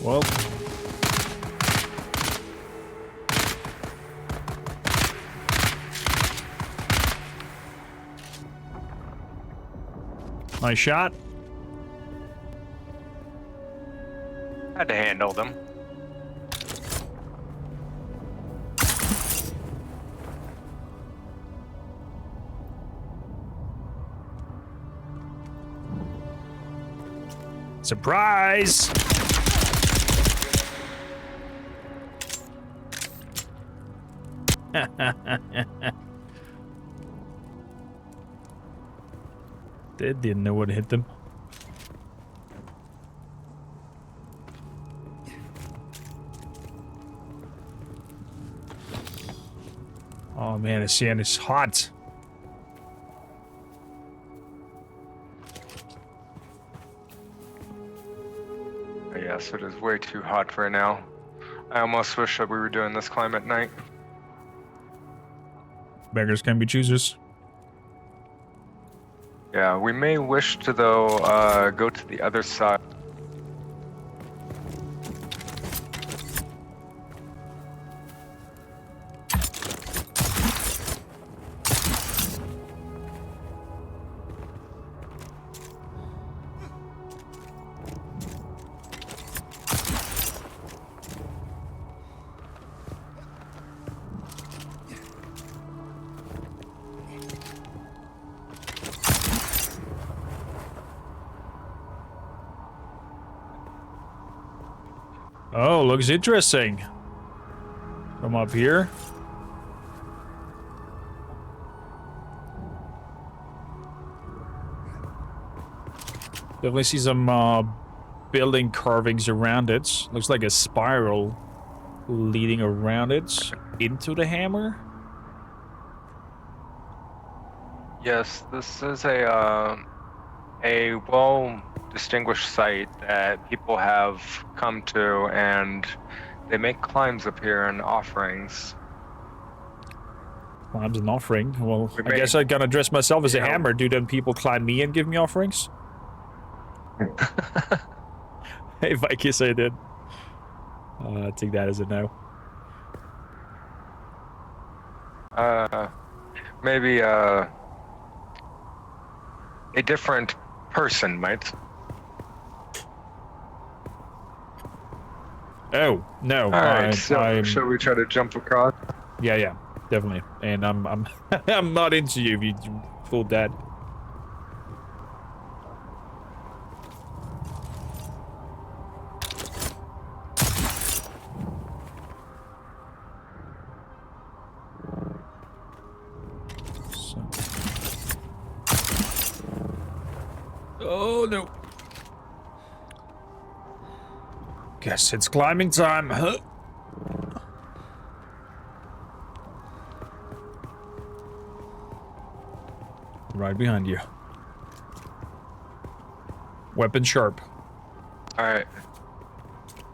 Well, nice shot. Had to handle them. Surprise! They didn't know what hit them. Oh man, the sand is hot. Yes, it is way too hot right now. I almost wish that we were doing this climb at night. Beggars can be choosers. Yeah, we may wish to, though, go to the other side. Oh, looks interesting. From up here. Definitely see some building carvings around it. Looks like a spiral leading around it into the hammer. Yes, this is a well-distinguished site that people have come to, and they make climbs up here and offerings. Climbs and offering. Well, I guess I gotta dress myself as a hammer. Do then people climb me and give me offerings? If I guess I did. I take that as a no. Maybe a different person might. Oh no! All right, shall we try to jump across? Yeah, definitely. And I'm I'm not into you. You full dead. Oh no. Guess it's climbing time, huh? Right behind you. Weapon sharp. Alright.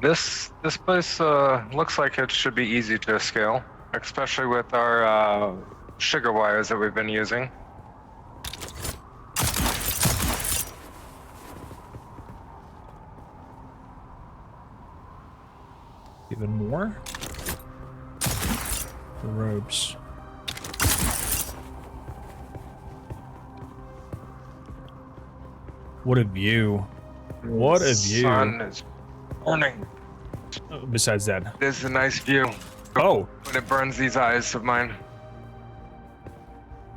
This place looks like it should be easy to scale, especially with our sugar wires that we've been using. Even more? The ropes. What a view. What a view. Sun is burning. Besides that. This is a nice view. Oh. But it burns these eyes of mine.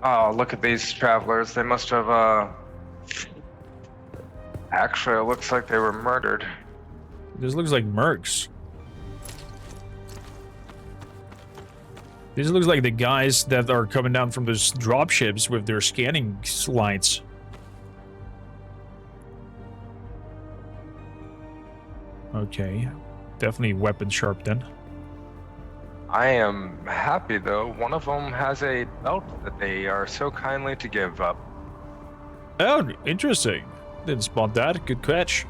Oh, look at these travelers. They must have, Actually, it looks like they were murdered. This looks like mercs. This looks like the guys that are coming down from those dropships with their scanning lights. Okay. Definitely weapon sharp then. I am happy, though. One of them has a belt that they are so kindly to give up. Oh, interesting. Didn't spot that. Good catch.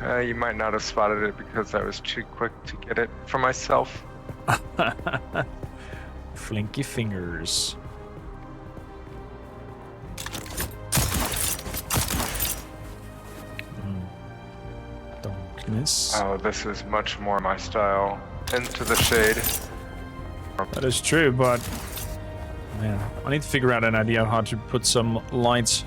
You might not have spotted it because I was too quick to get it for myself. Flinky fingers. Darkness. Oh, this is much more my style. Into the shade. That is true, but man, I need to figure out an idea how to put some lights.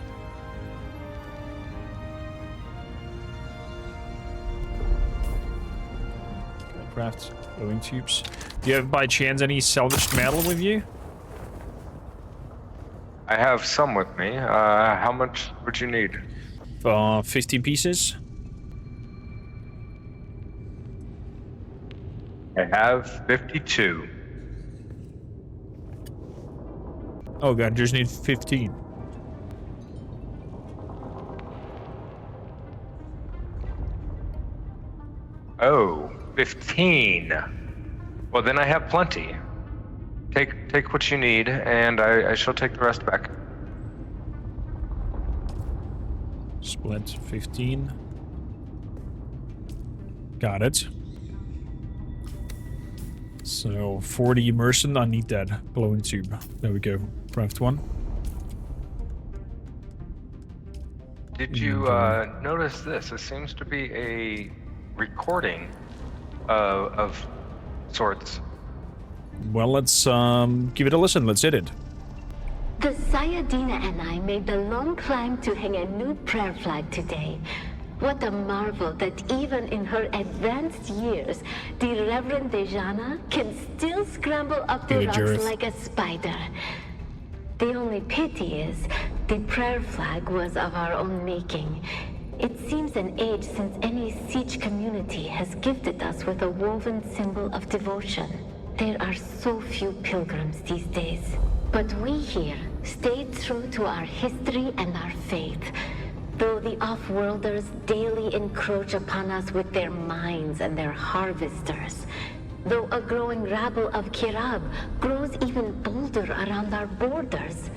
Craft glowing tubes. Do you have by chance any salvaged metal with you? I have some with me. How much would you need? 15 pieces. I have 52. Oh god, just need 15. Oh, 15. Well, then I have plenty. Take what you need, and I shall take the rest back. Split 15. Got it. So 40 immersion, I need that glowing tube. There we go. Craft one. Did you notice this? It seems to be a recording of sorts. Well, let's give it a listen. Let's hit it. The Sayadina and I made the long climb to hang a new prayer flag today. What a marvel that even in her advanced years, the Reverend Dejana can still scramble up the rocks like a spider. The only pity is, the prayer flag was of our own making. It seems an age since any siege community has gifted us with a woven symbol of devotion. There are so few pilgrims these days. But we here stayed true to our history and our faith. Though the off-worlders daily encroach upon us with their mines and their harvesters. Though a growing rabble of Kirab grows even bolder around our borders.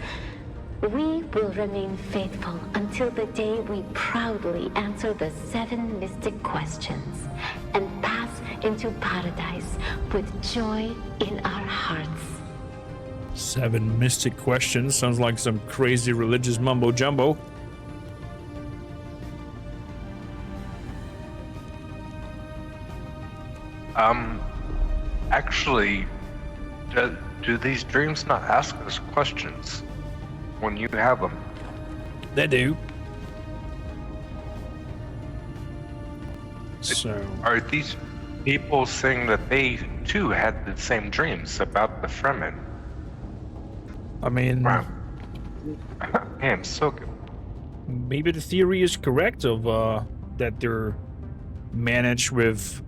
We will remain faithful until the day we proudly answer the 7 mystic questions and pass into paradise with joy in our hearts. 7 mystic questions. Sounds like some crazy religious mumbo-jumbo. Actually, do these dreams not ask us questions when you have them? They do. So, Are these people saying that they too had the same dreams about the Fremen? I mean, Wow. I am so good. maybe the theory is correct of that they're managed with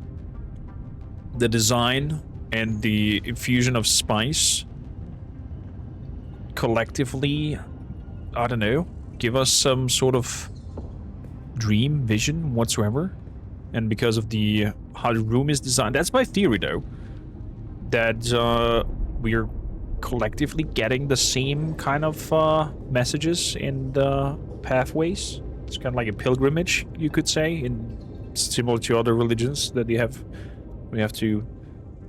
the design and the infusion of spice collectively, I don't know, give us some sort of dream vision whatsoever. And because of the how the room is designed, that's my theory though, that we're collectively getting the same kind of messages in the pathways. It's kind of like a pilgrimage, you could say, in similar to other religions that we have to,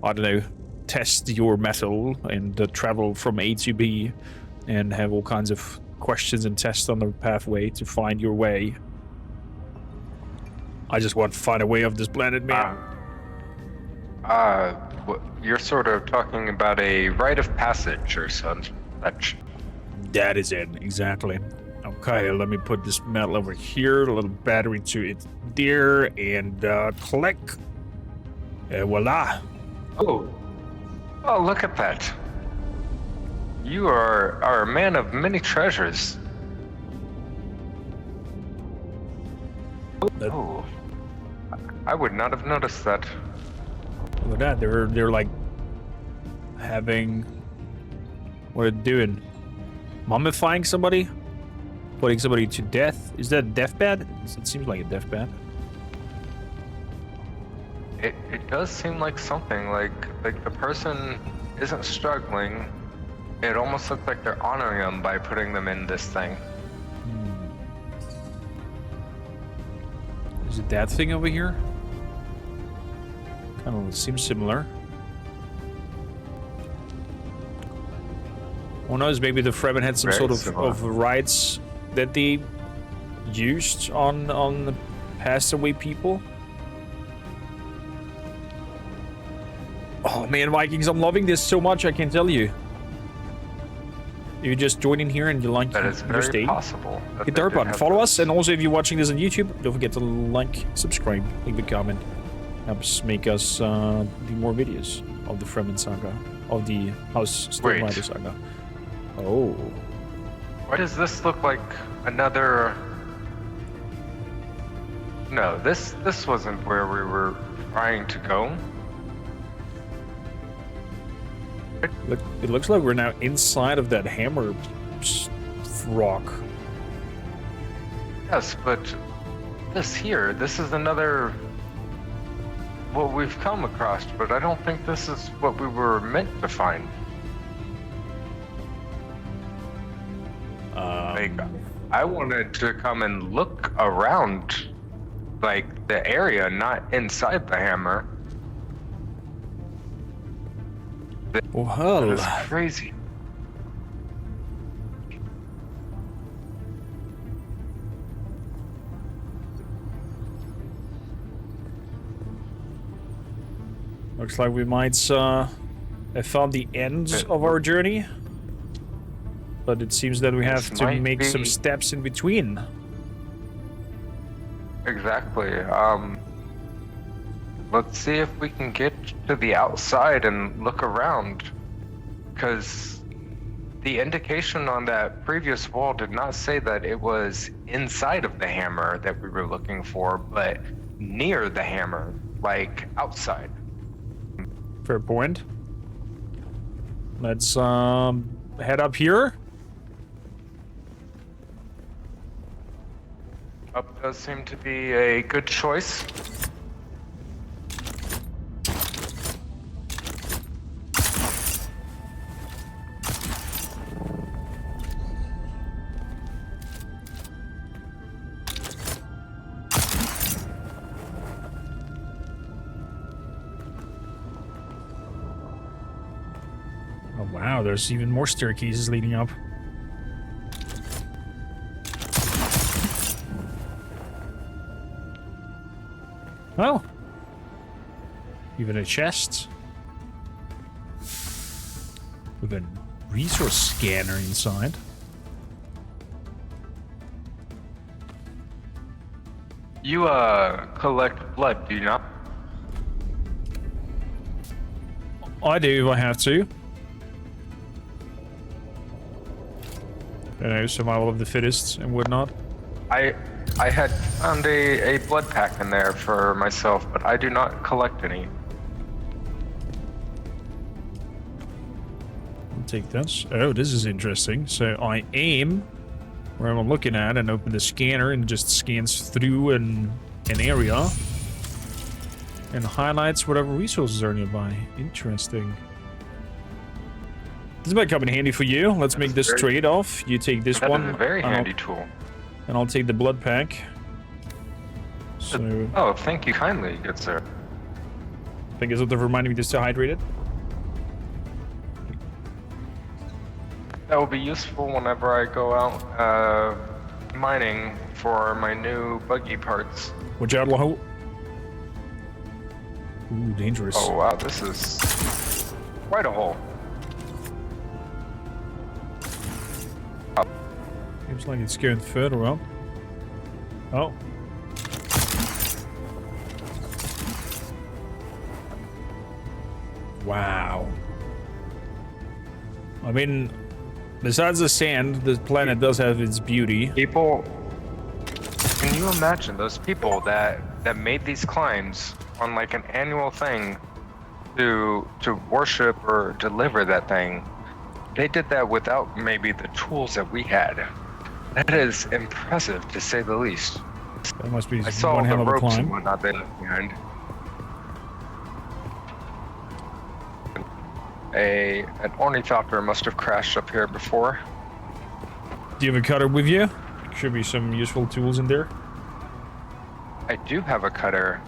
I don't know, test your metal and travel from A to B and have all kinds of questions and tests on the pathway to find your way. I just want to find a way off this planet, man. You're sort of talking about a rite of passage or such. That is it, exactly. Okay, let me put this metal over here, a little battery to it there, and click. Voila. Oh, Oh, look at that. You are a man of many treasures. Oh, I would not have noticed that. Look at that. They're like having what are they doing? Mummifying somebody? Putting somebody to death? Is that a deathbed? It seems like a deathbed. It does seem like something like the person isn't struggling. It almost looks like they're honoring them by putting them in this thing. Is it that thing over here? Kind of seems similar. Who knows, maybe the Fremen had some Very sort of rights that they used on the passed away people. Oh man, Vikings, I'm loving this so much, I can tell you. You just join in here and you like That is your very stay. possible. Hit the heart button, follow us, and also if you're watching this on YouTube, don't forget to like, subscribe, leave a comment. Helps make us do more videos of the Fremen saga, of the House Stormrider saga. Oh. Why does this look like another? No, this wasn't where we were trying to go. Look, it looks like we're now inside of that hammer rock. Yes, but this is another. What we've come across, but I don't think this is what we were meant to find. Like, I wanted to come and look around, like, the area, not inside the hammer. Well, That's crazy. looks like we might have found the end of our journey. But it seems that we have This to might make some be- steps in between. Exactly. Let's see if we can get to the outside and look around. Because the indication on that previous wall did not say that it was inside of the hammer that we were looking for, but near the hammer, like outside. Fair point. Let's head up here. Up does seem to be a good choice. Oh wow, there's even more staircases leading up. Oh. Even a chest. With a resource scanner inside. You collect blood, do you not? I do if I have to. You know, survival of the fittest and whatnot. I had found a blood pack in there for myself, but I do not collect any. I'll take this. Oh, this is interesting. So I aim where I'm looking at and open the scanner and it just scans through an area and highlights whatever resources are nearby. Interesting. This might come in handy for you. Let's make this trade-off. You take this That one. is a very and handy tool. And I'll take the blood pack. So, Oh, thank you kindly, good sir. I think it's sort of reminding me to stay hydrated. That will be useful whenever I go out mining for my new buggy parts. Watch out, Laho. Ooh, dangerous. Oh wow, this is quite a hole. Seems like it's going further up. Oh. Wow. I mean, besides the sand, the planet does have its beauty. People, can you imagine those people that made these climbs on like an annual thing to worship or deliver that thing? They did that without maybe the tools that we had. That is impressive, to say the least. That must be I saw one the hell of a ropes and climb. whatnot they left behind. An ornithopter must have crashed up here before. Do you have a cutter with you? Should be some useful tools in there. I do have a cutter.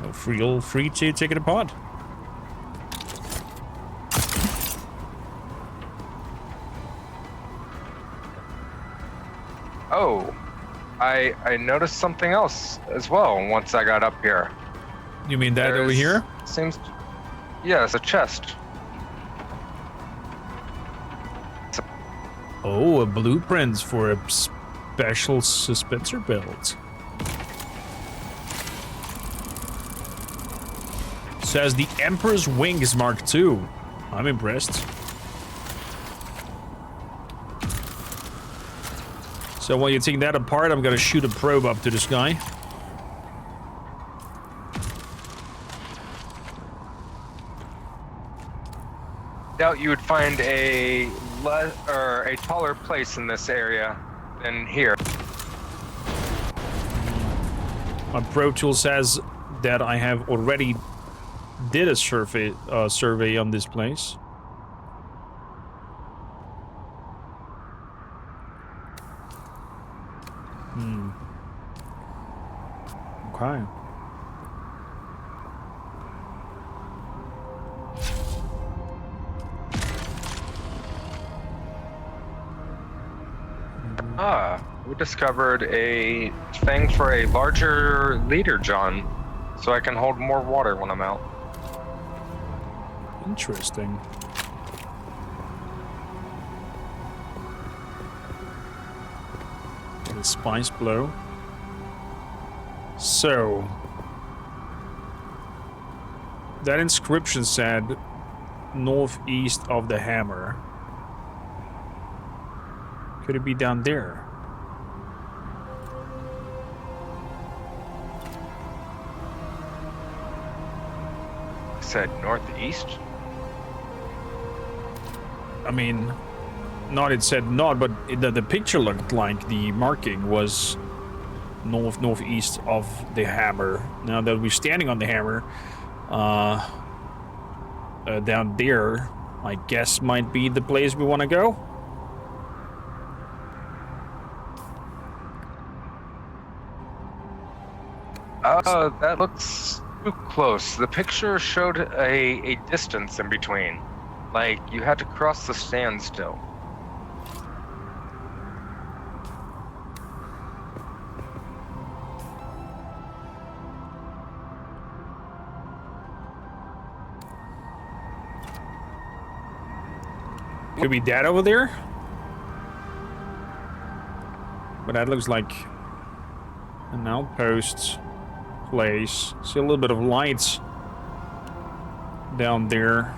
Oh, feel free to take it apart. Oh, I noticed something else as well once I got up here. You mean that over There's- here? Seems, yeah, it's a chest. Oh, a blueprint for a special suspensor belt. Says the Emperor's Wings Mark II. I'm impressed. So while you take that apart, I'm gonna shoot a probe up to the sky. Doubt you would find a taller place in this area than here. My probe tool says that I have already did a survey on this place. Okay. We discovered a thing for a larger leader, John, so I can hold more water when I'm out. Interesting. The spice blow. So that inscription said northeast of the hammer. Could it be down there? Said northeast? I mean, not it said not, but the picture looked like the marking was northeast of the hammer. Now that we're standing on the hammer, down there, I guess might be the place we want to go. That looks too close. The picture showed a distance in between. Like, you had to cross the sand still. Could be that over there? But that looks like an outpost place. See a little bit of lights down there.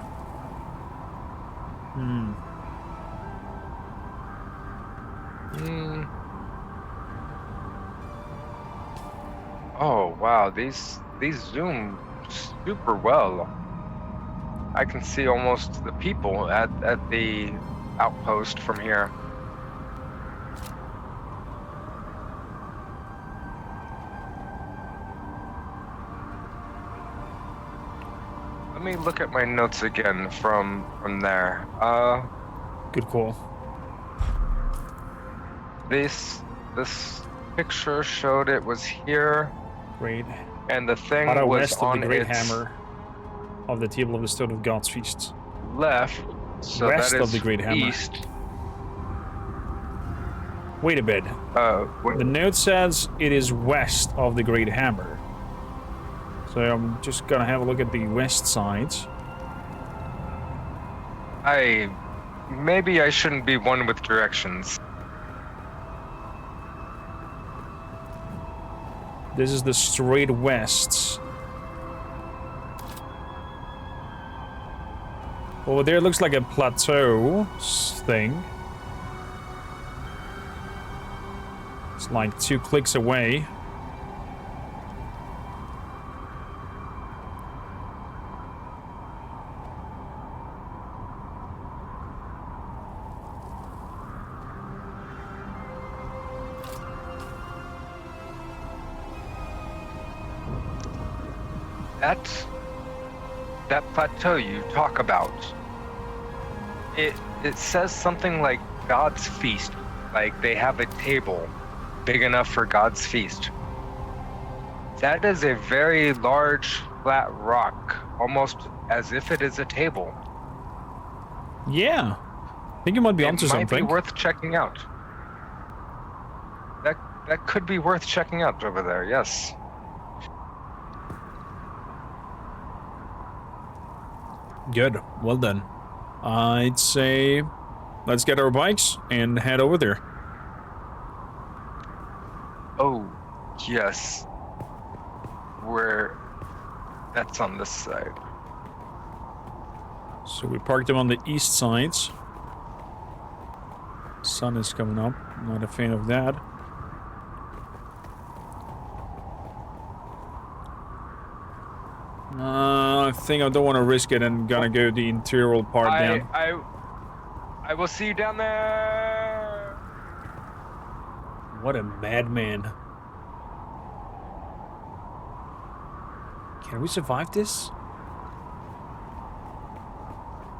Oh wow, these zoom super well. I can see almost the people at the outpost from here. Let me look at my notes again from there. Good call. This picture showed it was here, Great. and the thing Far was west of on the Great its Hammer of the Table of the Stone of God's Feasts. left. So West that of is the Great Hammer. east. Wait a bit. The note says it is west of the Great Hammer. So I'm just gonna have a look at the west side. Maybe I shouldn't be one with directions. This is the straight west. Over there, it looks like a plateau thing. It's like 2 clicks away. That plateau you talk about, it says something like God's feast, like they have a table big enough for God's feast. That is a very large flat rock, almost as if it is a table. Yeah, I think you might be onto It might something. be worth checking out. That could be worth checking out over there. Yes. Good. Well done. I'd say let's get our bikes and head over there. Oh, yes. That's on this side. So we parked them on the east side. Sun is coming up. Not a fan of that. I think I don't want to risk it and gonna go the interior part down. I will see you down there. What a madman. Can we survive this?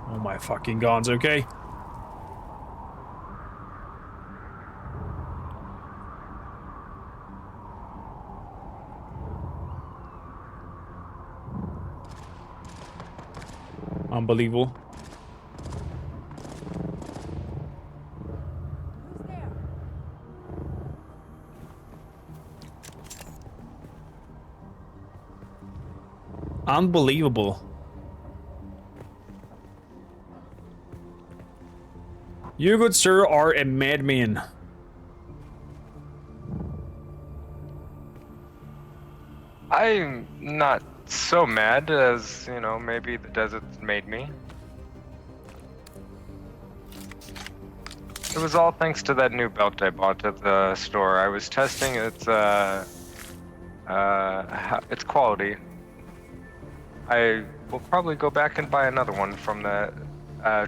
Oh my fucking gods, okay. Unbelievable. Unbelievable. You, good sir, are a madman. I'm not so mad as, you know, maybe the desert made me. It was all thanks to that new belt I bought at the store. I was testing its quality. I will probably go back and buy another one from the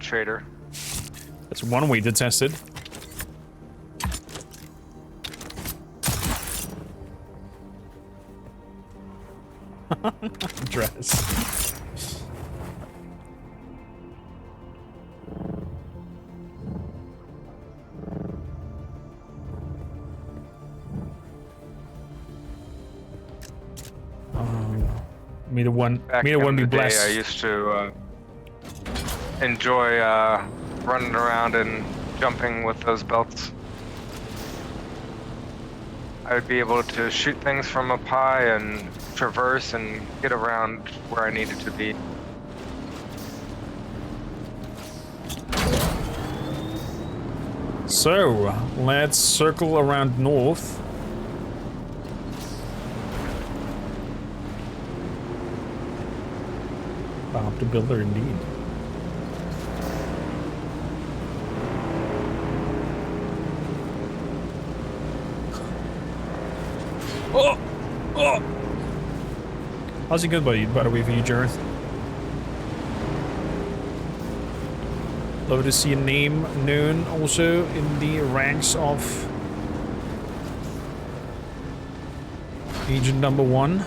trader. That's one way to test it. Dress. May the one be blessed. I used to enjoy running around and jumping with those belts. I would be able to shoot things from up high and traverse and get around where I needed to be. So, let's circle around north. Bob the Builder, indeed. Oh! Oh! How's it going, buddy? By the way, for you, Jareth. Love to see a name known also in the ranks of Agent number 1.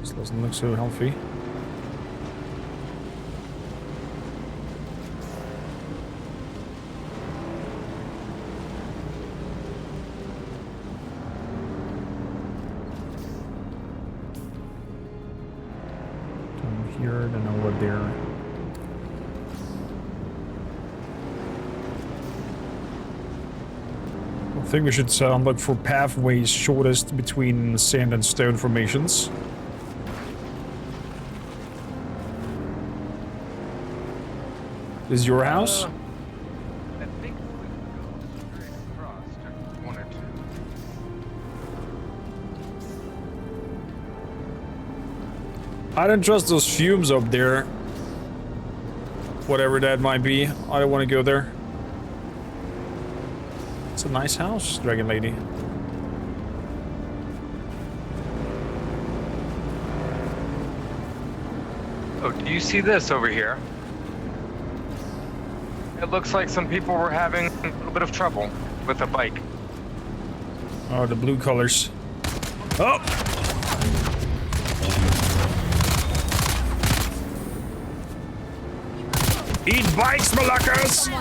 This doesn't look so healthy. Down here, then over there. I think we should look for pathways shortest between sand and stone formations. This is your house? I think we can go straight across if you wanted to. I don't trust those fumes up there. Whatever that might be. I don't want to go there. It's a nice house, Dragon Lady. Oh, do you see this over here? It looks like some people were having a little bit of trouble with a bike. Oh, the blue colors. Oh! Eat bikes, Malakas!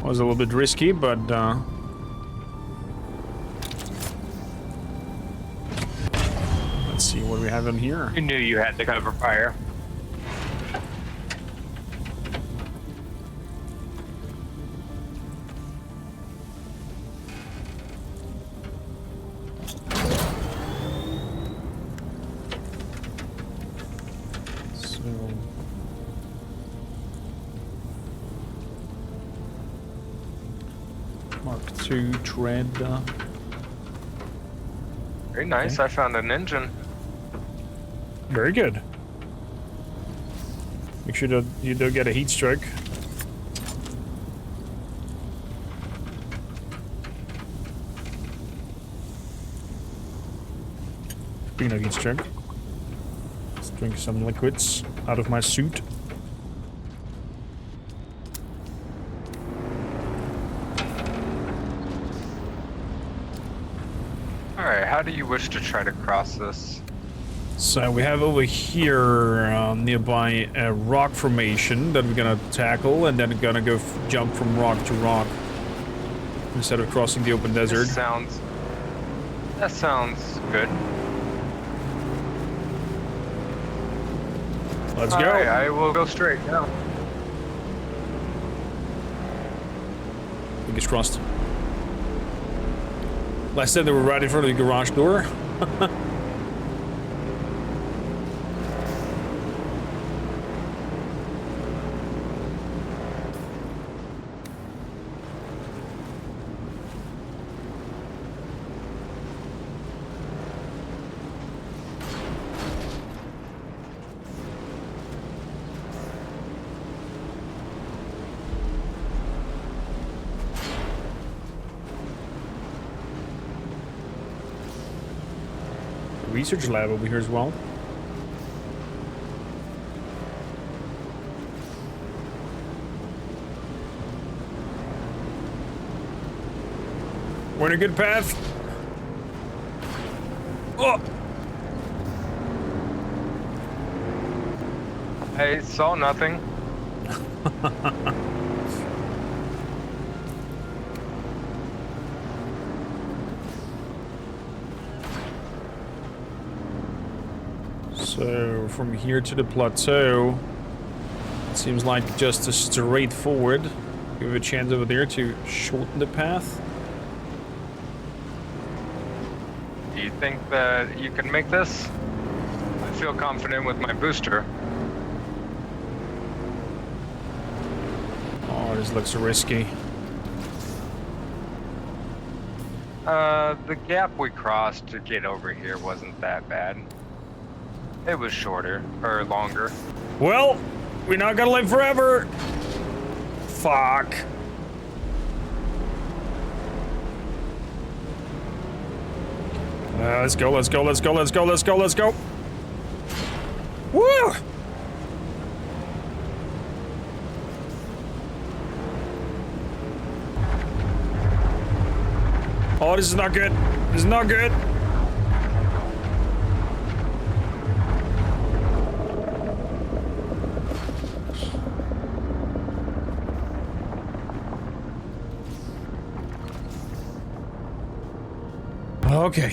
Was a little bit risky, but let's see what we have in here. You knew you had to cover fire. So Mark II tread. Very nice. Okay. I found an engine. Very good. Make sure that you don't get a heat stroke. Being a heat stroke. Let's drink some liquids out of my suit. Alright, how do you wish to try to cross this? So we have over here nearby a rock formation that we're gonna tackle, and then we're gonna go jump from rock to rock instead of crossing the open desert. That sounds good. Let's All go. right, I will go straight now. Fingers crossed. Last time they were right in front of the garage door. Research lab over here as well. We're in a good path. Oh! I saw nothing. So from here to the plateau, it seems like just a straight forward. We have a chance over there to shorten the path. Do you think that you can make this? I feel confident with my booster. Oh, this looks risky. The gap we crossed to get over here wasn't that bad. It was shorter, or longer. Well, we're not gonna live forever. Fuck. Let's go, let's go, let's go, let's go, let's go, let's go. Woo! Oh, this is not good. This is not good. Okay.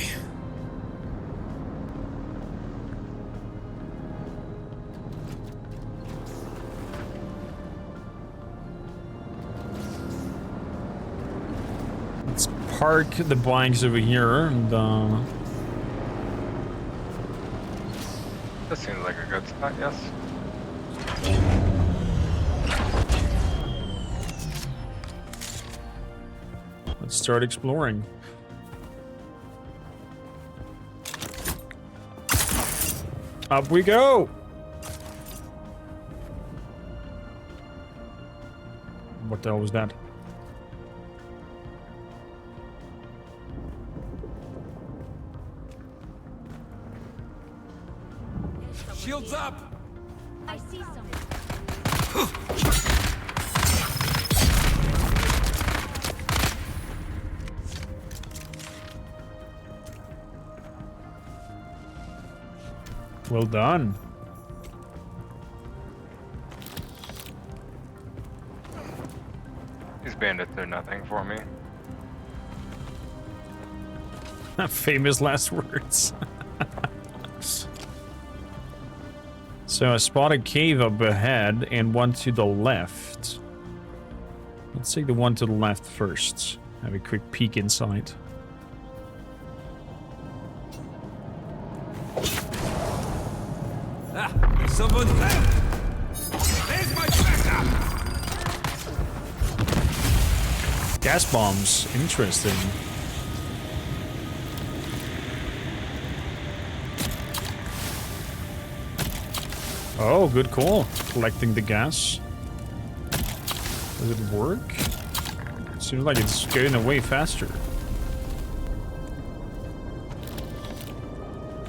Let's park the bikes over here and This seems like a good spot, yes. Let's start exploring. Up we go! What the hell was that? Shields up! I see someone. Well done. These bandits are nothing for me. Famous last words. So I spot a cave up ahead and one to the left. Let's take the one to the left first. Have a quick peek inside. Someone There's my backup! Gas bombs. Interesting. Oh, good call. Collecting the gas. Does it work? Seems like it's going away faster.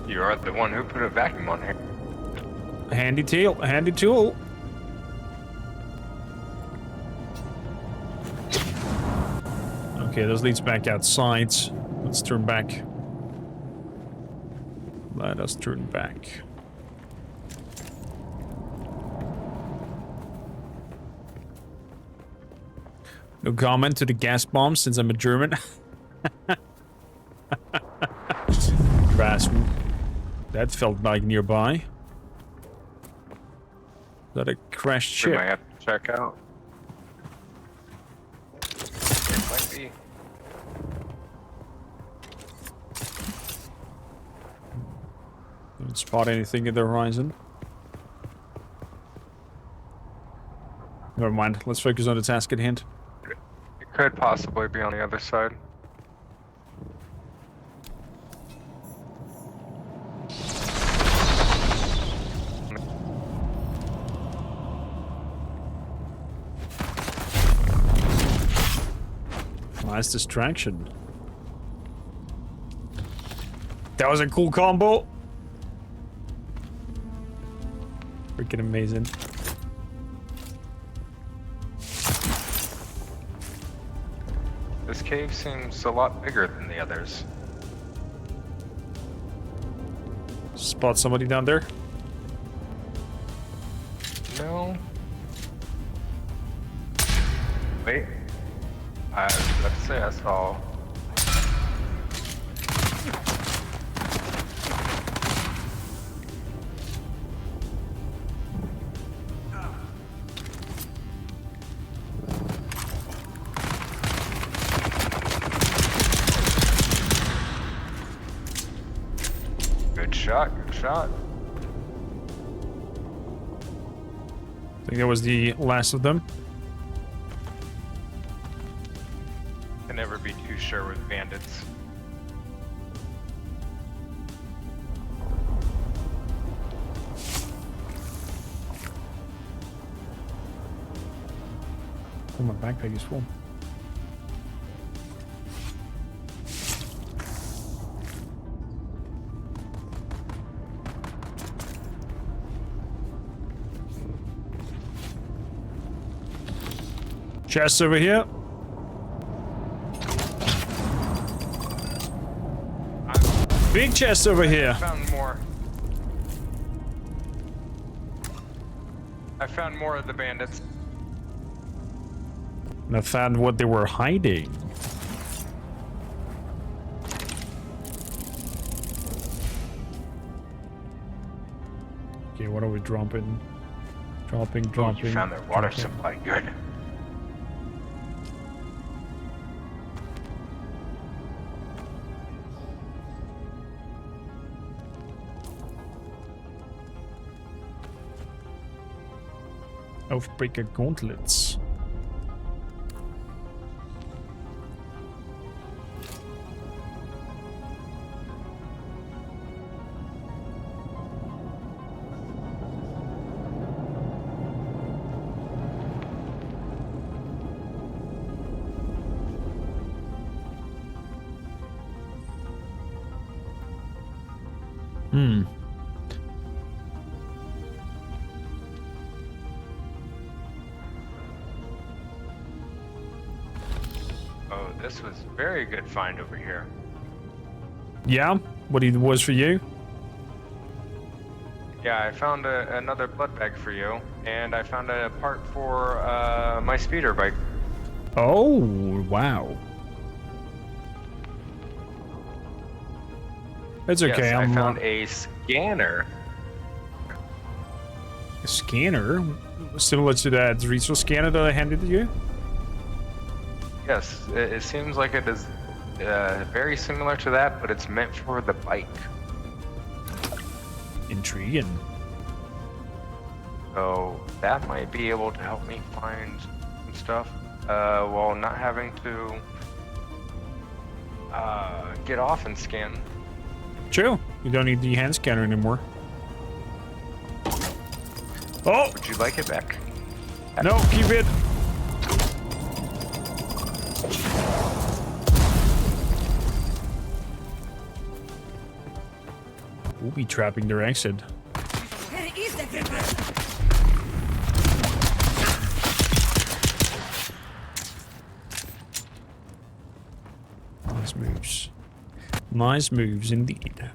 You are the one who put a vacuum on here. Handy tool. Okay, this leads back outside. Let's turn back. Let us turn back. No comment to the gas bomb since I'm a German. Rasmus. That felt like nearby. Is that a crashed We ship? might have to check out. It might be. Don't spot anything in the horizon. Never mind. Let's focus on the task at hand. It could possibly be on the other side. Nice distraction. That was a cool combo. Freaking amazing. This cave seems a lot bigger than the others. Spot somebody down there. No. Wait. I was about to say I saw. Good shot, good shot. I think that was the last of them. Can never be too sure with bandits. Oh, my backpack is full. Chest over here. Big chest over here. Found more. I found more of the bandits. And I found what they were hiding. Okay, what are we dropping? Dropping. You found their water dropping. supply. Good. Oathbreaker gauntlets. Hmm. Oh, this was very good find over here. Yeah? What it was for you? Yeah, I found another blood bag for you, and I found a part for my speeder bike. Oh, wow. It's okay. Yes, I I'm found a scanner. a scanner similar to that resource scanner that I handed to you. Yes, it seems like it is very similar to that, but it's meant for the bike. Intriguing. So that might be able to help me find some stuff while not having to get off and scan. True. You don't need the hand scanner anymore. Oh! Would you like it back? No, keep it. We'll be trapping their exit. Nice moves. Nice moves indeed.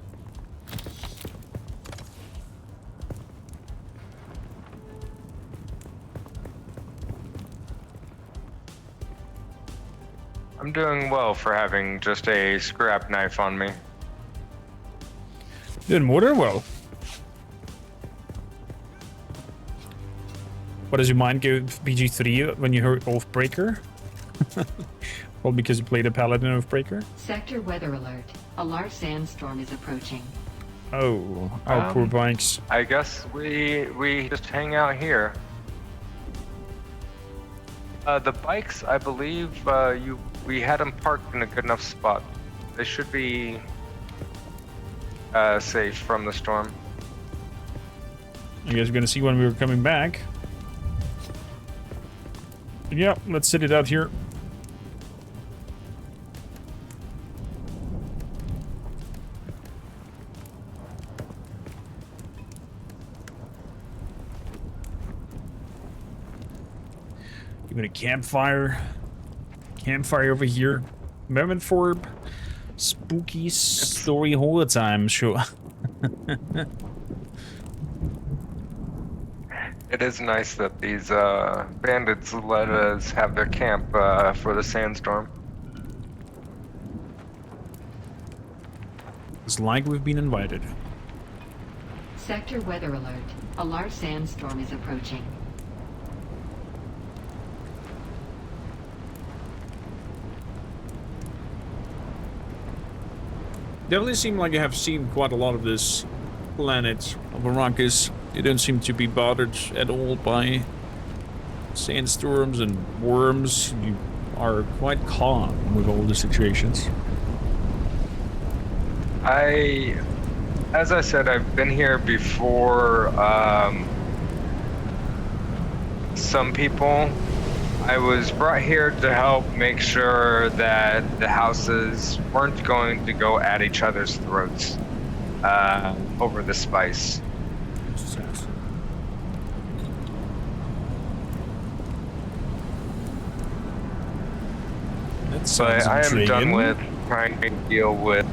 I'm doing well for having just a scrap knife on me. Doing more than well. What does your mind go PG-3 when you heard Oathbreaker? Well, because you played a paladin Oathbreaker? Sector weather alert. A large sandstorm is approaching. Oh, poor bikes. I guess we just hang out here. The bikes, I believe, we had them parked in a good enough spot. They should be safe from the storm. You guys are gonna see when we were coming back. Yeah, let's sit it out here. Give it a campfire. Campfire over here. Moment for spooky story hole time, sure. It is nice that these bandits let us have their camp for the sandstorm. It's like we've been invited. Sector weather alert. A large sandstorm is approaching. Definitely seem like I have seen quite a lot of this planet of Arrakis. They don't seem to be bothered at all by sandstorms and worms. You are quite calm with all the situations. As I said, I've been here before. Some people. I was brought here to help make sure that the houses weren't going to go at each other's throats over the spice. That sounds But I am intriguing. done with trying to deal with.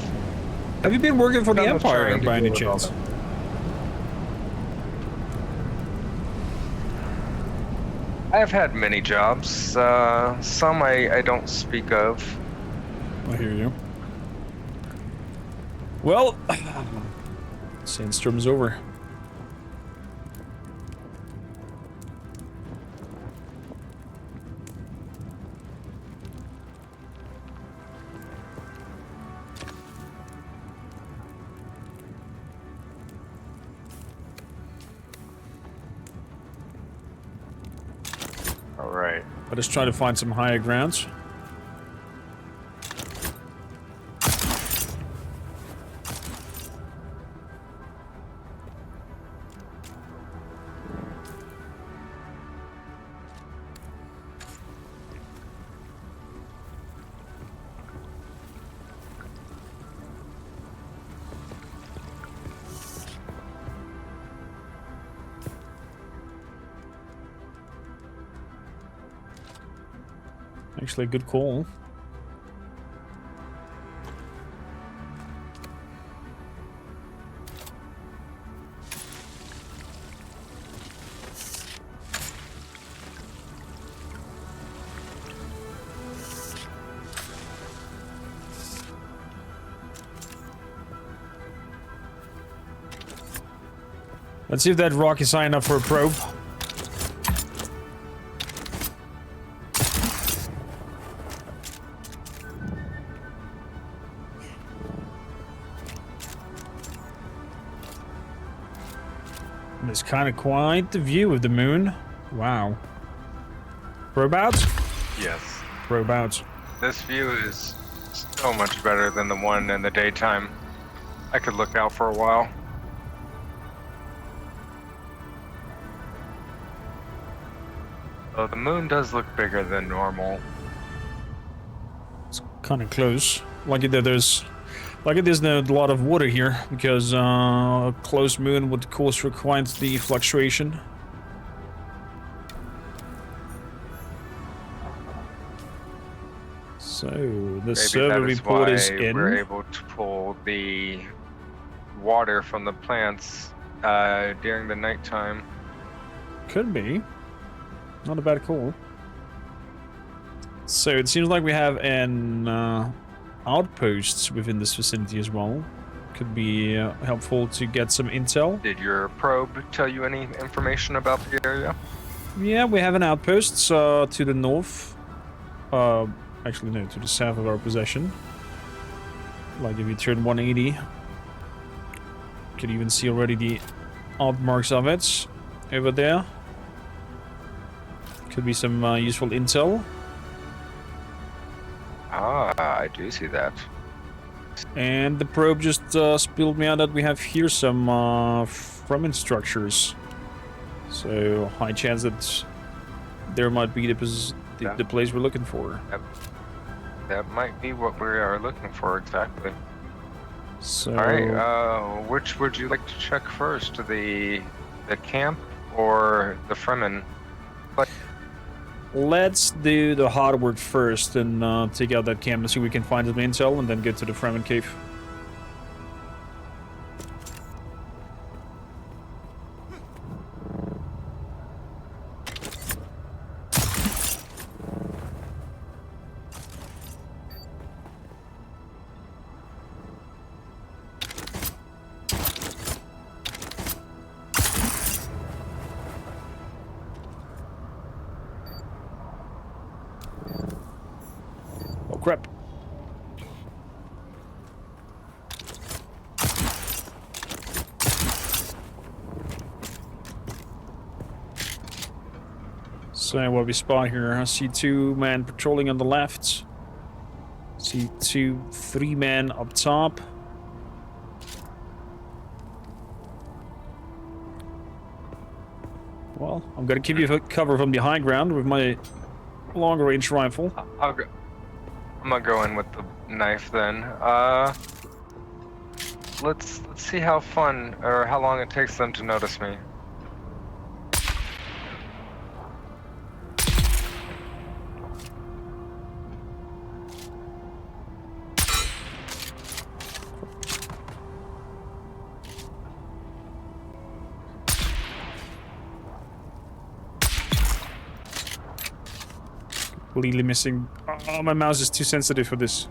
Have you been working for the done with Empire trying to by any deal with all chance? that. I have had many jobs. Some I don't speak of. I hear you. Well, sandstorm's over. Let us try to find some higher grounds. Actually, a good call. Let's see if that rock is high enough for a probe. It's kind of quite the view of the moon. Wow. Probe out? Yes. Probe out. This view is so much better than the one in the daytime. I could look out for a while. Oh, the moon does look bigger than normal. It's kind of close. Lucky that there's no lot of water here, because a closed moon would cause for quite the fluctuation. So the server report is in. We're able to pull the water from the plants during the nighttime. Could be. Not a bad call. So it seems like we have an outposts within this vicinity as well. Could be helpful to get some intel. Did your probe tell you any information about the area? Yeah, we have an outpost to the north. Actually, no, to the south of our possession. Like if you turn 180, you can even see already the odd marks of it over there. Could be some useful intel. Ah, I do see that. And the probe just spilled me out that we have here some Fremen structures. So high chance that there might be the place we're looking for. That might be what we are looking for exactly. So, all right, which would you like to check first, the camp or the Fremen? let's do the hard work first and take out that camp and see if we can find some intel, and then get to the Fremen cave. Oh crap. So what we spot here, I see 2 men patrolling on the left. See 3 men up top. Well, I'm gonna keep you cover from the high ground with my longer range rifle. I'm gonna go in with the knife then. Let's see how fun or how long it takes them to notice me. Completely missing. Oh, my mouse is too sensitive for this.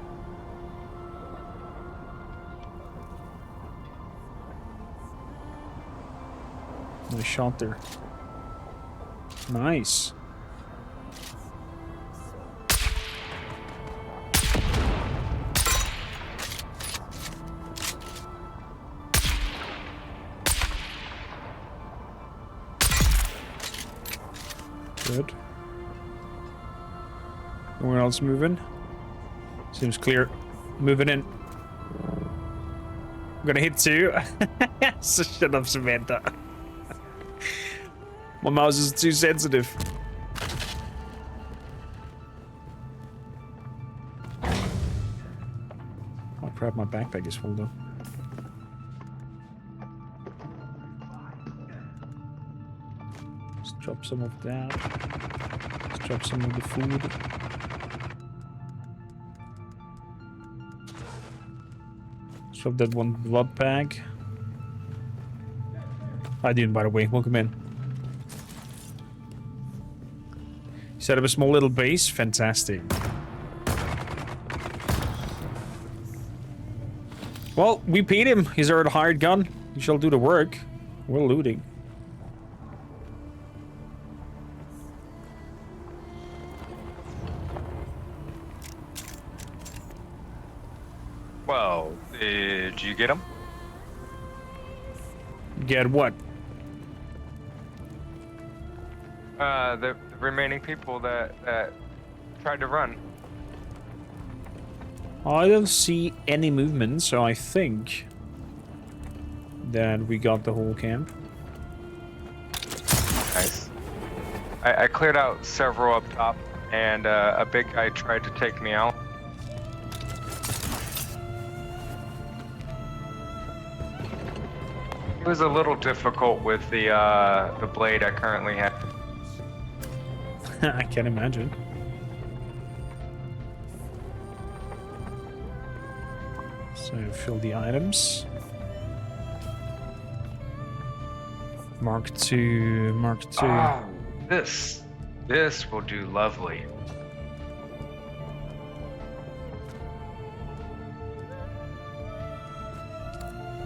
Nice shot there. Nice. Good. Anyone else moving? Seems clear. Moving in. I'm gonna hit 2. So shut up, Samantha. My mouse is too sensitive. Oh crap, my backpack is full though. Let's drop some of that. Let's drop some of the food. Let's drop that one blood bag. Hi, Dune, by the way. Welcome in. Set up a small little base. Fantastic. Well, we paid him. He's our hired gun. He shall do the work. We're looting. Well, did you get him? Get what? The remaining people that tried to run. I don't see any movement, so I think that we got the whole camp. Nice. I cleared out several up top, and a big guy tried to take me out. It was a little difficult with the blade I currently have. I can imagine. So fill the items. Mark 2, Mark 2. Oh, this will do lovely.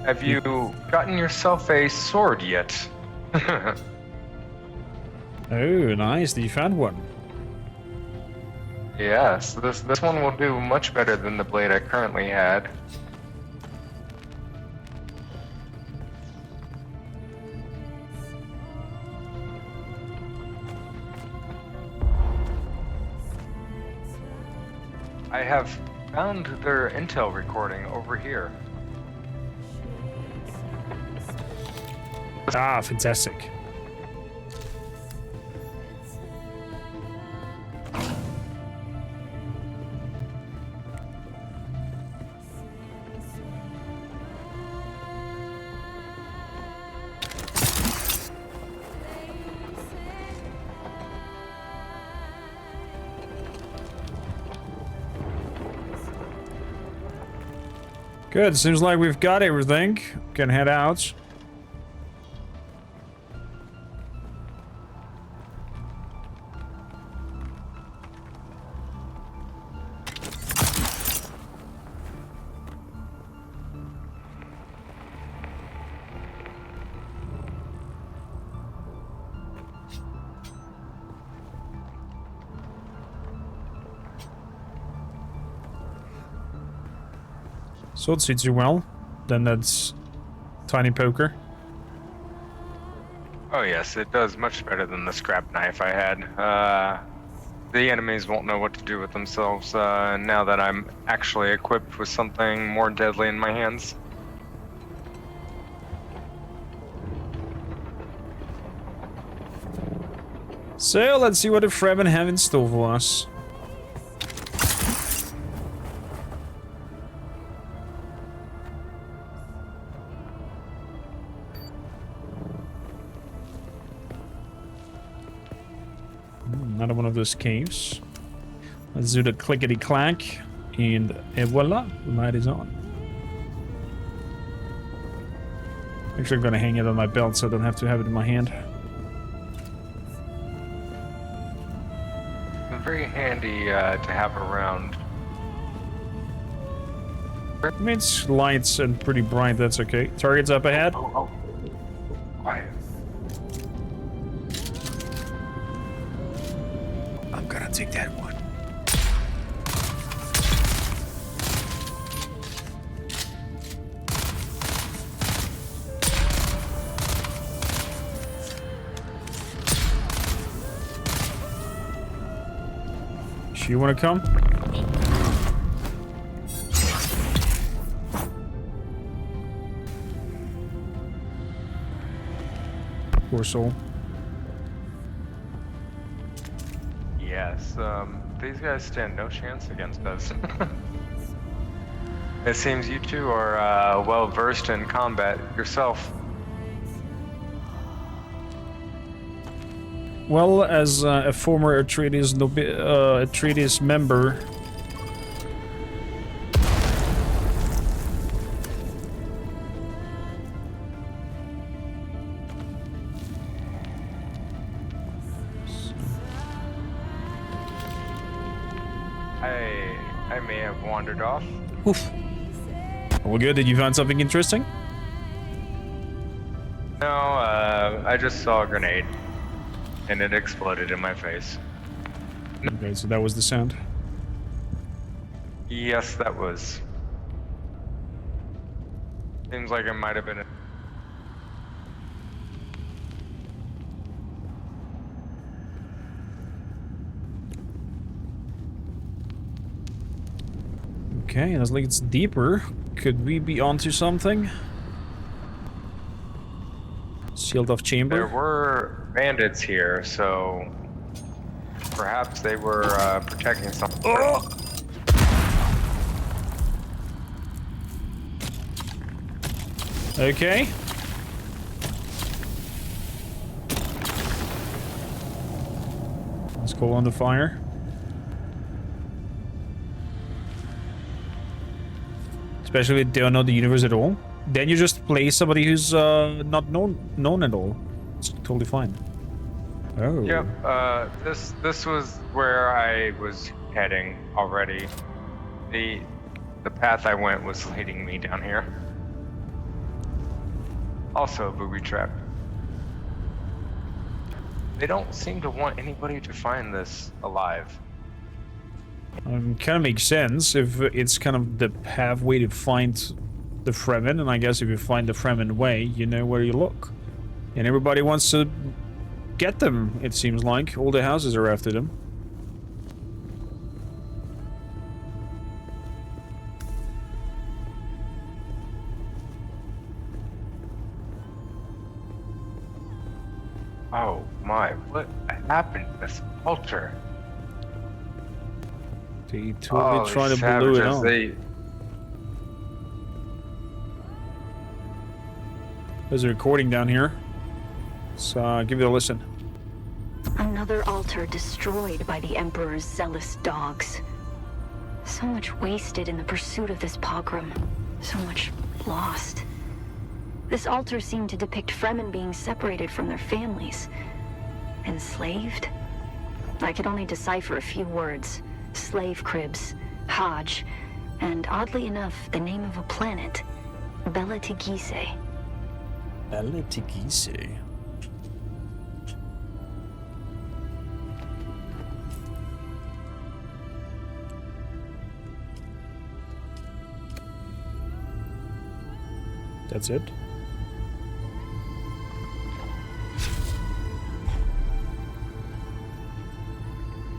Have you gotten yourself a sword yet? Oh, nice. You found one. Yes, this one will do much better than the blade I currently had. I have found their intel recording over here. Ah, fantastic. Good, seems like we've got everything. Can head out. So it suits you well. Then that's tiny poker. Oh yes, it does much better than the scrap knife I had. The enemies won't know what to do with themselves now that I'm actually equipped with something more deadly in my hands. So let's see what the Fremen have in store for us. Another one of those caves. Let's do the clickety clack, and voila, the light is on. Actually, I'm gonna hang it on my belt so I don't have to have it in my hand. Very handy to have around. I mean, it's lights and pretty bright, that's okay. Target's up ahead. Oh. Quiet. I'm gonna take that one. Do you want to come? Poor soul. Yes, these guys stand no chance against us. It seems you two are well versed in combat yourself. Well, as a former Atreides member, I may have wandered off. oof. Well, good. Did you find something interesting? No, I just saw a grenade, and it exploded in my face. Okay, so that was the sound. Yes, that was. Seems like it might have been. Okay, it looks like it's deeper. Could we be onto something? Sealed off chamber? There were bandits here, so perhaps they were protecting something. Oh! Okay. Let's go on the fire. Especially if they don't know the universe at all. Then you just play somebody who's not known at all. It's totally fine. Oh. Yep. This was where I was heading already. The path I went was leading me down here. Also a booby trap. They don't seem to want anybody to find this alive. Kind of makes sense if it's kind of the pathway to find the Fremen, and I guess if you find the Fremen way, you know where you look. And everybody wants to get them, it seems like. All the houses are after them. Oh my, what happened to this altar? They totally try to savages, blow it up. There's a recording down here. So give it a listen. Another altar destroyed by the Emperor's zealous dogs. So much wasted in the pursuit of this pogrom. So much lost. This altar seemed to depict Fremen being separated from their families. Enslaved? I could only decipher a few words. Slave cribs, Hajj, and oddly enough, the name of a planet. Bela Tigise. Bela Tigise. That's it?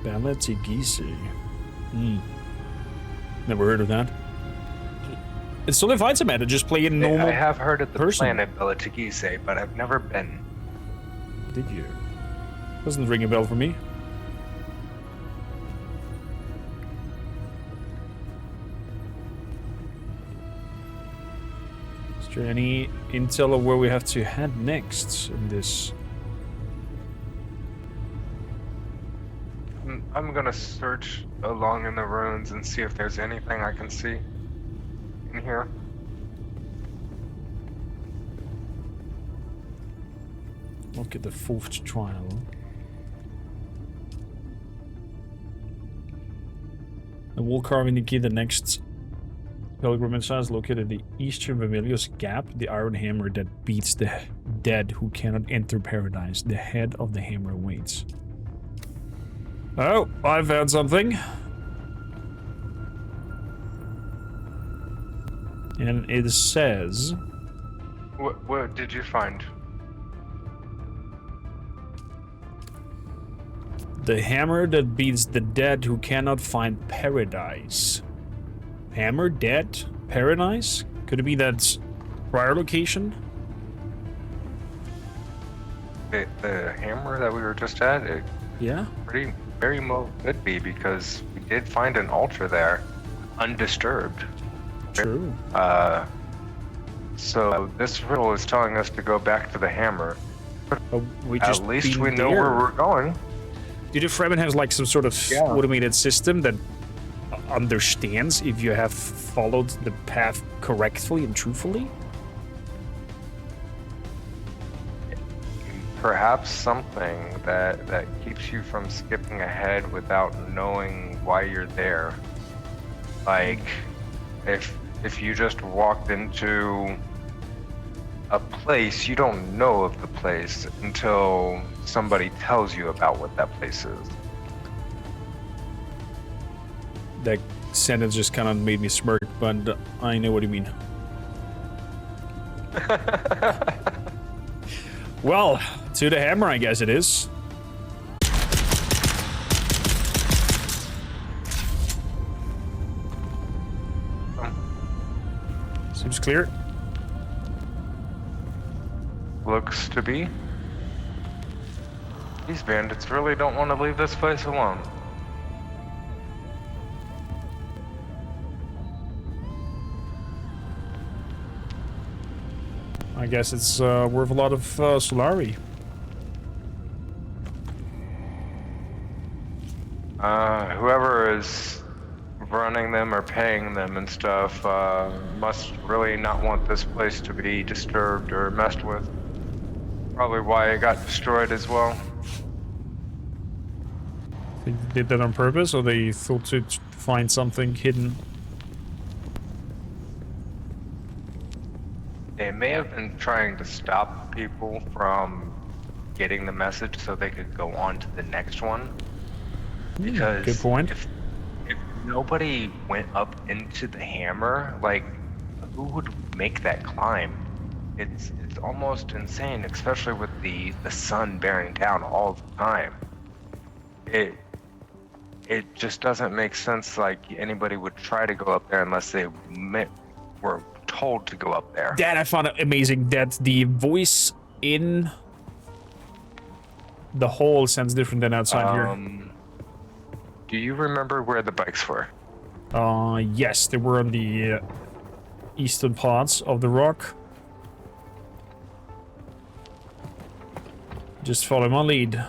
Bela Tigise. Never heard of that. It's totally fine, Samantha. Just play a normal. I have heard of the person. planet Bela Tigise, but I've never been. Did you? Doesn't ring a bell for me. Is there any intel of where we have to head next in this? I'm gonna search along in the ruins and see if there's anything I can see in here. Look at the fourth trial. The wall carving indicate the next pilgrimage is located in the eastern Vermilius Gap, the iron hammer that beats the dead who cannot enter paradise. The head of the hammer waits. Oh, I found something. And it says... What did you find? The hammer that beats the dead who cannot find paradise. Hammer, dead, paradise? Could it be that prior location? The hammer that we were just at, it Yeah? very well could be, because we did find an altar there, undisturbed. True. So this riddle is telling us to go back to the hammer. But we just At least been we know there. where we're going. Do the Fremen have like some sort of automated system that understands if you have followed the path correctly and truthfully? Perhaps something that keeps you from skipping ahead without knowing why you're there. Like, if you just walked into a place, you don't know of the place until somebody tells you about what that place is. That sentence just kind of made me smirk, but I know what you mean. Well, to the hammer, I guess it is. Seems clear. Looks to be. These bandits really don't want to leave this place alone. I guess it's worth a lot of Solari. Whoever is running them or paying them and stuff must really not want this place to be disturbed or messed with. Probably why it got destroyed as well. They did that on purpose, or they thought to find something hidden? They may have been trying to stop people from getting the message so they could go on to the next one. Because good point. If nobody went up into the hammer, like, who would make that climb? It's almost insane, especially with the sun bearing down all the time. It just doesn't make sense. Like, anybody would try to go up there unless they were told to go up there. That I found it amazing that the voice in the hole sounds different than outside here. Do you remember where the bikes were? Yes, they were on the eastern parts of the rock. Just follow my lead.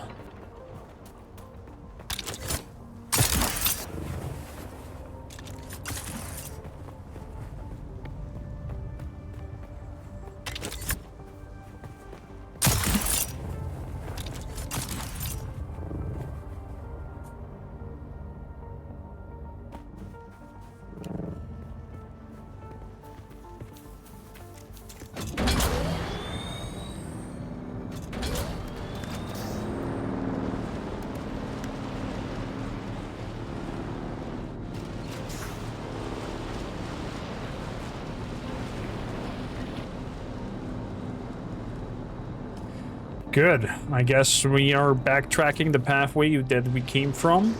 Good. I guess we are backtracking the pathway that we came from.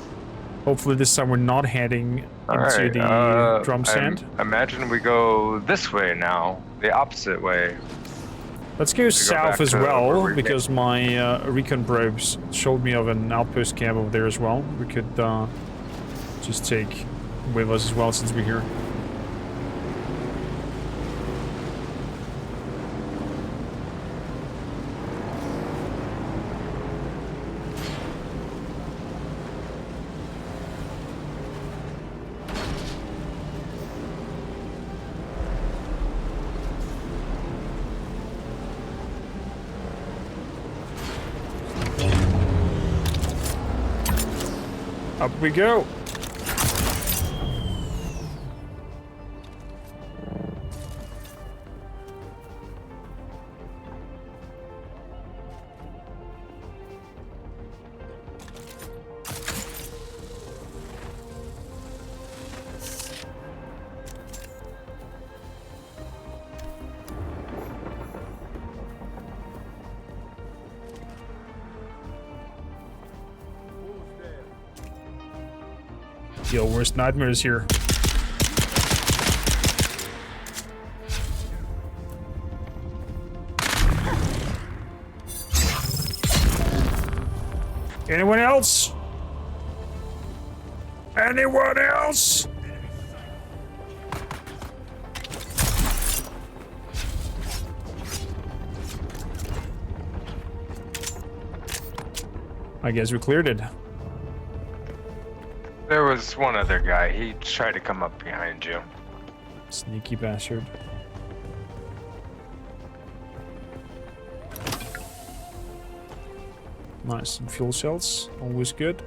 Hopefully this time we're not heading into the drum stand. I imagine we go this way now, the opposite way. Let's go south as where well, we because my recon probes showed me of an outpost camp over there as well. We could just take with us as well since we're here. Up we go. Your worst nightmare is here. Anyone else? Anyone else? I guess we cleared it. There was one other guy. He tried to come up behind you. Sneaky bastard. Nice, some fuel cells, always good.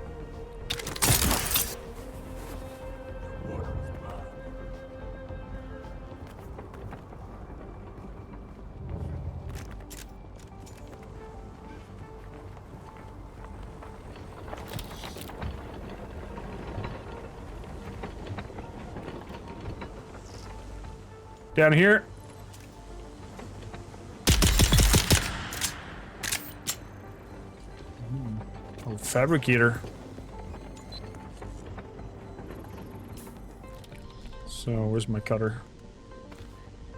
Down here. Oh, fabricator. So, where's my cutter?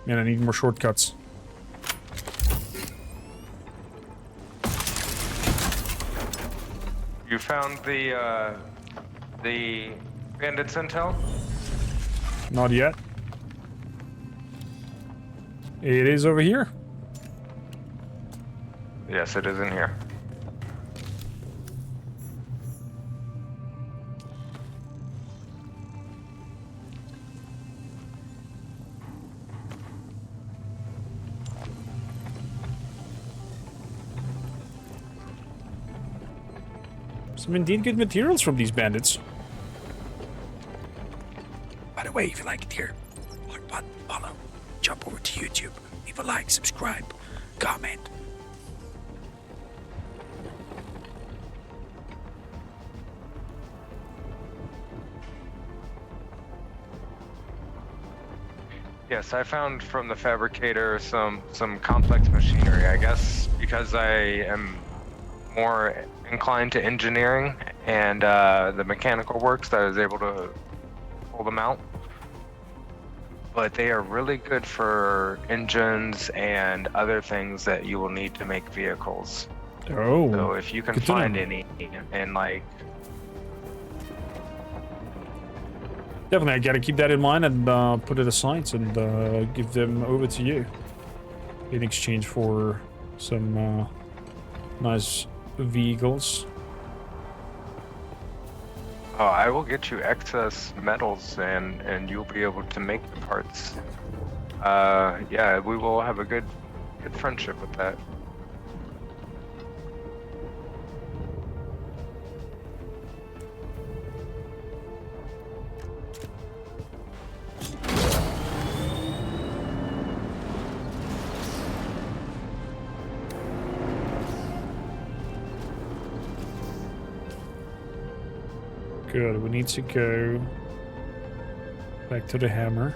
Man, I need more shortcuts. You found the bandits intel? Not yet. It is over here. Yes, it is in here. Some indeed good materials from these bandits. By the way, if you like it here, like button, follow, jump over to YouTube, leave a like, subscribe, comment. Yes, I found from the fabricator some complex machinery. I guess because I am more inclined to engineering and the mechanical works, that I was able to pull them out. But they are really good for engines and other things that you will need to make vehicles. Oh. So if you can good to find know. any and like Definitely, I gotta keep that in mind and put it aside and give them over to you in exchange for some nice vehicles. oh, I will get you excess metals and you'll be able to make the parts. Yeah, we will have a good friendship with that. Good, we need to go back to the hammer.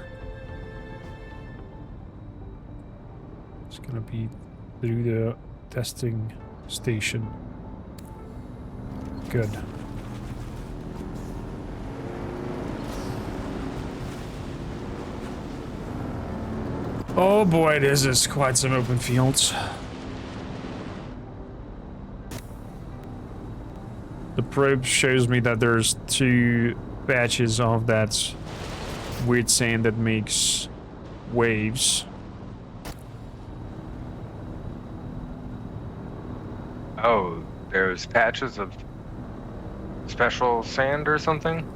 It's gonna be through the testing station. Good. Oh boy, this is quite some open fields. The probe shows me that there's 2 batches of that weird sand that makes waves. Oh, there's patches of special sand or something?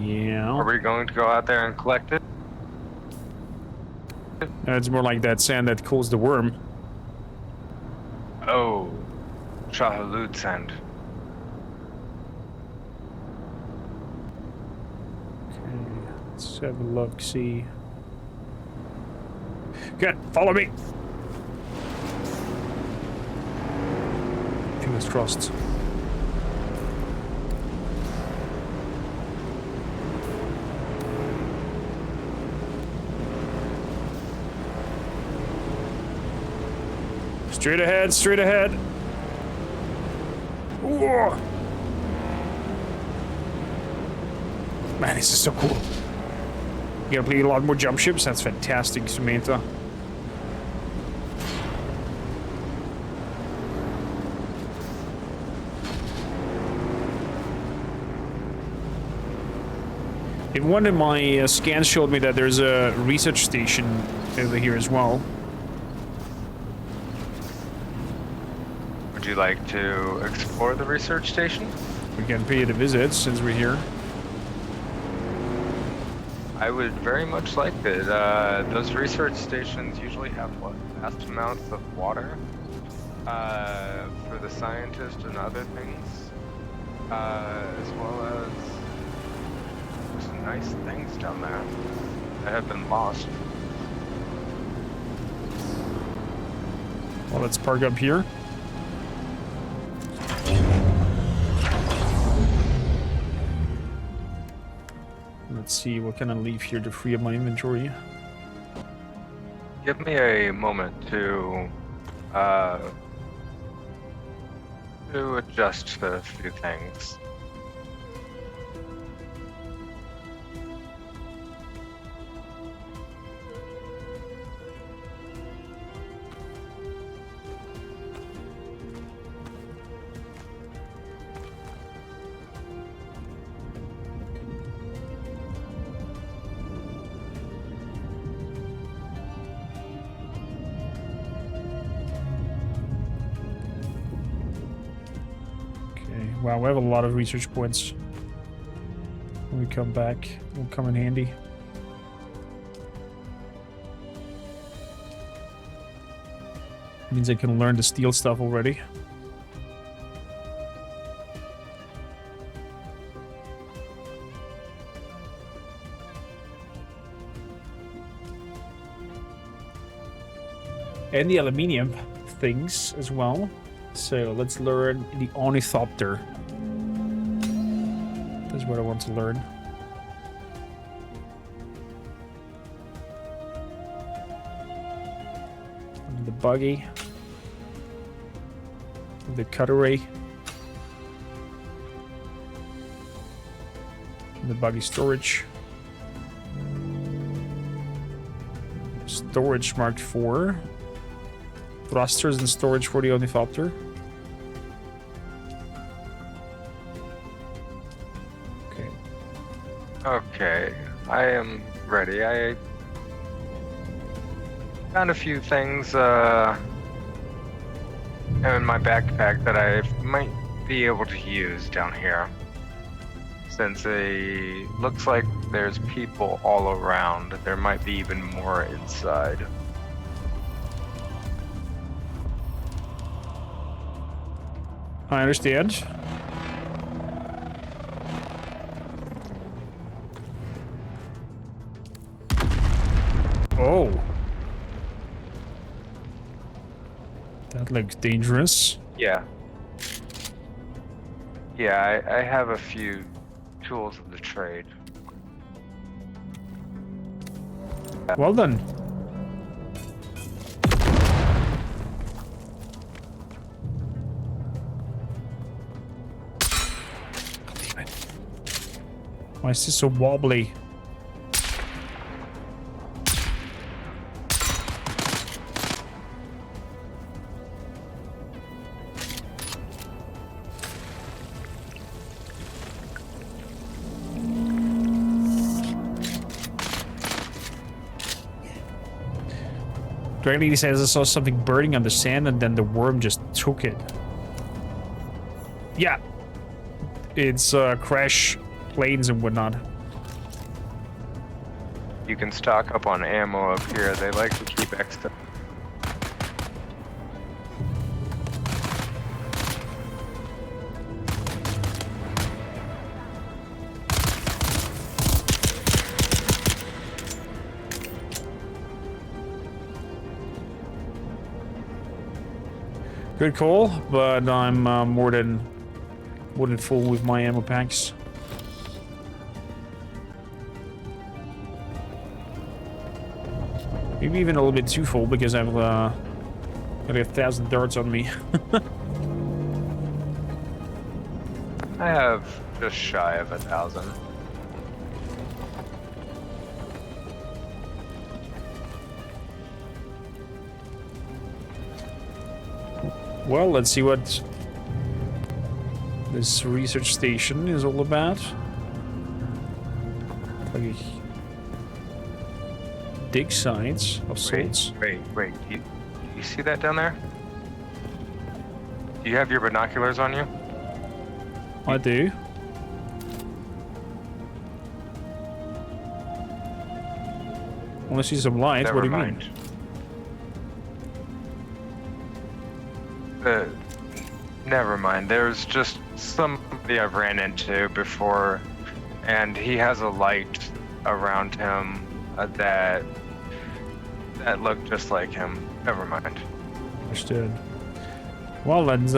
Yeah. Are we going to go out there and collect it? It's more like that sand that cools the worm. Oh, Shahalud sand. Let's have a look, see. Good, follow me. Fingers crossed. Straight ahead, straight ahead. Whoa. Man, this is so cool. You gotta play a lot more jump ships. That's fantastic, Samantha. In one of my scans showed me that there's a research station over here as well. Would you like to explore the research station? We can pay it a visit since we're here. I would very much like it. Those research stations usually have vast amounts of water for the scientists and other things, as well as some nice things down there that have been lost. Well, let's park up here. Let's see, what can I leave here to free up my inventory? Give me a moment to adjust a few things. Wow, we have a lot of research points. When we come back, will come in handy. Means I can learn to steal stuff already. And the aluminium things as well. So let's learn the ornithopter. That's what I want to learn. And the buggy. The cutaway. And the buggy storage. Storage marked 4. Thrusters and storage for the ornithopter. Okay. Okay, I am ready. I found a few things in my backpack that I might be able to use down here. Since it looks like there's people all around, there might be even more inside. I understand. Oh. That looks dangerous. Yeah. Yeah, I have a few tools of the trade. Well done. Why is this so wobbly? Dragon Lady says I saw something burning on the sand and then the worm just took it. Yeah. It's crash planes and whatnot. You can stock up on ammo up here. They like to keep extra. Good call, but I'm more than full with my ammo packs. Maybe even a little bit too full because I've got 1,000 darts on me. I have just shy of 1,000. Well, let's see what this research station is all about. Like dig sites of salts. Wait. Do you see that down there? Do you have your binoculars on you? I do. I want to see some light. Never What do you mind. Never mind. There's just somebody I've ran into before, and he has a light around him that looked just like him. Never mind. Understood. Well, let's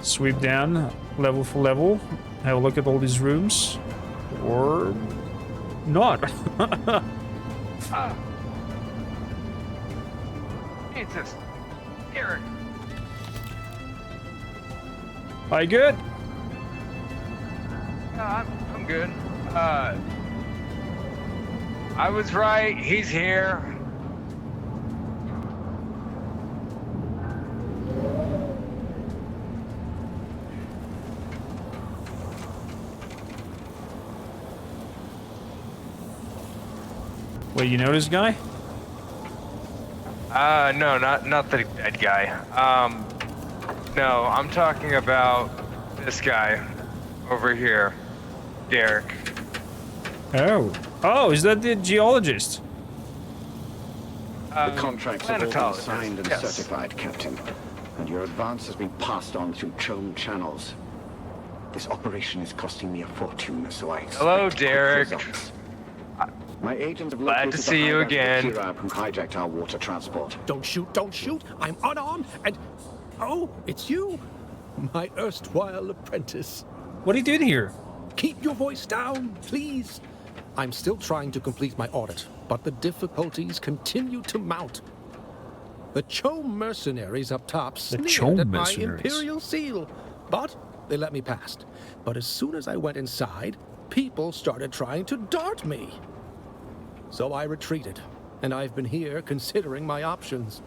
sweep down level for level, have a look at all these rooms, or not. Jesus, Eric. Are you good? I'm good. I was right. He's here. Wait, you know this guy? No, not the dead guy. No, I'm talking about this guy over here, Derek. Oh, is that the geologist? The contracts have all been planetologist, signed and yes. certified, Captain. And your advance has been passed on through CHOAM channels. This operation is costing me a fortune, so I expect Hello, quick Derek. results. My agents have Glad to located see the you hideout of the again. Kirab who hijacked our water transport. Don't shoot. I'm unarmed and... Oh, it's you. My erstwhile apprentice. What are you doing here? Keep your voice down, please. I'm still trying to complete my audit, but the difficulties continue to mount. The CHOAM mercenaries up top sneered CHOAM at my mercenaries. imperial seal, but they let me past. But as soon as I went inside, people started trying to dart me. So I retreated, and I've been here considering my options.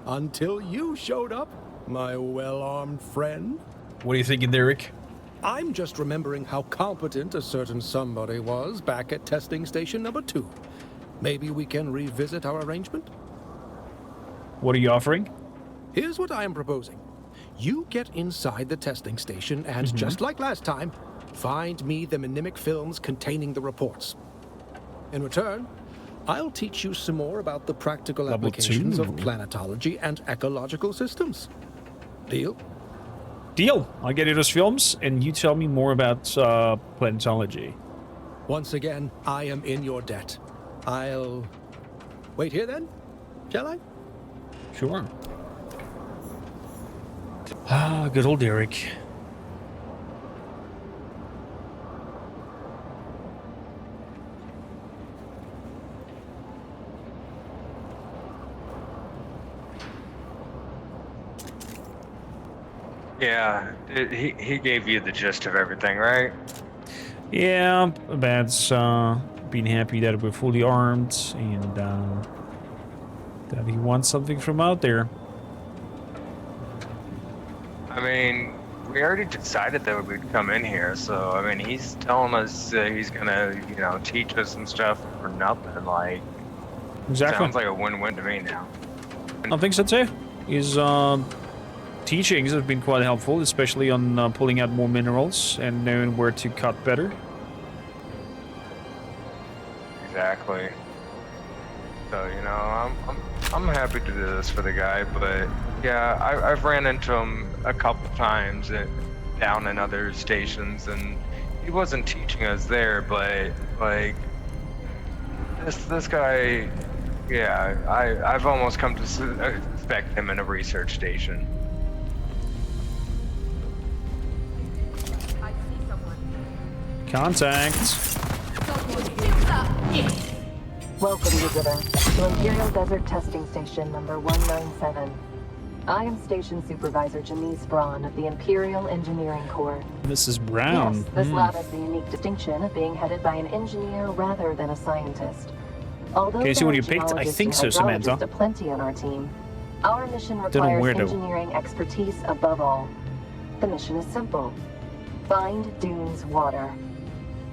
Until you showed up, my well-armed friend. What are you thinking, Derek? I'm just remembering how competent a certain somebody was back at testing station number 2. Maybe we can revisit our arrangement? What are you offering? Here's what I am proposing. You get inside the testing station and, just like last time, find me the mnemic films containing the reports. In return, I'll teach you some more about the practical Level applications 2. of planetology and ecological systems. Deal? Deal. I'll get you those films, and you tell me more about planetology. Once again, I am in your debt. I'll... wait here then? Shall I? Sure. Ah, good old Derek. Yeah, he gave you the gist of everything, right? Yeah, that's being happy that we're fully armed and that he wants something from out there. I mean, we already decided that we'd come in here, so I mean, he's telling us he's gonna, teach us some stuff for nothing. Like, Exactly. sounds like a win-win to me now. I think so too. His teachings have been quite helpful, especially on pulling out more minerals and knowing where to cut better. Exactly. So I'm happy to do this for the guy, but yeah, I've ran into him a couple times down in other stations, and he wasn't teaching us there, but like this guy, yeah, I've almost come to expect him in a research station. I see someone. Contact. Welcome, visitor, to Imperial Desert Testing Station number 197. I am Station Supervisor Janice Braun of the Imperial Engineering Corps. Mrs. Brown. Yes, this lab has the unique distinction of being headed by an engineer rather than a scientist. Although Okay, see there what are you picked? I geologists think and so, Samantha. hydrologists aplenty on our team, Our mission Don't know requires where, though. engineering expertise above all. The mission is simple. Find Dune's water.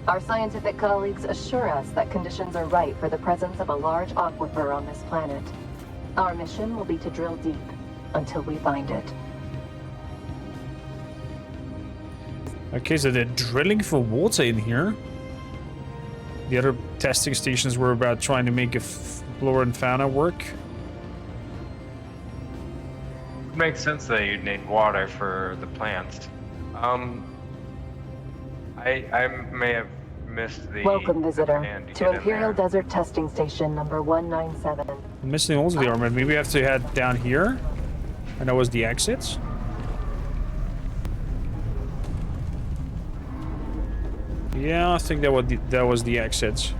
Our scientific colleagues assure us that conditions are right for the presence of a large aquifer on this planet. Our mission will be to drill deep until we find it. Okay, so they're drilling for water in here. The other testing stations were about trying to make a flora and fauna work. It makes sense that you'd need water for the plants. I may have missed the... Welcome, visitor, command to get in Imperial there. Desert Testing Station number 197. I'm missing also the armor. Maybe we have to head down here. And that was the exits. Yeah, I think that was the exits.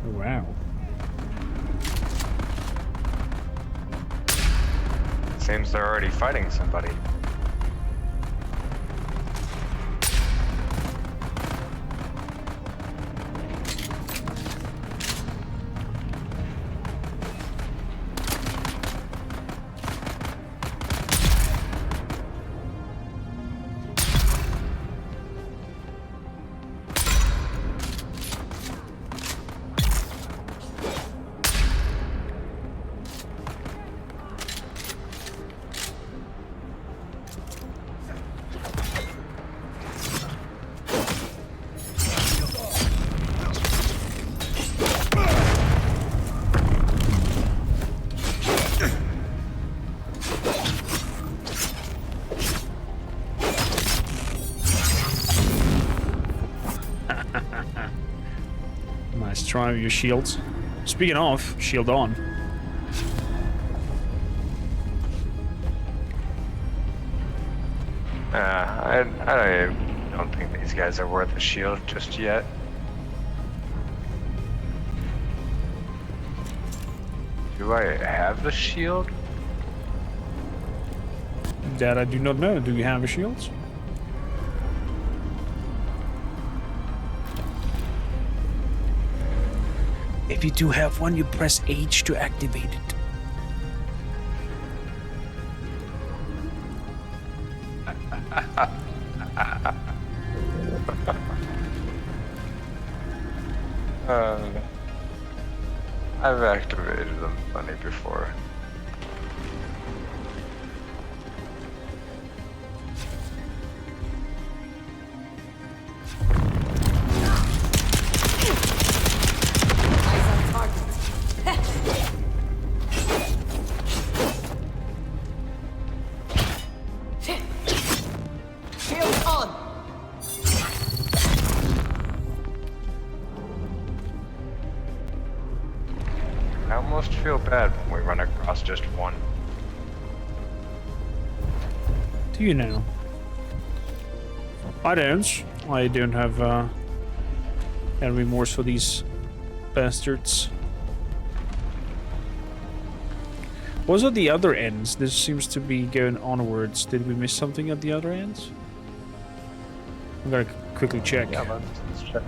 Oh, wow. Seems they're already fighting somebody. Nice try with your shields. Speaking of, shield on. I don't think these guys are worth a shield just yet. Do I have a shield? That I do not know. Do you have a shield? If you do have one, you press H to activate it. I've activated them plenty before. I almost feel bad when we run across just one. Do you know? I don't. I don't have any remorse for these bastards. What was at the other ends? This seems to be going onwards. Did we miss something at the other ends? I'm gonna quickly check. Yeah, let's check.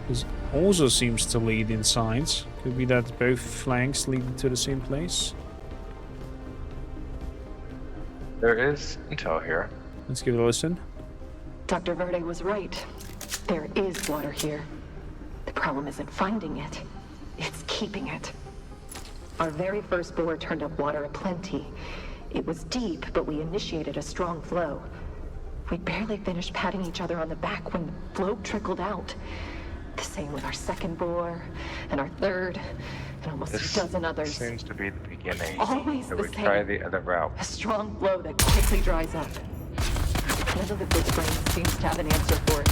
This also seems to lead in signs. Could be that both flanks lead to the same place. There is intel here. Let's give it a listen. Dr. Verde was right. There is water here. The problem isn't finding it. It's keeping it. Our very first bore turned up water aplenty. It was deep, but we initiated a strong flow. We barely finished patting each other on the back when the flow trickled out. The same with our second bore, and our third, and almost a dozen others. Seems to be the beginning. Always So the we same. try the other route. A strong flow that quickly dries up. None of the big brain seems to have an answer for it.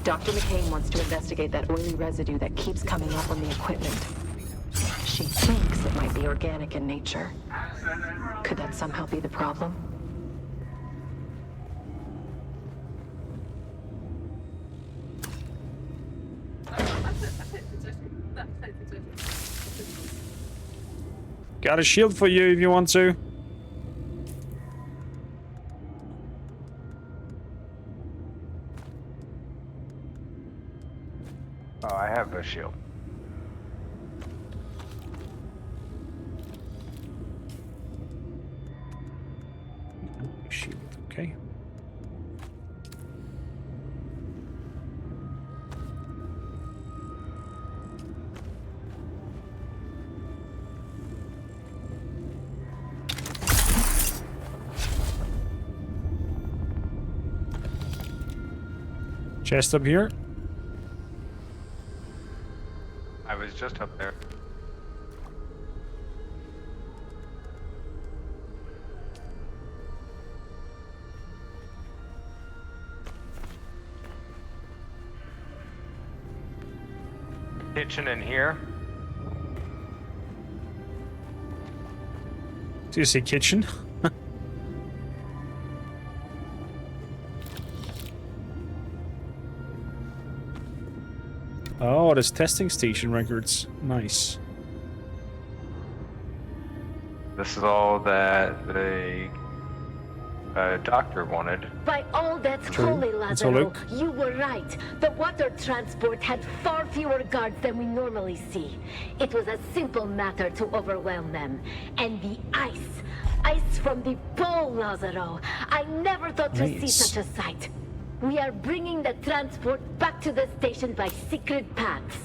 Dr. McCain wants to investigate that oily residue that keeps coming up on the equipment. She thinks it might be organic in nature. Could that somehow be the problem? Got a shield for you if you want to. Oh, I have a shield. Shield, okay. Chest up here. I was just up there. Kitchen in here. Do you see kitchen? Oh, there's testing station records. Nice. This is all that the doctor wanted. By all that's True. holy, Let's have a Lazaro, look. you were right. The water transport had far fewer guards than we normally see. It was a simple matter to overwhelm them. And the ice from the pole, Lazaro. I never thought to see Nice. such a sight. We are bringing the transport back to the station by secret paths.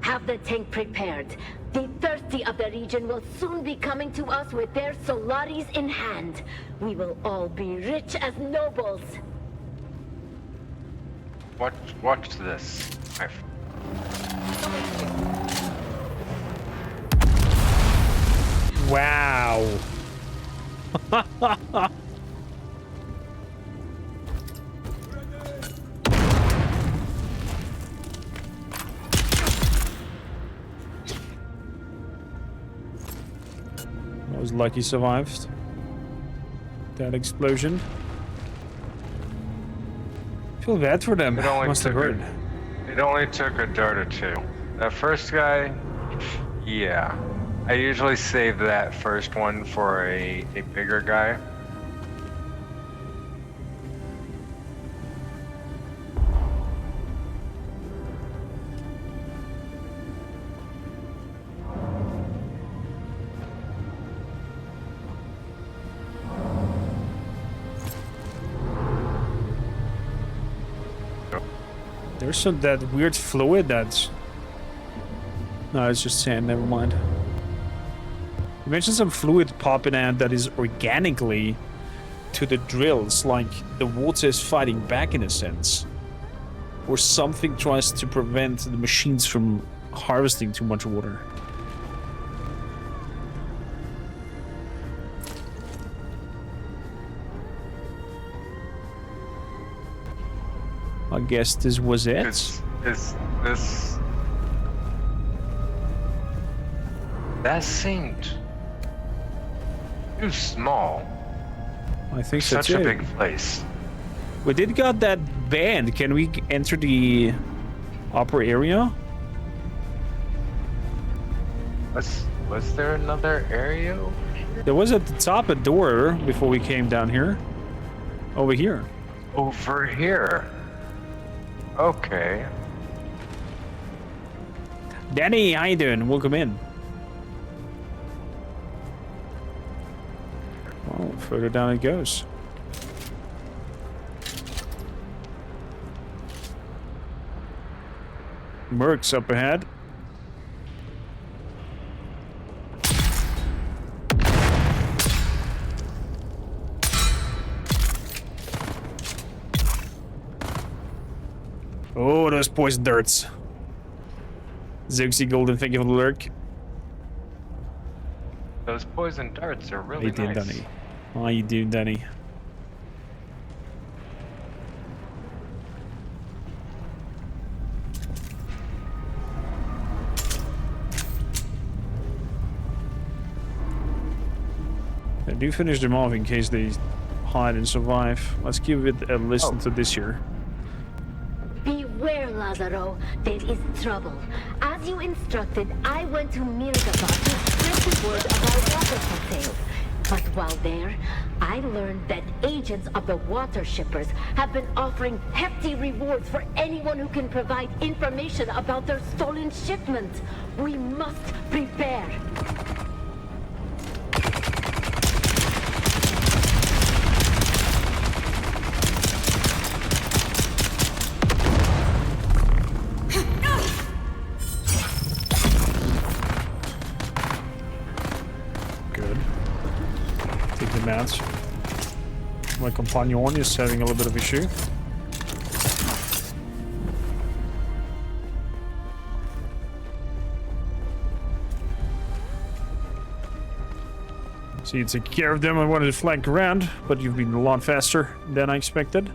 Have the tank prepared. The thirsty of the region will soon be coming to us with their Solaris in hand. We will all be rich as nobles. Watch this. Wow. I was lucky survived that explosion. Feel bad for them. It only Must have took hurt. It only took a dart or two. That first guy, yeah. I usually save that first one for a bigger guy. There's some that weird fluid that's... No, it's just sand, never mind. You mentioned some fluid popping out that is organically to the drills, like the water is fighting back in a sense. Or something tries to prevent the machines from harvesting too much water. I guess this was it. This that seemed too small. I think so Such too. a big place. We did got that band. Can we enter the upper area? Was there another area? There was at the top a door before we came down here. Over here. Over here. Okay. Danny, how you doing? Welcome in. Oh, further down it goes. Mercs up ahead. Oh, those poison darts. Zuxi Golden, thank you for the lurk. Those poison darts are How really you doing, nice. Danny? How you doing, Danny? I do finish them off in case they hide and survive. Let's give it a listen to this here. Beware, Lazaro. There is trouble. As you instructed, I went to Mirgabah to spread the word of our water I learned that agents of the water shippers have been offering hefty rewards for anyone who can provide information about their stolen shipment. We must prepare. Good. Take them out. My companion is having a little bit of issue. So you take care of them. I wanted to flank around, but you've been a lot faster than I expected.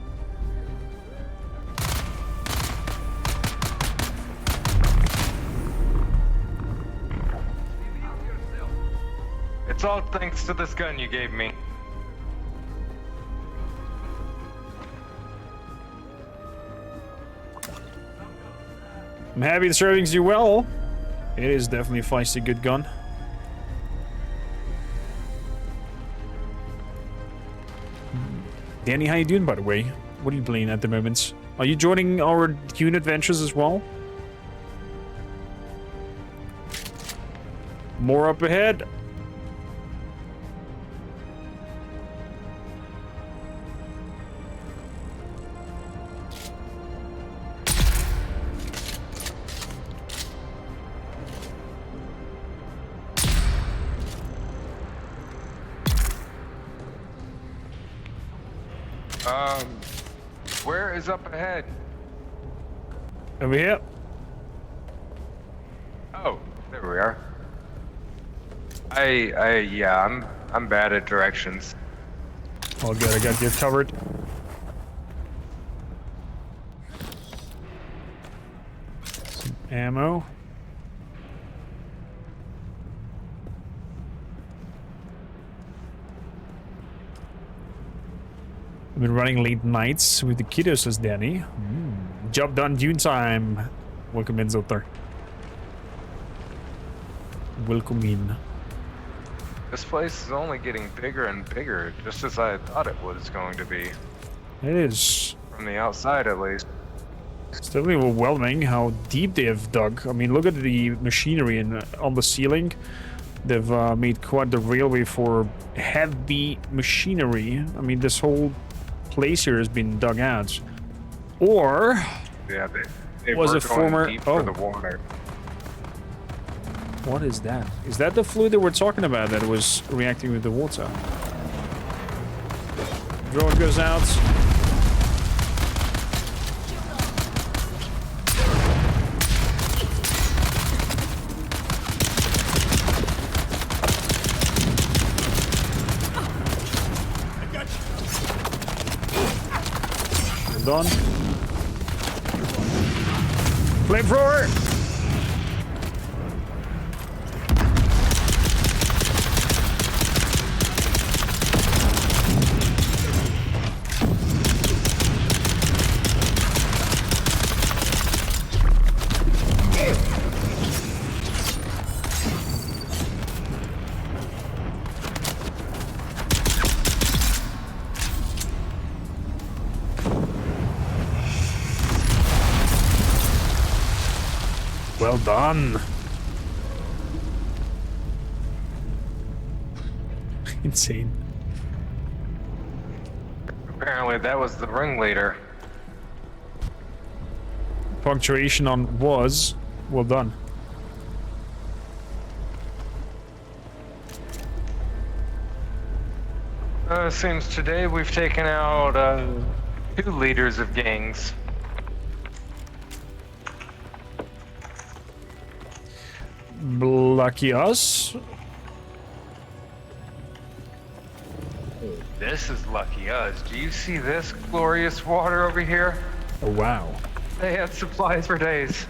It's all thanks to this gun you gave me. I'm happy the servings do well. It is definitely a feisty good gun. Danny, how you doing, by the way? What are you playing at the moment? Are you joining our Dune adventures as well? More up ahead. Where is up ahead? Over here. Oh, there we are. Yeah, I'm bad at directions. All good, I got you covered. Some ammo. I've been running late nights with the kiddos, says Danny. Job done, Dune time. Welcome in, Zotar. Welcome in. This place is only getting bigger and bigger, just as I thought it was going to be. It is. From the outside, at least. It's definitely overwhelming how deep they have dug. I mean, look at the machinery on the ceiling. They've made quite the railway for heavy machinery. I mean, this whole place here has been dug out. Or Yeah, they was were a going former deep for the water. What is that? Is that the fluid that we're talking about that was reacting with the water? Drone goes out. Done. Flamethrower! Well done. Insane. Apparently that was the ringleader. Punctuation on was. Well done. Seems today we've taken out 2 leaders of gangs. Lucky us. This is lucky us. Do you see this glorious water over here? Oh, wow. They had supplies for days.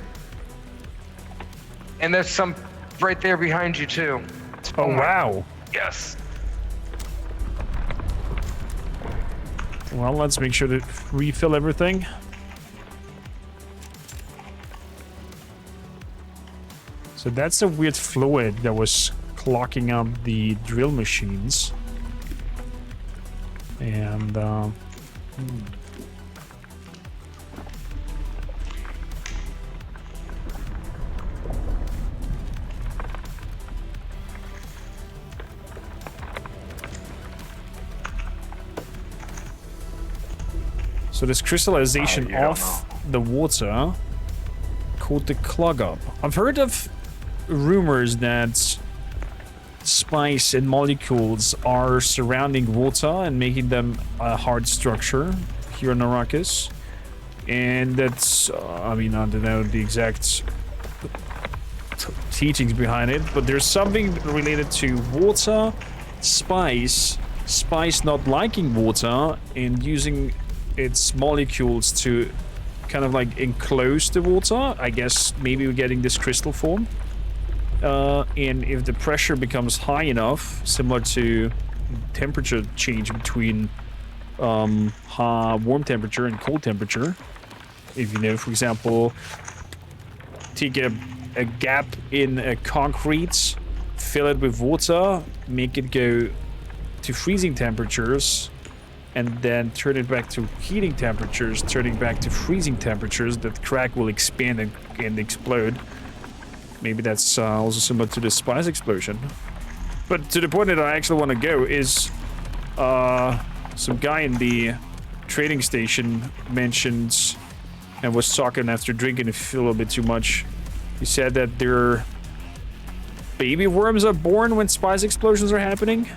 And there's some right there behind you too. Oh, wow. Yes. Well, let's make sure to refill everything. So that's the weird fluid that was clogging up the drill machines. And so this crystallization of the water called the clog up. I've heard of rumors that spice and molecules are surrounding water and making them a hard structure here on Arrakis. And that's, I mean, I don't know the exact teachings behind it, but there's something related to water, spice not liking water and using its molecules to kind of like enclose the water. I guess maybe we're getting this crystal form. And if the pressure becomes high enough, similar to temperature change between warm temperature and cold temperature, if you know, for example, take a gap in a concrete, fill it with water, make it go to freezing temperatures, and then turn it back to heating temperatures, turning back to freezing temperatures, that crack will expand and explode. Maybe that's also similar to the spice explosion. But to the point that I actually want to go is some guy in the trading station mentioned and was talking after drinking a little bit too much. He said that their baby worms are born when spice explosions are happening.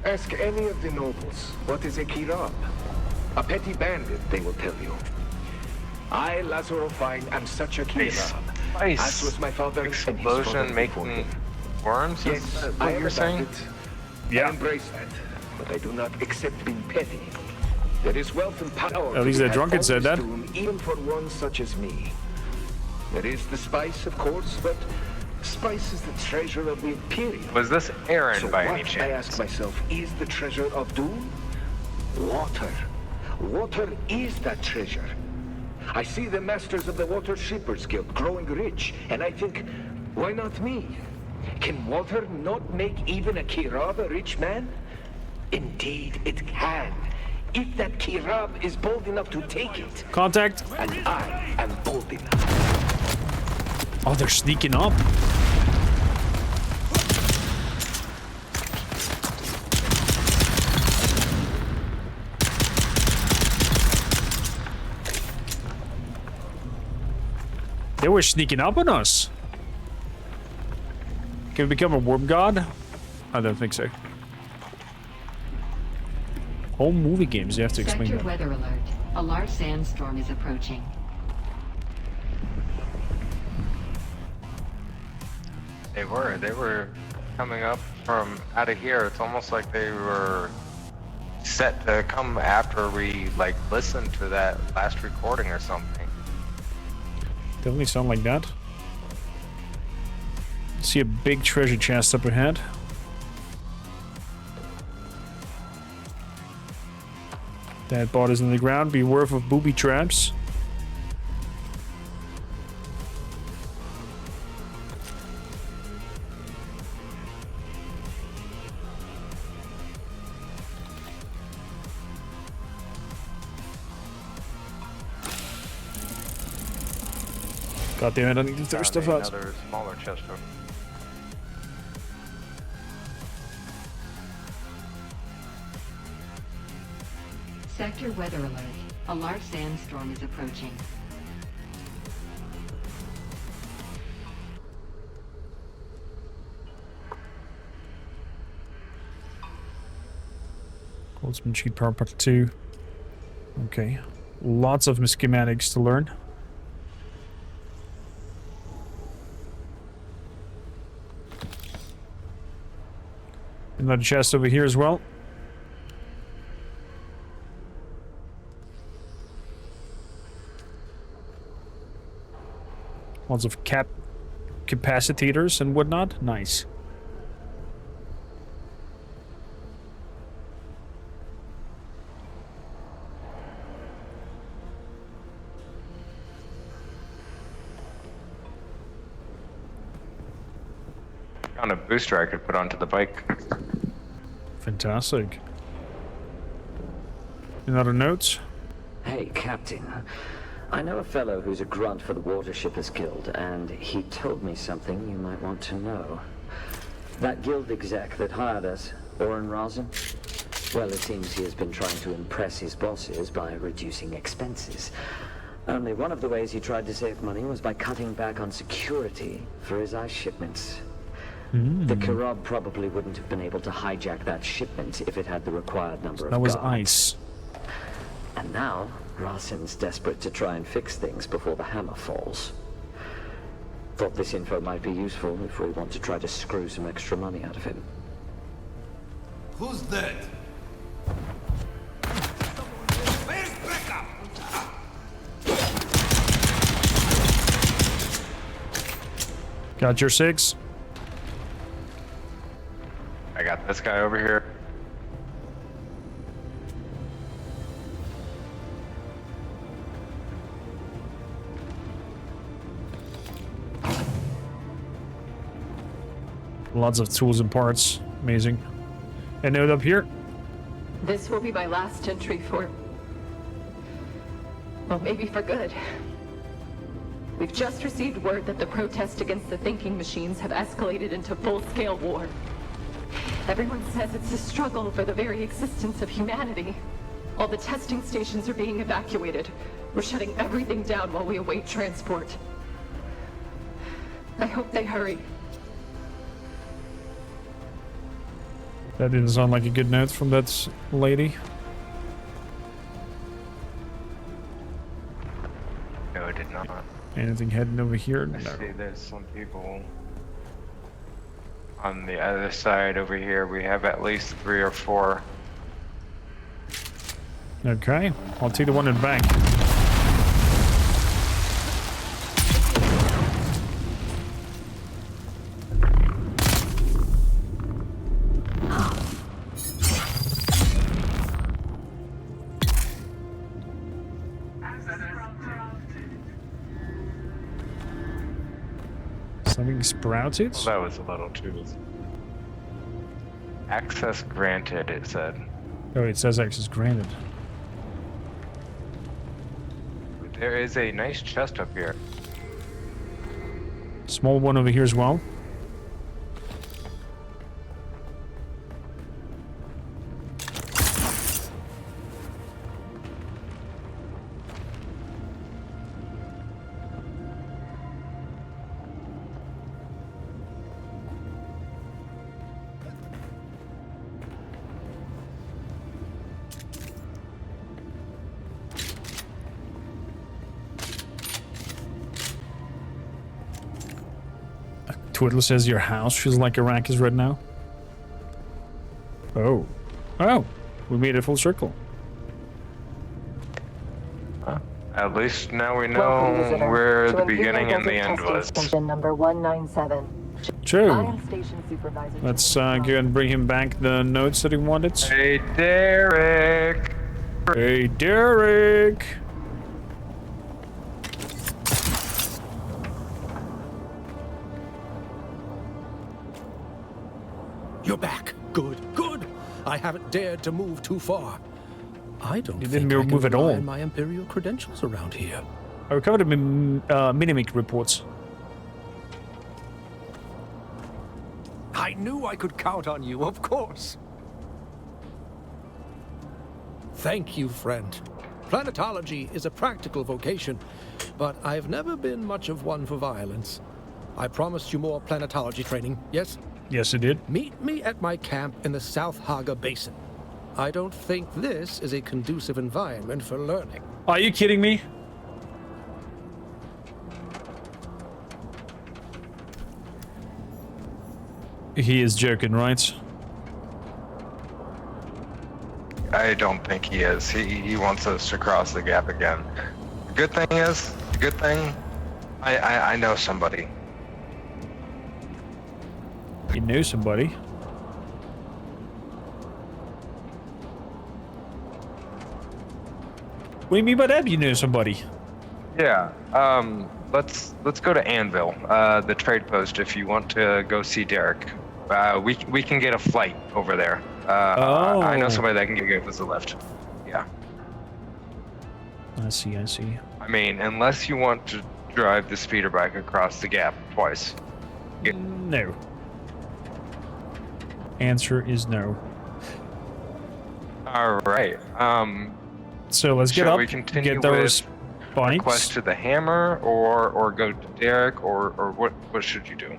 Ask any of the nobles, what is a kirab? A petty bandit, they will tell you. I, Lazaro Fine, am such a kirab. As was my father and his father Explosion before making him. worms? Yes, Is that I what am you're a saying? bandit. Yeah. I embrace that, but I do not accept being petty. There is wealth and power. At least to the be had drunkard on said this that. Dune, even for one such as me. There is the spice, of course, but spice is the treasure of the Imperium. Was this Aaron So by what, any I chance? ask myself, is the treasure of Dune? Water. Water is that treasure. I see the masters of the Water Shippers Guild growing rich, and I think, why not me? Can water not make even a Kirab a rich man? Indeed, it can. If that Kirab is bold enough to take it. Contact. And I am bold enough. Oh, they're sneaking up. They were sneaking up on us. Can we become a worm god? I don't think so. Home movie games, you have to explain Sector that. weather alert. A large sandstorm is approaching. They were coming up from out of here. It's almost like they were set to come after we like listened to that last recording or something. Definitely sound like that. See a big treasure chest up ahead. That bot is in the ground. Beware of booby traps. God damn it, I need to throw stuff out. Another smaller chest of Sector weather alert. A large sandstorm is approaching. Goldsman cheat power pack 2. Okay. Lots of schematics to learn. Another chest over here as well. Lots of capacitors and whatnot. Nice. Found a booster I could put onto the bike. Fantastic. Any other notes? Hey, Captain. I know a fellow who's a grunt for the Water Shippers Guild, and he told me something you might want to know. That guild exec that hired us, Oren Rosin? Well, it seems he has been trying to impress his bosses by reducing expenses. Only one of the ways he tried to save money was by cutting back on security for his ice shipments. The Kirab probably wouldn't have been able to hijack that shipment if it had the required number of That was guards. ice. And now, Rasen's desperate to try and fix things before the hammer falls. Thought this info might be useful if we want to try to screw some extra money out of him. Who's that? Where's backup? Got your 6. I got this guy over here. Lots of tools and parts. Amazing. And note up here. This will be my last entry for... well, maybe for good. We've just received word that the protests against the thinking machines have escalated into full-scale war. Everyone says it's a struggle for the very existence of humanity. All the testing stations are being evacuated. We're shutting everything down while we await transport. I hope they hurry. That didn't sound like a good note from that lady. No, it did not. Anything heading over here? I No. see there's some people on the other side over here. We have at least 3 or 4. Okay, I'll take the one in the back. Something sprouted? Well, that was a little too. Access granted, it said. Oh, it says access granted. There is a nice chest up here. Small one over here as well. Twiddle says your house feels like Arrakis right now. Oh. Oh! We made a full circle. At least now we Welcome, know visitor, where to the Imperial beginning and the Desert end Testing was. Station number 197. True. I am station supervisor. Let's go and bring him back the notes that he wanted. Hey, Derek! Hey, Derek! You're back. Good, good. I haven't dared to move too far. I don't You think didn't I can move at rely all. on my Imperial credentials around here. I recovered the Minimic reports. I knew I could count on you, of course. Thank you, friend. Planetology is a practical vocation, but I've never been much of one for violence. I promised you more planetology training, yes? Yes, it did. Meet me at my camp in the South Haga Basin. I don't think this is a conducive environment for learning. Are you kidding me? He is joking, right? I don't think he is. He wants us to cross the gap again. The good thing is, I know somebody. You know somebody. What do you mean by that? You know somebody? Yeah. Let's go to Anvil, the trade post, if you want to go see Derek. We can get a flight over there. I know somebody that can give us a lift. Yeah. I see. I mean, unless you want to drive the speeder bike across the gap twice. No. Answer is no. All right. So let's get up, we continue get those bikes. Quest to the hammer, or go to Derek, or what should you do?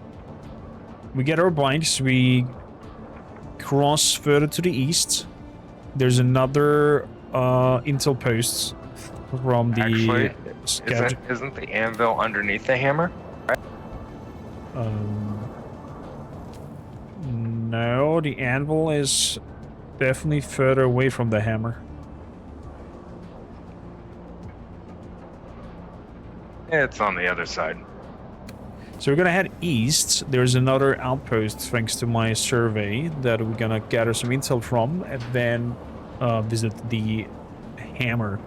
We get our bikes. We cross further to the east. There's another intel post from the. Actually, isn't the anvil underneath the hammer? No, the anvil is definitely further away from the hammer. It's on the other side. So we're gonna head east. There's another outpost, thanks to my survey, that we're gonna gather some intel from, and then visit the hammer.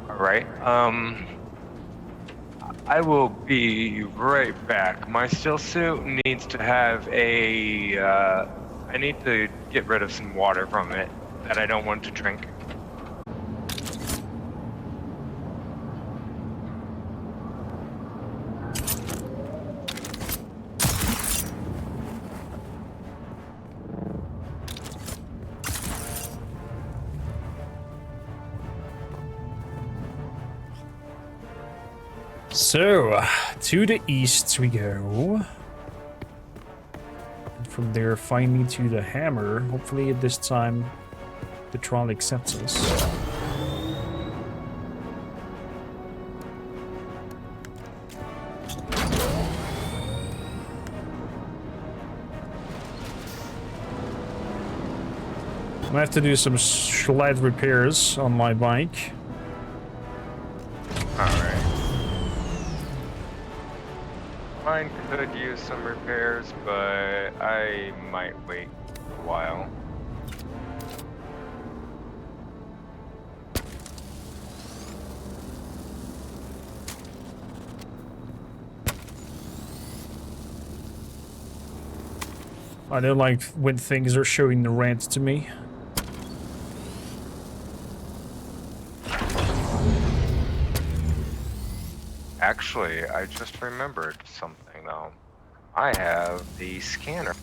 All right. I will be right back. My still suit needs to have a. I need to get rid of some water from it that I don't want to drink. So, to the east we go. And from there, finally to the hammer. Hopefully at this time, the troll accepts us. I'm gonna have to do some slight repairs on my bike. Alright. Mine could use some repairs, but I might wait a while. I don't like when things are showing the red to me. Actually, I just remembered something though. I have the scanner.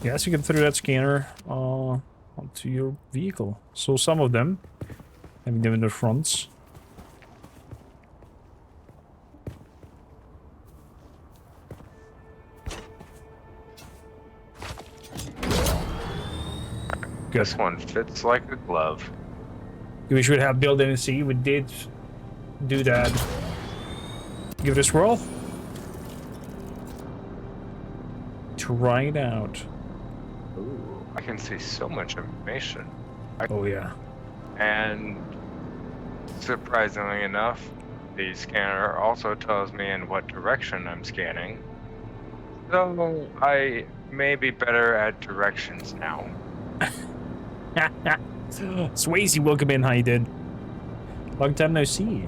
Yes, you can throw that scanner onto your vehicle. So some of them, having them in the fronts. This one fits like a glove. We should have built in and see. We did do that. Give it a swirl. Try it out. Ooh, I can see so much information. Oh yeah. And surprisingly enough, the scanner also tells me in what direction I'm scanning. So I may be better at directions now. Swayze, welcome in. How you did? Long time no see.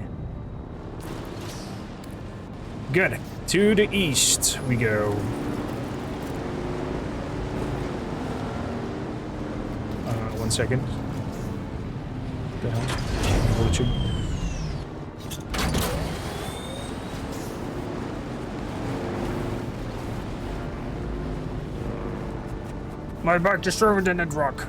Good. To the east we go. 1 second. What the hell? Glitching. My back to servant in the rock.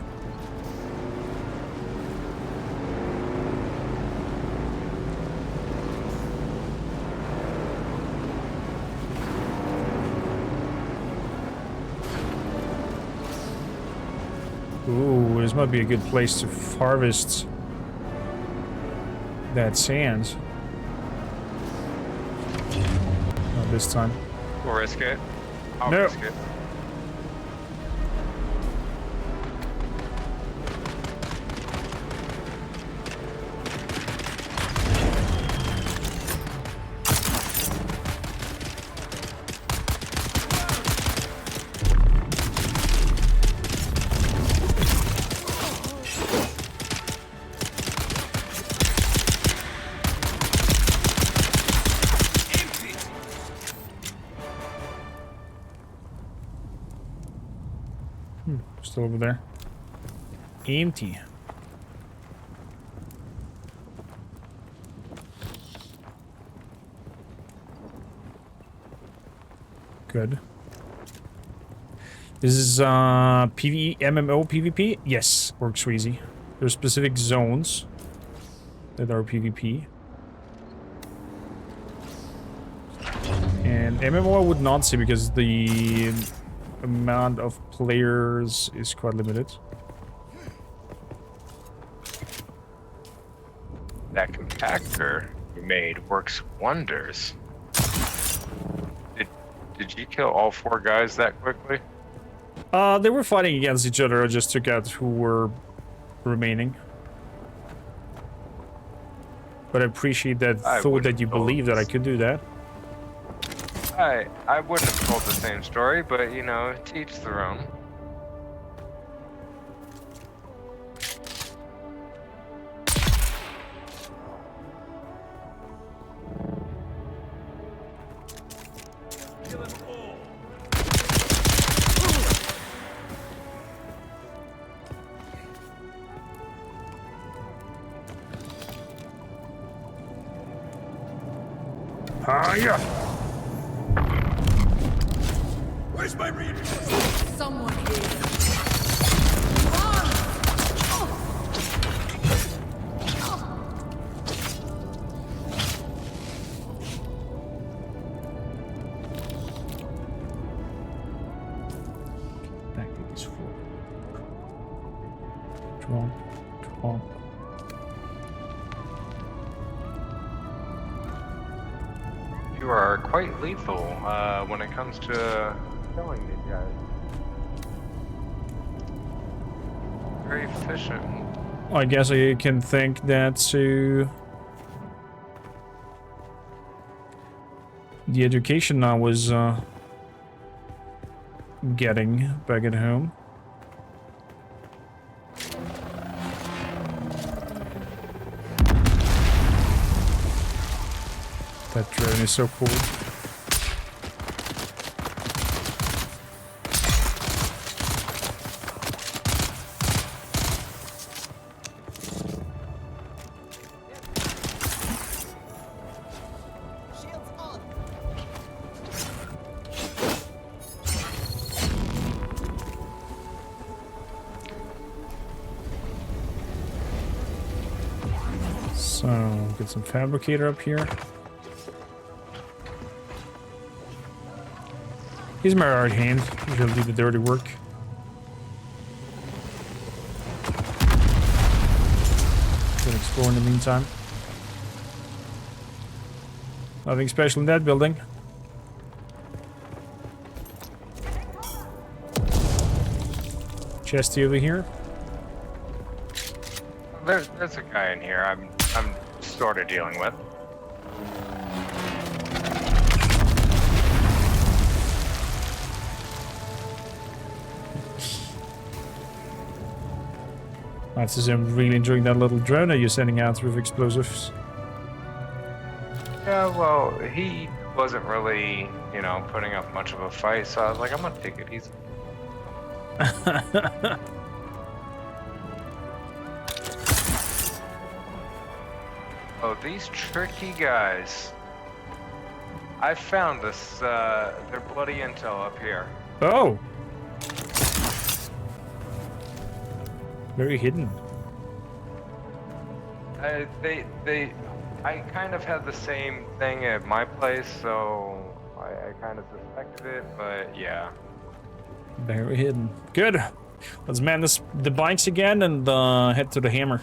Ooh, this might be a good place to harvest that sand. Not this time. We'll risk it. I'll No. risk it. still over there. Empty. Good. This is PvE, MMO, PvP? Yes, works easy. There's specific zones that are PvP. And MMO I would not say because the amount of players is quite limited. That compactor you made works wonders. Did you kill all 4 guys that quickly? They were fighting against each other. I just took out who were remaining. But I appreciate that thought that you believe that I could do that. I wouldn't have told the same story, but you know, to each their own. Yeah. Where's my reinforcements? Someone here. Back to this floor. Drop. You are quite lethal when it comes to killing these guys. Very efficient. I guess I can thank that to the education I was getting back at home. That drone is so cool. So, get some fabricator up here. He's my right hand. He'll do the dirty work. Gonna explore in the meantime. Nothing special in that building. Chesty over here. There's a guy in here I'm sort of dealing with. That's just I'm really enjoying that little drone that you're sending out with explosives. Yeah, well, he wasn't really, you know, putting up much of a fight, so I was like, I'm gonna take it easy. Oh, these tricky guys. I found this, their bloody intel up here. Oh! Very hidden. I kind of had the same thing at my place, so I kind of suspected it, but yeah. Very hidden. Good. Let's man the bikes again and head to the hammer.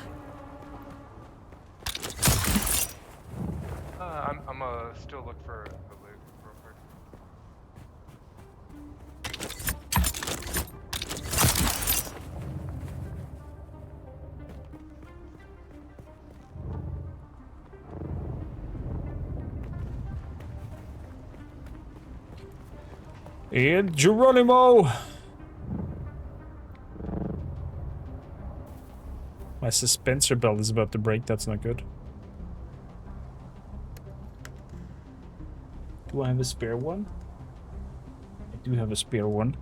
I'm still look for the loot real quick. And Geronimo! My suspensor belt is about to break, that's not good. Do I have a spare one? I do have a spare one.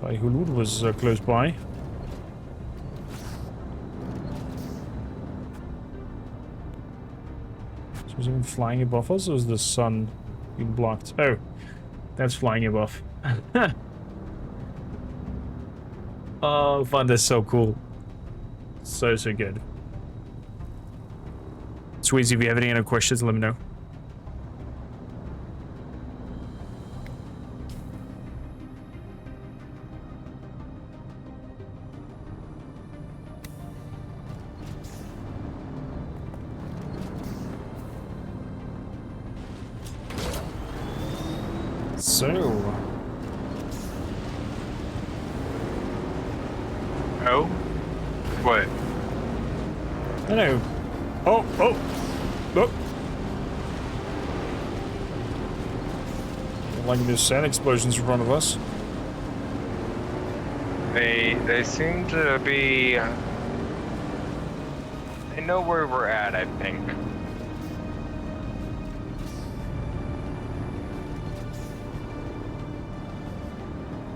Sorry, Hulud was close by. So is it flying above us, or is the sun being blocked? Oh, that's flying above. Oh, fun, that's so cool. So good. Sweezy, if you have any other questions, let me know. So... Oh? What? I know. Oh! Look! Like there's sand explosions in front of us. They seem to be... They know where we're at, I think.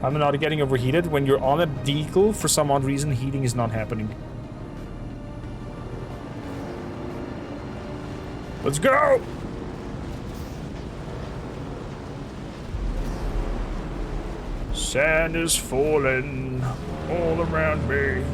I'm not getting overheated. When you're on a vehicle, for some odd reason, heating is not happening. Let's go! Sand is falling all around me.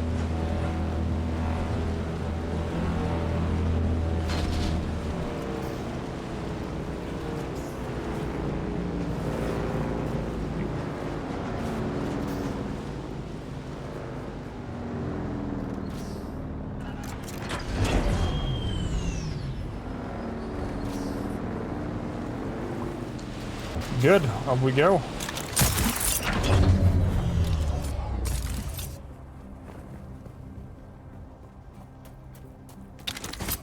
Good, up we go. I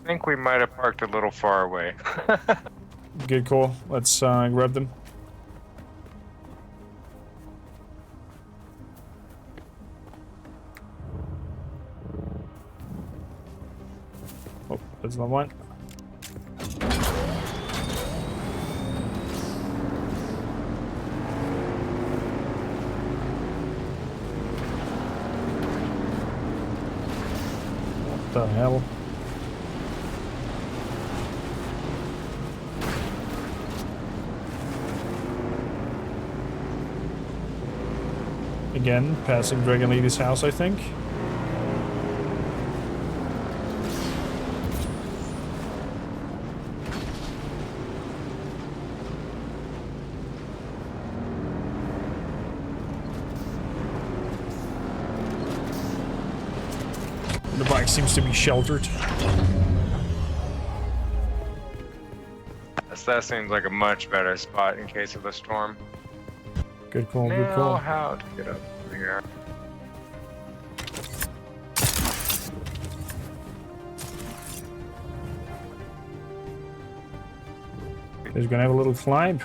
think we might have parked a little far away. Good call. Let's grab them. Oh, that's not one. What the hell? Again, passing Dragon Lady's house, I think. The bike seems to be sheltered. That seems like a much better spot in case of a storm. Good call, good call. Now how to get up here? He's gonna have a little climb.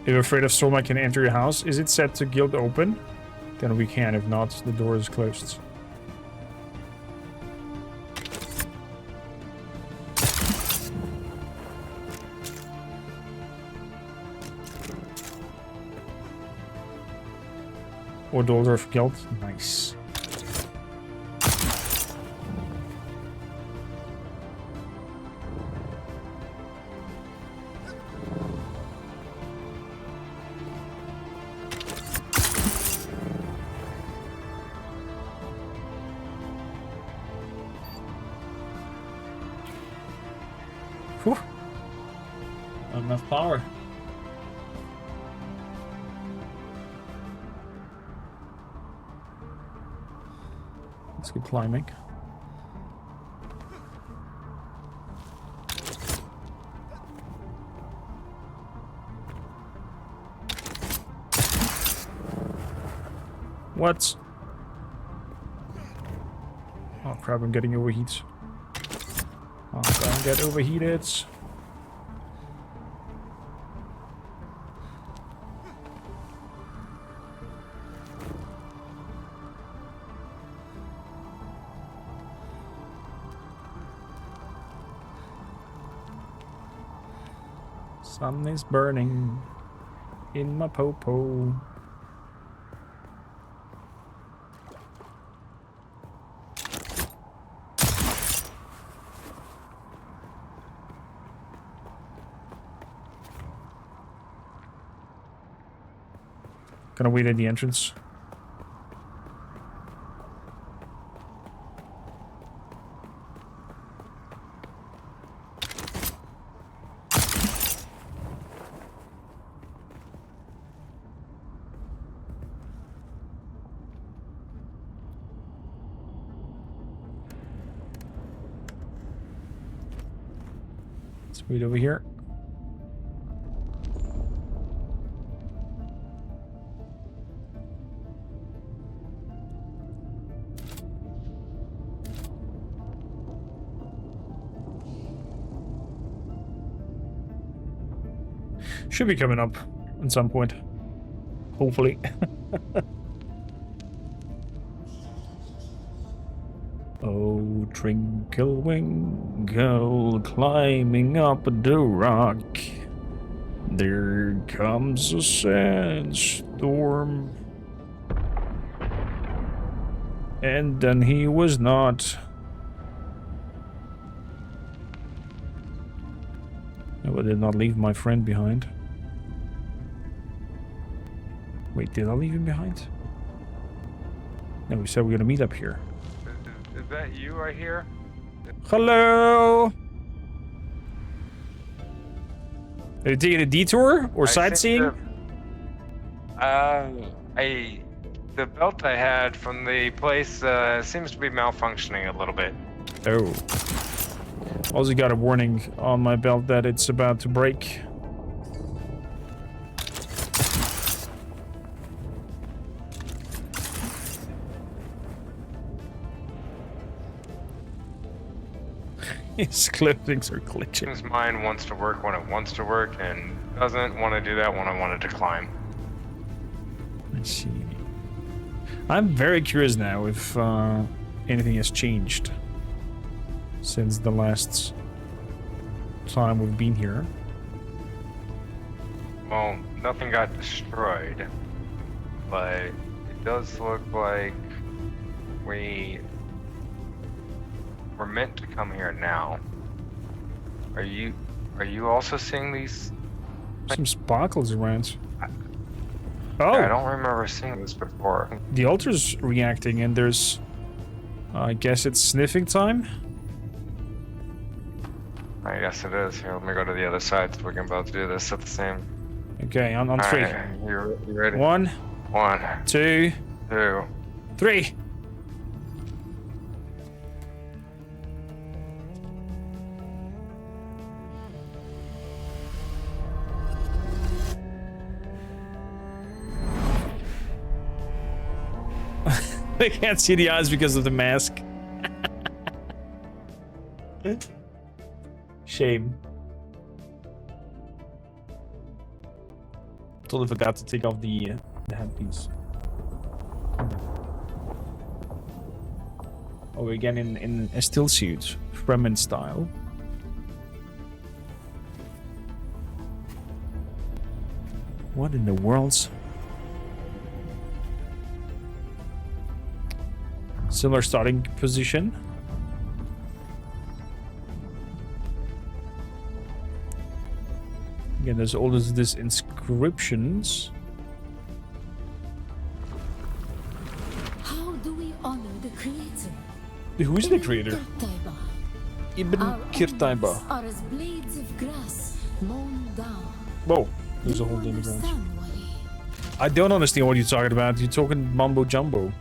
If you're afraid of storm, I can enter your house. Is it set to guild open? Then we can. If not, the door is closed. Or Dolder of Guild. Nice. Whew. Not enough power. Let's keep climbing. What? Oh crap, I'm getting overheat. Oh, don't get overheated. Sun is burning in my popo. Gonna wait at the entrance. Let's wait over here. Should be coming up at some point. Hopefully. Oh, twinkle winkle, climbing up the rock. There comes a sandstorm. And then he was not. No, I did not leave my friend behind. Wait, did I leave him behind? No, we said we're gonna meet up here. Is that you right here? Hello! Are you taking a detour or sightseeing? The belt I had from the place seems to be malfunctioning a little bit. Oh. Also got a warning on my belt that it's about to break. His clippings are glitching. His mind wants to work when it wants to work and doesn't want to do that when I wanted to climb. I see. I'm very curious now if anything has changed since the last time we've been here. Well, nothing got destroyed, but it does look like we're meant to come here now. Are you also seeing these? Some sparkles around. Oh! I don't remember seeing this before. The altar's reacting and there's... I guess it's sniffing time? I guess it is. Here, let me go to the other side so we can both do this at the same. Okay, on three. Right, you ready? One. 2. 2. 3. I can't see the eyes because of the mask. Shame. Totally forgot to take off the headpiece. Oh, again in a still suit, Fremen style. What in the world's... Similar starting position. Again, there's all this inscriptions. How do we honor the creator? Who is the creator? Kirtaiba. Ibn Our Kirtaiba. enemies are as blades of grass mown down. Whoa, there's a hole in the ground. I don't understand what you're talking about. You're talking mumbo jumbo.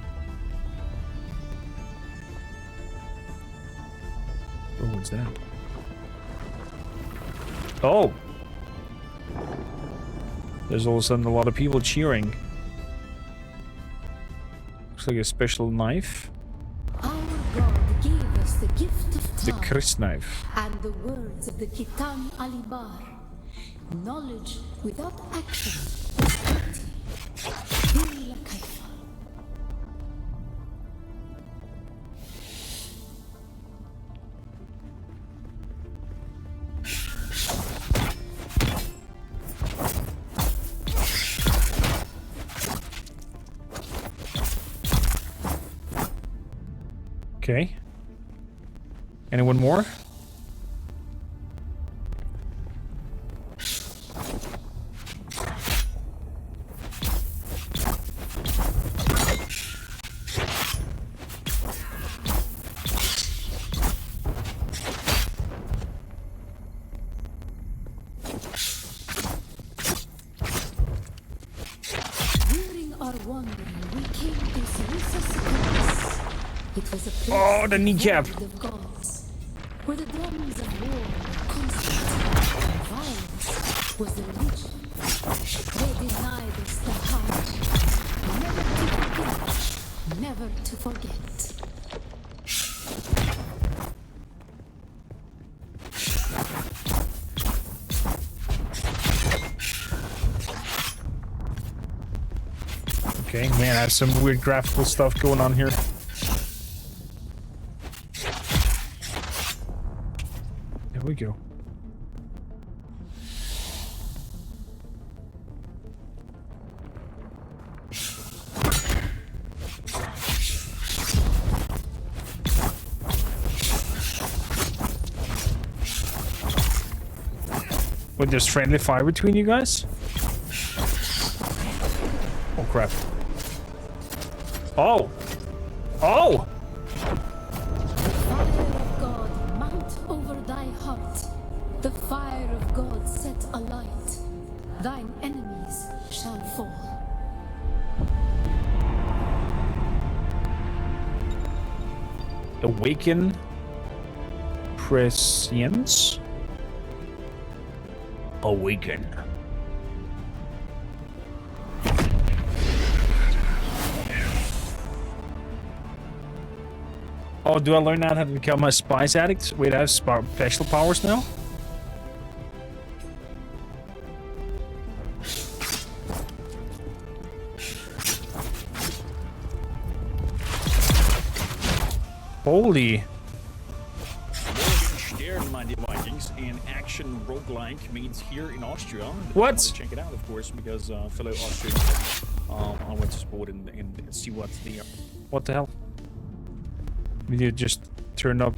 Oh, what's that? Oh! There's all of a sudden a lot of people cheering. Looks like a special knife. Our God gave us the gift of The time Chris knife. and the words of the Kitan Alibar. Knowledge without action is empty. Bila kaifa. Okay. Anyone more? During our wandering, we came to Zeus's palace. It was a place Oh, the kneecap. devoid of gods, where the drums of war were constant, and violence was the religion. They denied us the power, never to forget. Okay, man, I have some weird graphical stuff going on here. There we go. Wait, there's friendly fire between you guys? Oh, crap. Oh! Oh! Fire of God, mount over thy heart. The fire of God set alight. Thine enemies shall fall. Awaken prescience? Awaken. Oh, do I learn now how to become a spice addict? Wait, I have special powers now? Holy. Stern, my dear Vikings, an action roguelike made here in Austria. What? Check it out, of course, because fellow Austrians, I went to sport and see what's there. What the hell? Video just turned up.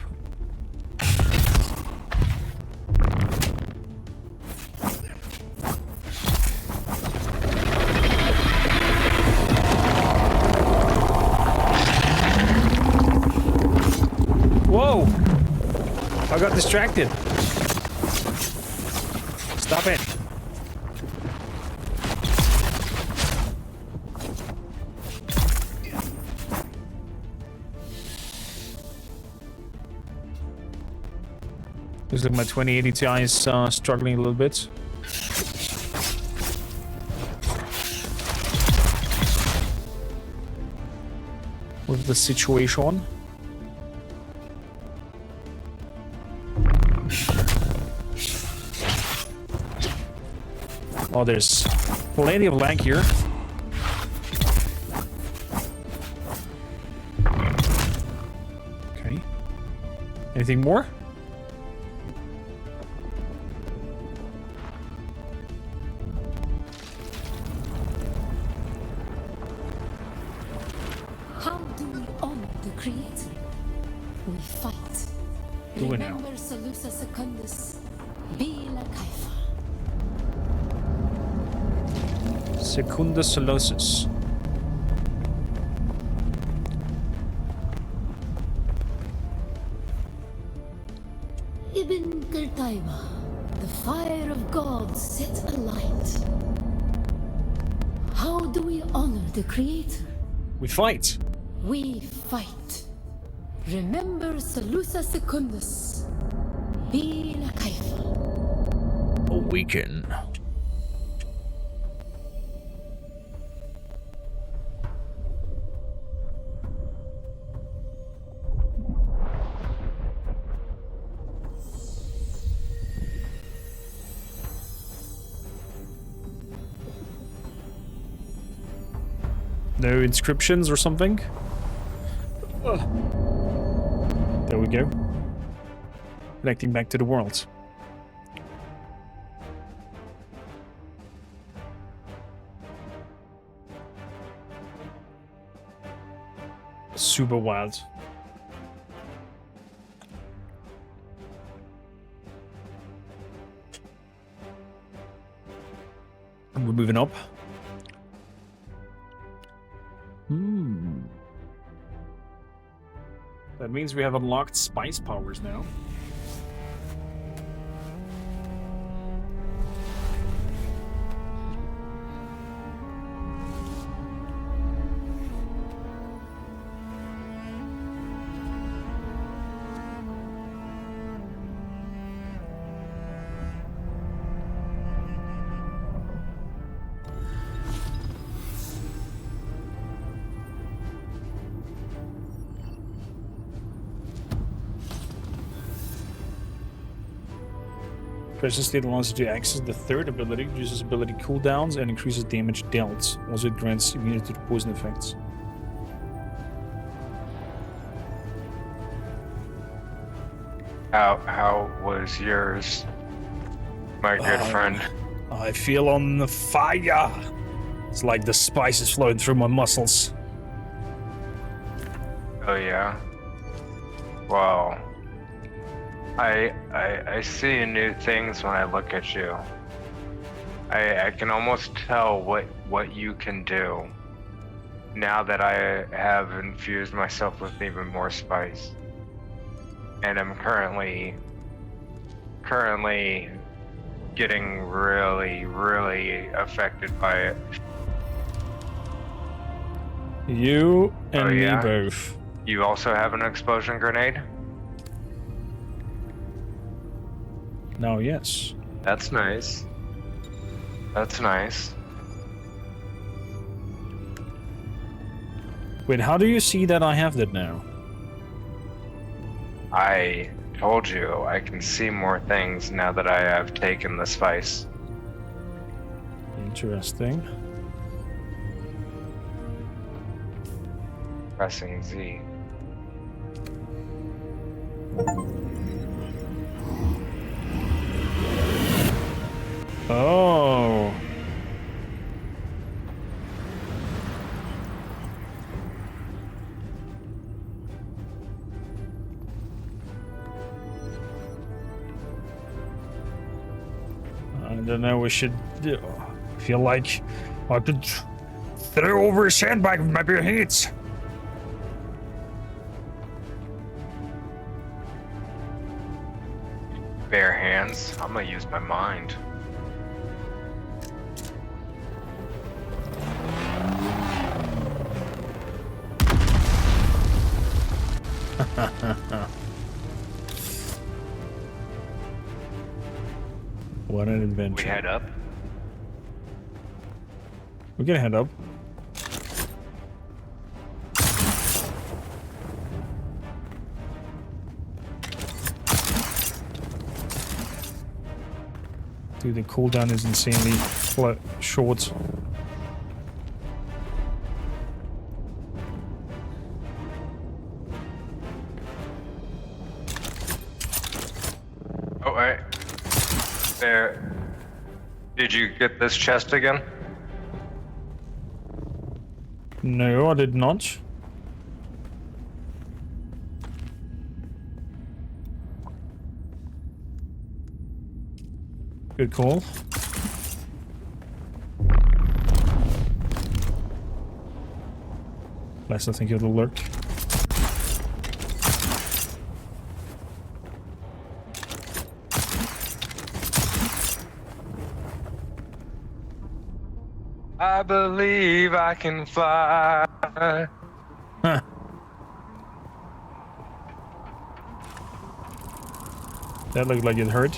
Whoa! I got distracted. Stop it. Looks like my 2080 Ti is struggling a little bit. With the situation. Oh, there's plenty of lag here. Okay. Anything more? How do we honor the Creator? We fight. Do we now? Remember Salusa Secundus, Bila Kaifa. Secundus Solosus. Ibn Qurtayba, the fire of God set alight. How do we honor the Creator? We fight. We fight. Remember Salusa Secundus, Bila Kaifa. Awaken. No inscriptions or something? There we go. Connecting back to the world. Super wild. moving up. That means we have unlocked spice powers now. Precious State allows you to access the third ability, reduces ability cooldowns, and increases damage dealt. Also, it grants immunity to poison effects. How was yours, my good friend? I feel on the fire. It's like the spice is flowing through my muscles. Oh yeah. Wow. I see new things when I look at you. I can almost tell what you can do now that I have infused myself with even more spice. And I'm currently getting really affected by it. You and Oh, yeah? me both. You also have an explosion grenade? No, yes. That's nice. That's nice. Wait, how do you see that I have that now? I told you I can see more things now that I have taken the spice. Interesting. Pressing Z. Oh. I don't know, we should feel like I could throw over a sandbag with my bare hands. Bare hands. I'm gonna use my mind. What an adventure. We head up. We can head up. Dude, the cooldown is insanely short. Oh, wait. There. Did you get this chest again? No, I did not. Good call. Less I think it'll lurk. I believe I can fly. Huh. That looked like it hurt.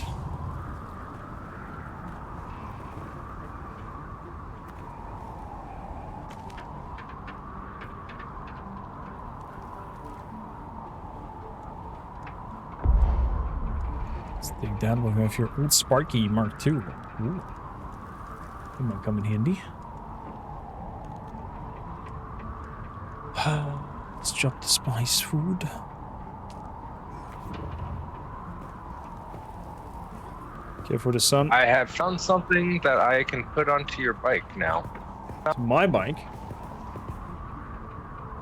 Let's dig down. We'll have your old Sparky Mark II. Ooh. That might come in handy. Let's drop the spice food. Okay, for the sun. I have found something that I can put onto your bike now. It's my bike.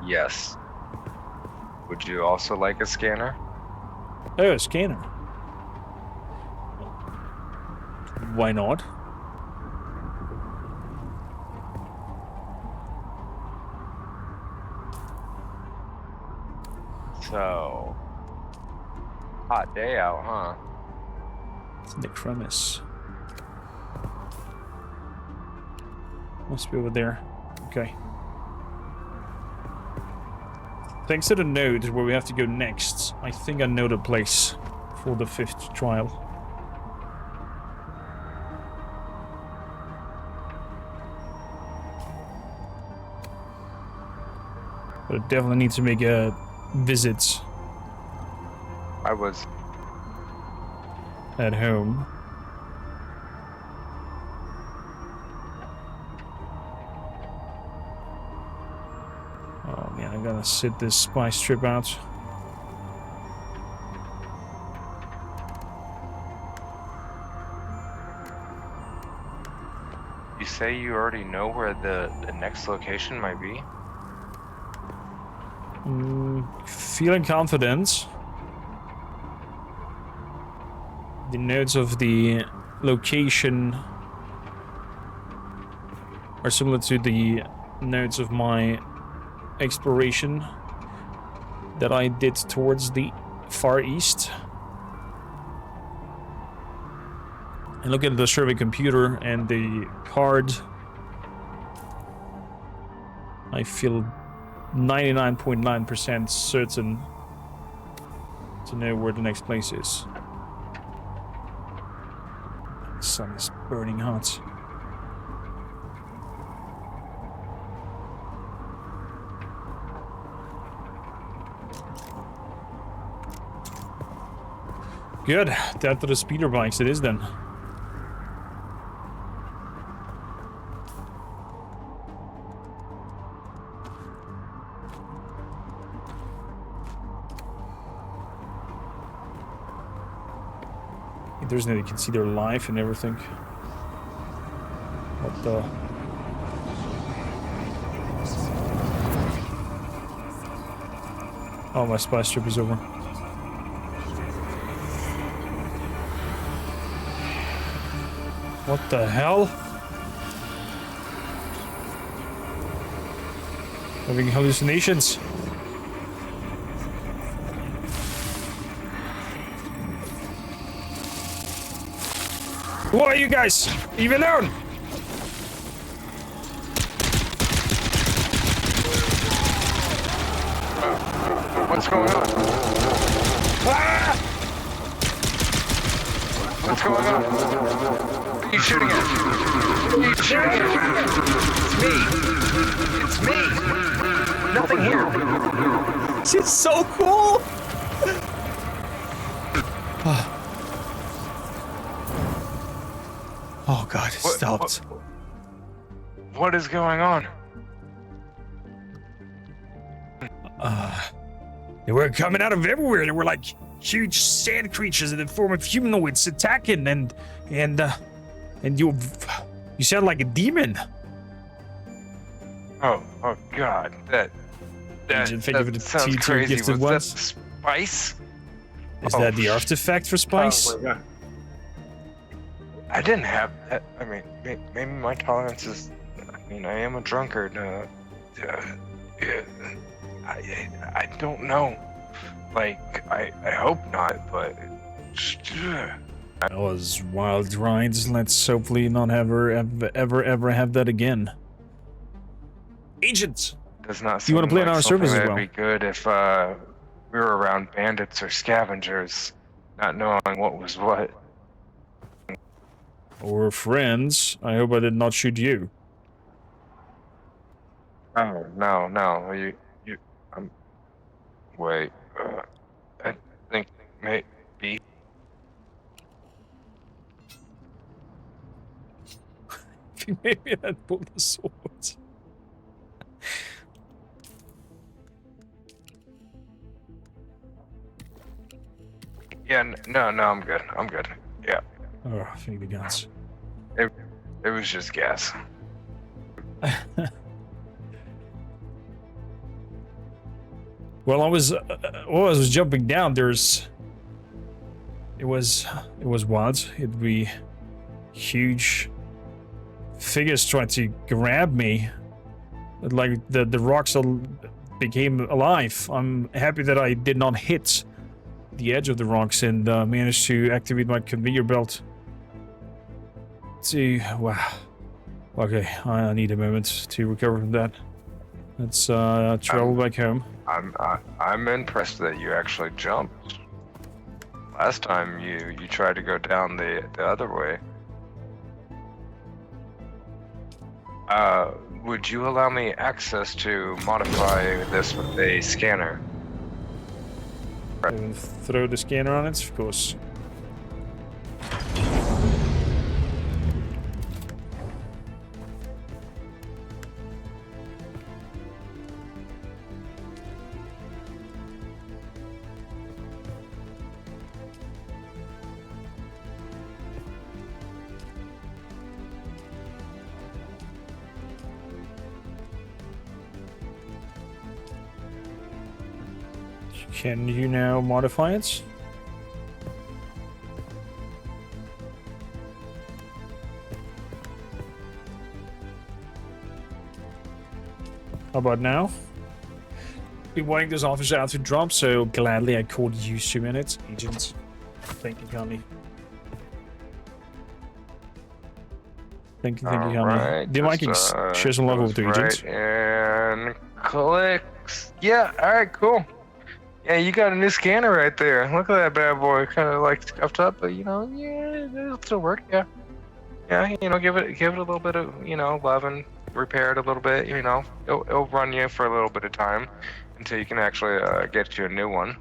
Yes. Would you also like a scanner? Oh, a scanner. Why not? So, hot day out, huh? It's Necromus. Must be over there. Okay. Thanks to the node where we have to go next, I think I know the place for the 5th trial. But I definitely need to make a visit I was. at home. Oh man, I gotta sit this spy strip out. You say you already know where the next location might be? Feeling confident. The nodes of the location are similar to the nodes of my exploration that I did towards the Far East. And look at the survey computer and the card. I feel 99.9% certain to know where the next place is. The sun is burning hot. Good. Down to the speeder bikes it is then. There's no, you can see their life and everything. What the? Oh, my spy strip is over. What the hell? Having hallucinations. Who are you guys? Leave me alone! What's going on? Ah! What's going on? Who are you shooting at? Who are you shooting at? It's me! It's me! Nothing here! This is so cool! Oh god, it stopped. What is going on? They were coming out of everywhere. They were like huge sand creatures in the form of humanoids attacking, and you sound like a demon. Oh god, that Thank you for the sounds T2 crazy. gifted Was ones. that spice? Is that the artifact for spice? Oh my god. I didn't have that. I mean, maybe my tolerance is. I mean, I am a drunkard. I don't know. Like, I hope not, but. That was wild rides. Let's hopefully not ever have that again. Agents! Does not You want to play on our something service as that'd well? be good if we were around bandits or scavengers, not knowing what was what. Or friends. I hope I did not shoot you. Oh no, you wait. I think maybe. Maybe I'd pull the sword. Yeah, no, I'm good. I'm good. Yeah. Oh, thank the gods. It was just gas. Well, I was jumping down. It was wild. It'd be huge figures trying to grab me. Like the rocks are became alive. I'm happy that I did not hit the edge of the rocks and managed to activate my conveyor belt. Let's see. Wow. Okay, I need a moment to recover from that. Let's travel back home. I'm impressed that you actually jumped. Last time you tried to go down the other way. Would you allow me access to modify this with a scanner? And throw the scanner on it, of course. Can you now modify it? How about now? Been wanting this officer out to drop, so gladly I called you 2 minutes, agent. Thank you, kindly. Thank you, kindly. Right, The mic share some love with the agent. And clicks. Yeah, alright, cool. Yeah, you got a new scanner right there. Look at that bad boy, kind of like scuffed up, but you know, yeah, it'll still work. Yeah, yeah, you know, give it a little bit of, you know, love and repair it a little bit. You know, it'll run you for a little bit of time until you can actually get you a new one.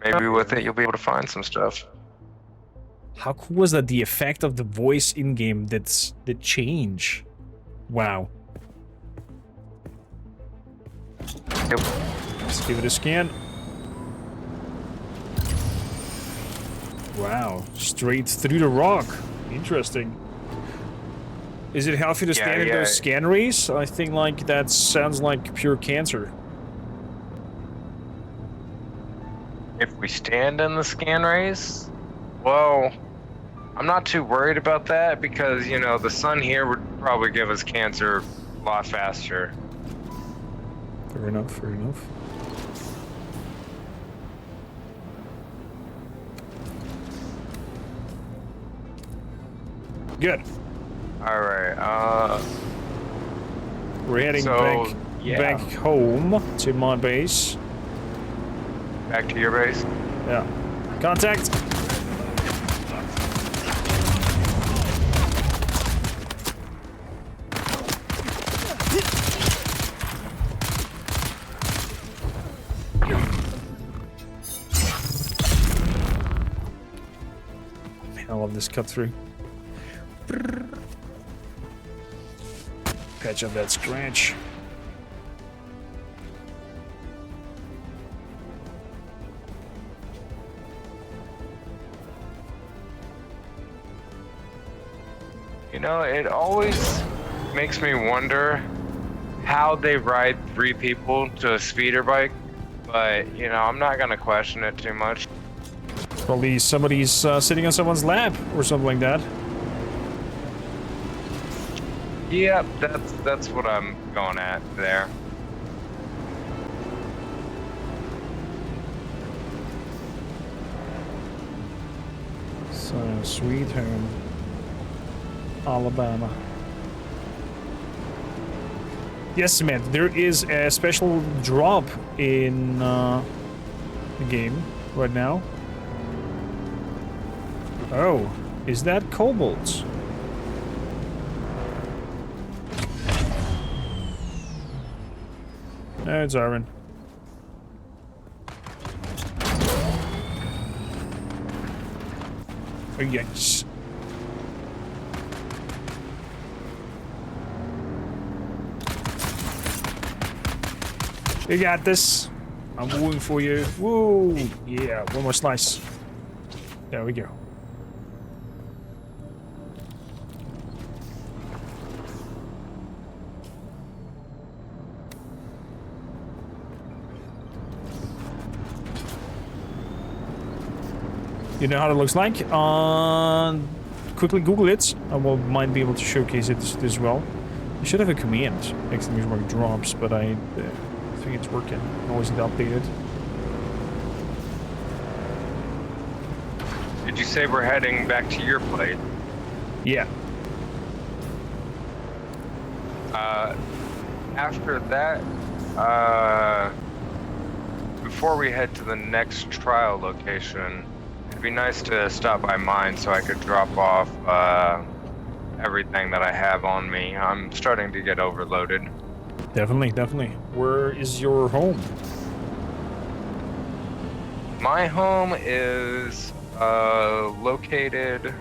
Maybe with it you'll be able to find some stuff. How cool was that? The effect of the voice in game that change. Wow. Yep. Let's give it a scan. Wow, straight through the rock. Interesting. Is it healthy to stand in those scan rays? I think like that sounds like pure cancer. If we stand in the scan rays, well, I'm not too worried about that because, you know, the sun here would probably give us cancer a lot faster. Fair enough, fair enough. Good. All right. We're heading back home to my base. Back to your base? Yeah. Contact. Man, I love this cut through. Patch up that scratch. You know, it always makes me wonder how they ride 3 people to a speeder bike, but, you know, I'm not gonna question it too much. Probably somebody's sitting on someone's lap or something like that. Yep, that's what I'm going at there. So, sweet home, Alabama. Yes, Samantha, there is a special drop in the game right now. Oh, is that cobalt? No, it's iron. Oh, yes. You got this. I'm wooing for you. Woo! Yeah, one more slice. There we go. You know how it looks like? Quickly Google it. I might be able to showcase it as well. I should have a command exclamation mark drops, but I think it's working. Always updated. Did you say we're heading back to your place? Yeah. After that, before we head to the next trial location, it'd be nice to stop by mine so I could drop off everything that I have on me. I'm starting to get overloaded. Definitely, definitely. Where is your home? My home is located...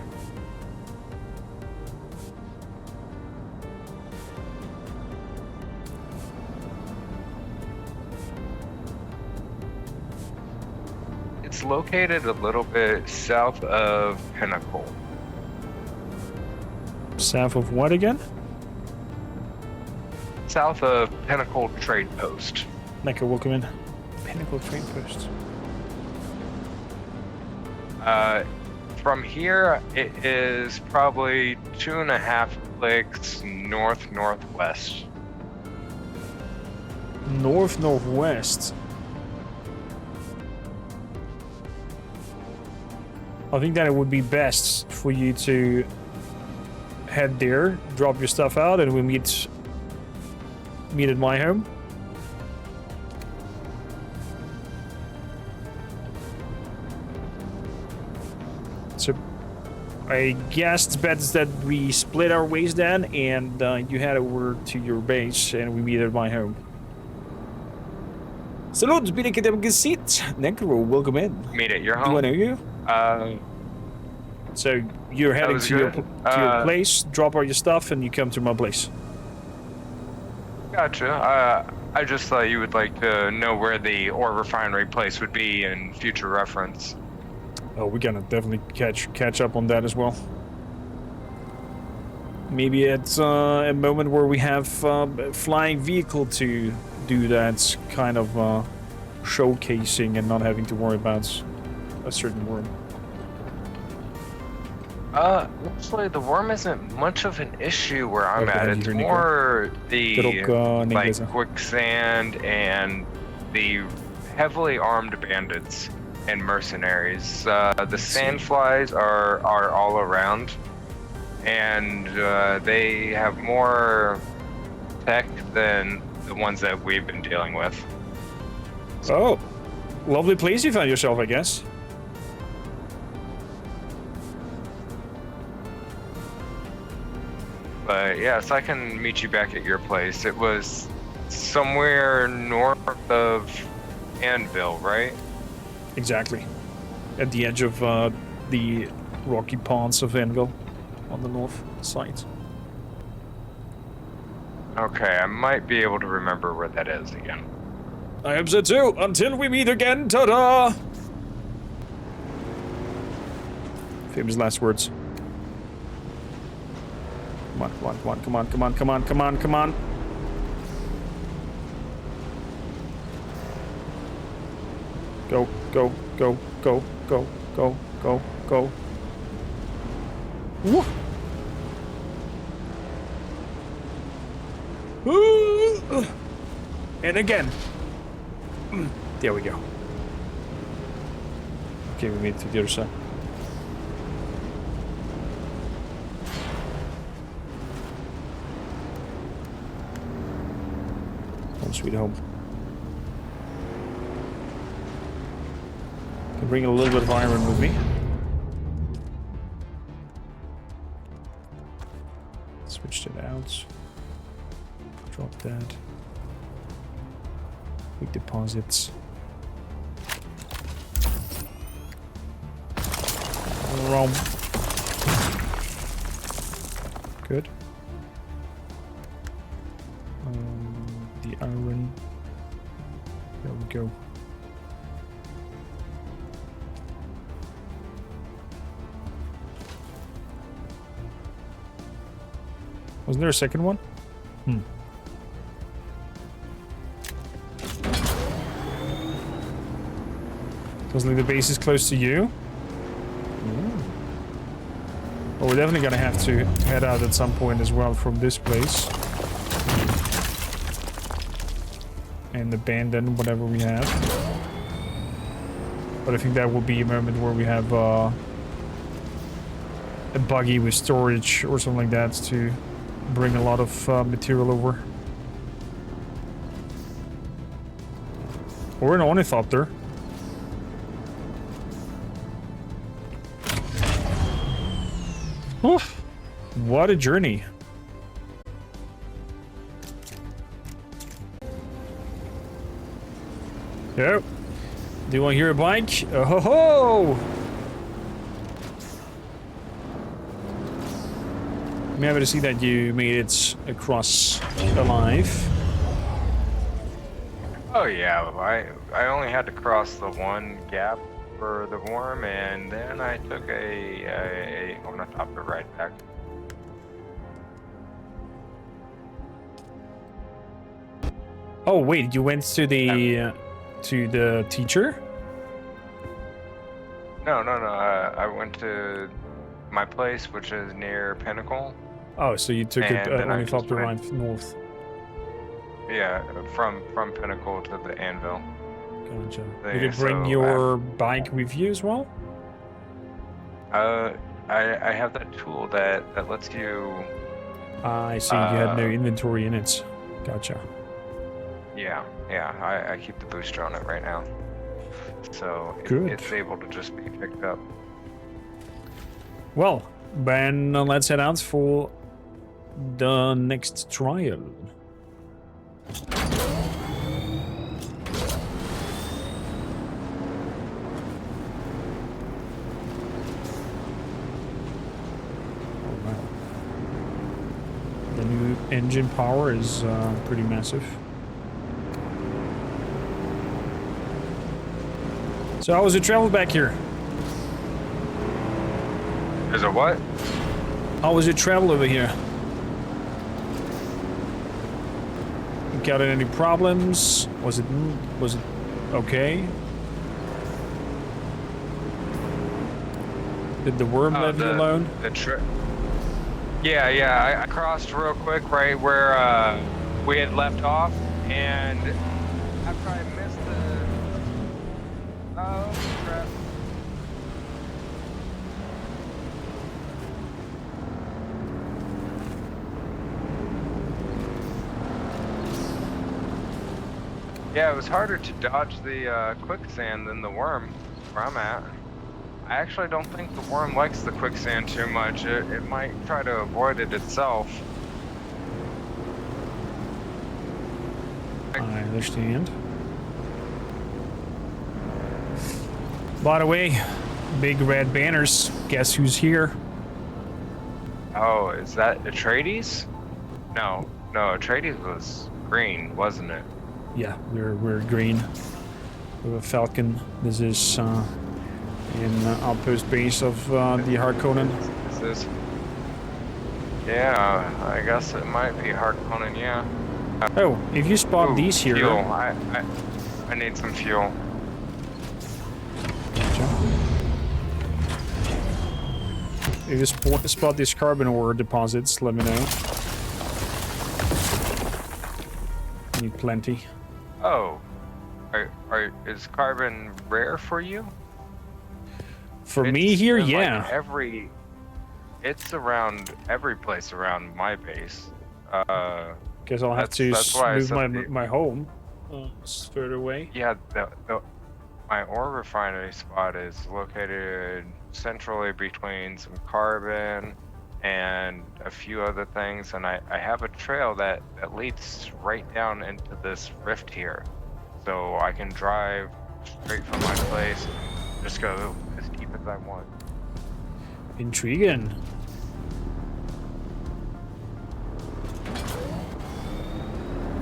It's located a little bit south of Pinnacle. South of what again? South of Pinnacle Trade Post. Lekker, welcome in. Pinnacle Trade Post. From here, it is probably 2.5 clicks northwest. Northwest. I think that it would be best for you to head there, drop your stuff out, and we meet at my home. So I guess it's best that we split our ways then, and you head over to your base and we meet at my home. Salut, bine că te-am găsit. Necro, welcome in. Meet at your Do I home? know you? So you're heading was to your good. place, drop all your stuff, and you come to my place. Gotcha. I just thought you would like to know where the ore refinery place would be in future reference. Oh, we're gonna definitely catch up on that as well. Maybe it's a moment where we have a flying vehicle to do that kind of showcasing and not having to worry about a certain worm. Actually, the worm isn't much of an issue where I'm Okay, at. It's hier, Nico. more the Erop like neerzetten. quicksand and the heavily armed bandits and mercenaries. The sandflies are all around, and they have more tech than the ones that we've been dealing with. Oh, lovely place you found yourself, I guess. But yes, I can meet you back at your place. It was somewhere north of Anvil, right? Exactly. At the edge of the rocky ponds of Anvil on the north side. Okay, I might be able to remember where that is again. I hope so too. Until we meet again, ta-da! Famous last words. Come on. Go. Woo! And again. There we go. Okay, we made it to the other side. Home sweet home. Can bring a little bit of iron with me. Switch it out. Drop that. Quick deposits. Wrong. Good. The iron. There we go. Wasn't there a second one? Feels like the base is close to you. Well, we're definitely gonna have to head out at some point as well from this place. and abandon whatever we have. But I think that will be a moment where we have a buggy with storage or something like that to bring a lot of material over. Or an ornithopter. Oof. What a journey. Yep. Do you want to hear a bike? Oh ho ho! I'm happy to see that you made it across alive. Oh yeah, I only had to cross the one gap for the worm, and then I took a ornithopter ride back. Oh wait, you went to the teacher? No. I went to my place, which is near Pinnacle. Oh, so you took And an then I just ornithopter went- ride north. Yeah, from Pinnacle to the Anvil. Gotcha. They- Did it bring so, your bike with you as well? I have that tool that lets you. I see. You had no inventory in it. Gotcha. Yeah. I keep the booster on it right now, so Good. it's able to just be picked up. Well, then let's head out for the next trial. Oh, wow. The new engine power is pretty massive. So how was your travel back here? Is it what? How was your travel over here? Got any problems? Was it okay? Did the worm leave you alone? Yeah. I crossed real quick right where we had left off, and after I missed the. Oh crap! Yeah, it was harder to dodge the quicksand than the worm where I'm at. I actually don't think the worm likes the quicksand too much. It might try to avoid it itself. I understand. By the way, big red banners. Guess who's here? Oh, is that Atreides? No, Atreides was green, wasn't it? Yeah, we're green. We have a falcon. This is in outpost base of the Harkonnen. Is this? Yeah, I guess it might be Harkonnen. Yeah. Oh, if you spot these here. Fuel. I need some fuel. If you spot these carbon ore deposits, let me know. Need plenty. Oh, is carbon rare for you? For me here, like yeah. It's around every place around my base. Guess I'll have to move my home. It's further away. Yeah, my ore refinery spot is located centrally between some carbon and a few other things, and I have a trail that leads right down into this rift here. So I can drive straight from my place, just go as deep as I want. Intriguing.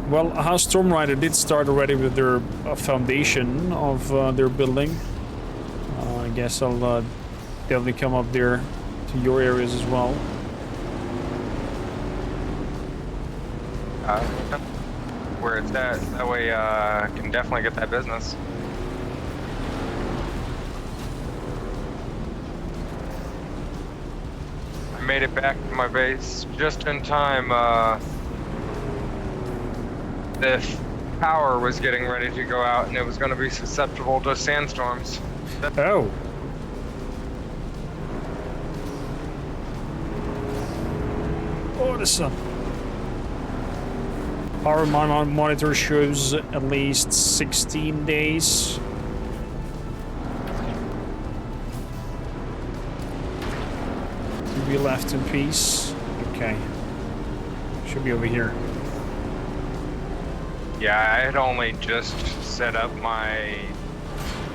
Well, House Stormrider did start already with their foundation of their building. I guess I'll definitely come up there to your areas as well. Where it's at, that way I can definitely get that business. I made it back to my base just in time. power was getting ready to go out and it was going to be susceptible to sandstorms. Oh. Oh, the sun. Power monitor shows at least 16 days. To be left in peace. Okay. Should be over here. Yeah, I had only just set up my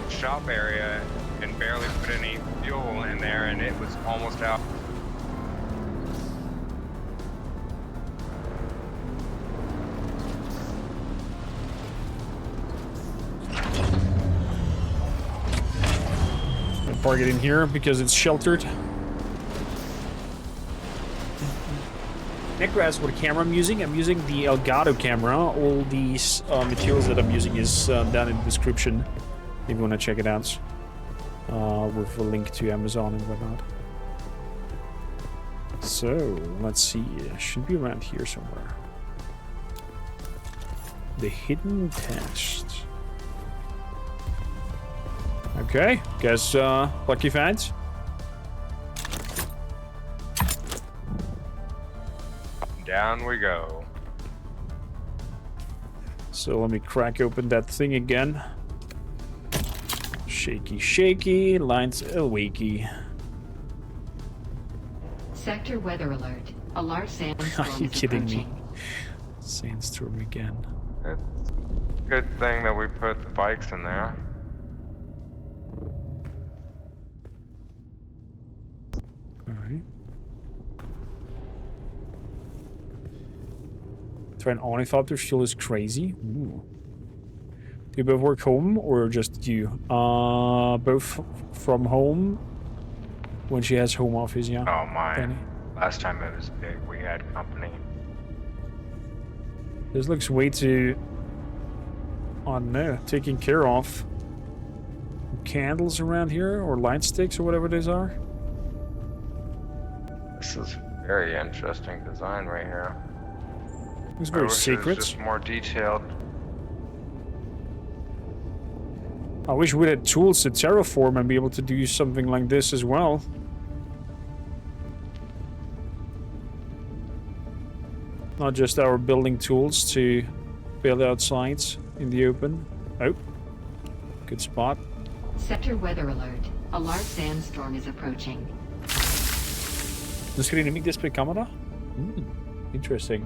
shop area and barely put any fuel in there and it was almost out. Park it in here because it's sheltered. Necro asks what camera I'm using. I'm using the Elgato camera. All these materials that I'm using is down in the description if you want to check it out. With a link to Amazon and whatnot. So, let's see. It should be around here somewhere. The hidden test. Okay, guess lucky finds. Down we go. So let me crack open that thing again. Shaky, shaky, lines wakey. Sector weather alert. A large sandstorm Are you is kidding me? approaching. Sandstorm again. It's a good thing that we put the bikes in there. Alright. Try an ornithopter fuel is crazy. Ooh. Do you both work home or just you? Both from home. When she has home office, yeah. Oh my. Danny. Last time it was big, we had company. This looks way too... I don't know, taken care of. Candles around here, or light sticks, or whatever these are. This is very interesting design right here. It's very secret. It was just more detailed. I wish we had tools to terraform and be able to do something like this as well. Not just our building tools to build out sites in the open. Oh, good spot. Sector weather alert. A large sandstorm is approaching. Nu ska det display camera. Interesting.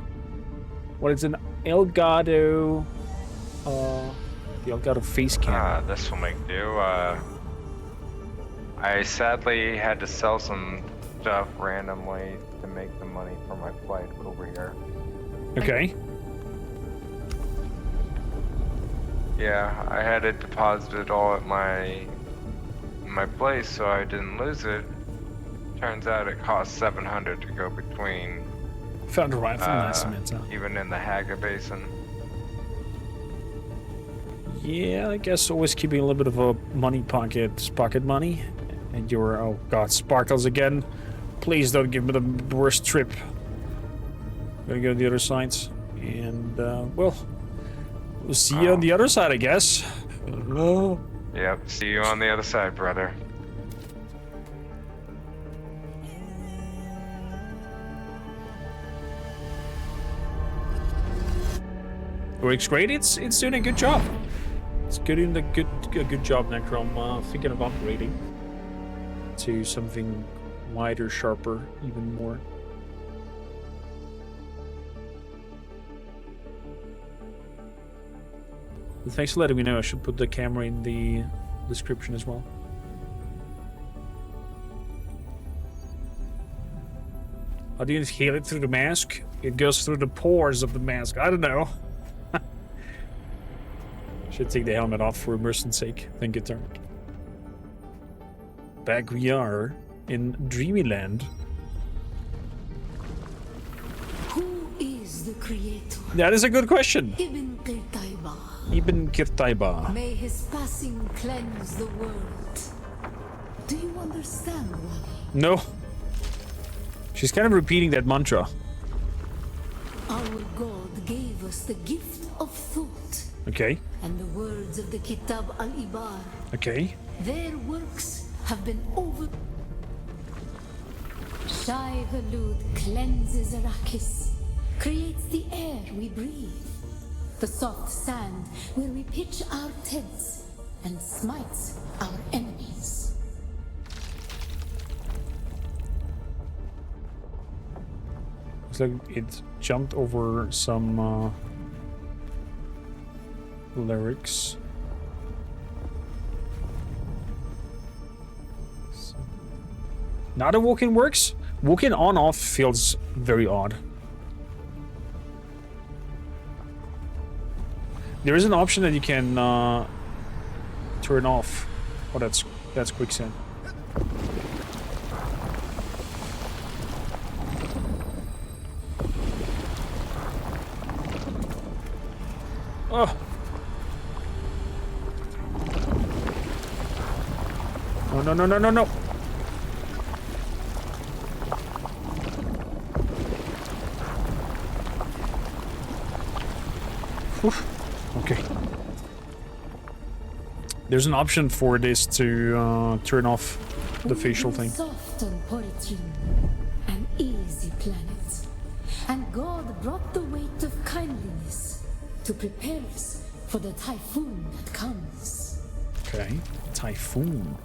What is an Elgato? The Elgato face cam. This will make do. I sadly had to sell some stuff randomly to make the money for my flight over here. Okay. Yeah, I had it deposited all at my place, so I didn't lose it. Turns out it cost 700 to go between. Found a rifle, nice Samantha. Even in the Haga Basin. Yeah, I guess always keeping a little bit of a pocket money. And your, oh god, sparkles again. Please don't give me the worst trip. Gonna go to the other sides. And, well, we'll see you on the other side, I guess. Hello? Yep, see you on the other side, brother. Works great. It's doing a good job. It's doing a good job, Necro. I'm thinking of upgrading to something wider, sharper, even more. But thanks for letting me know. I should put the camera in the description as well. How do you heal it through the mask? It goes through the pores of the mask. I don't know. Should take the helmet off for immersion's sake. Thank you, Turn. Back we are in Dreamyland. Who is the creator? That is a good question. Ibn Qirtaiba. Ibn Qirtaiba. May his passing cleanse the world. Do you understand, Wally? No. She's kind of repeating that mantra. Our God gave us the gift of thought. Okay. And the words of the Kitab al-Ibar. Okay. Their works have been over. Shai Hulud cleanses Arrakis, creates the air we breathe, the soft sand where we pitch our tents, and smites our enemies. Looks like it jumped over some lyrics. Now the walking works? Walking on off feels very odd. There is an option that you can turn off. Oh, that's quicksand. Oh. Oh, no, no, no, no, no. Okay. There's an option for this to turn off the facial thing. Soft on Poritrin, an easy planet. And God brought the weight of kindliness to prepare us for the typhoon that comes. Okay. Typhoon.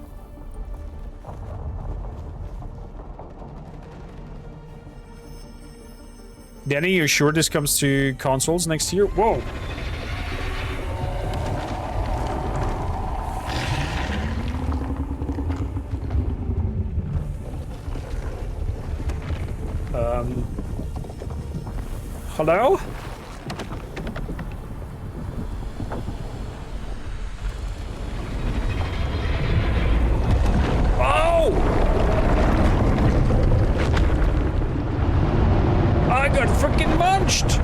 Danny, you're sure this comes to consoles next year? Whoa! Hello? Oh! I got freaking munched!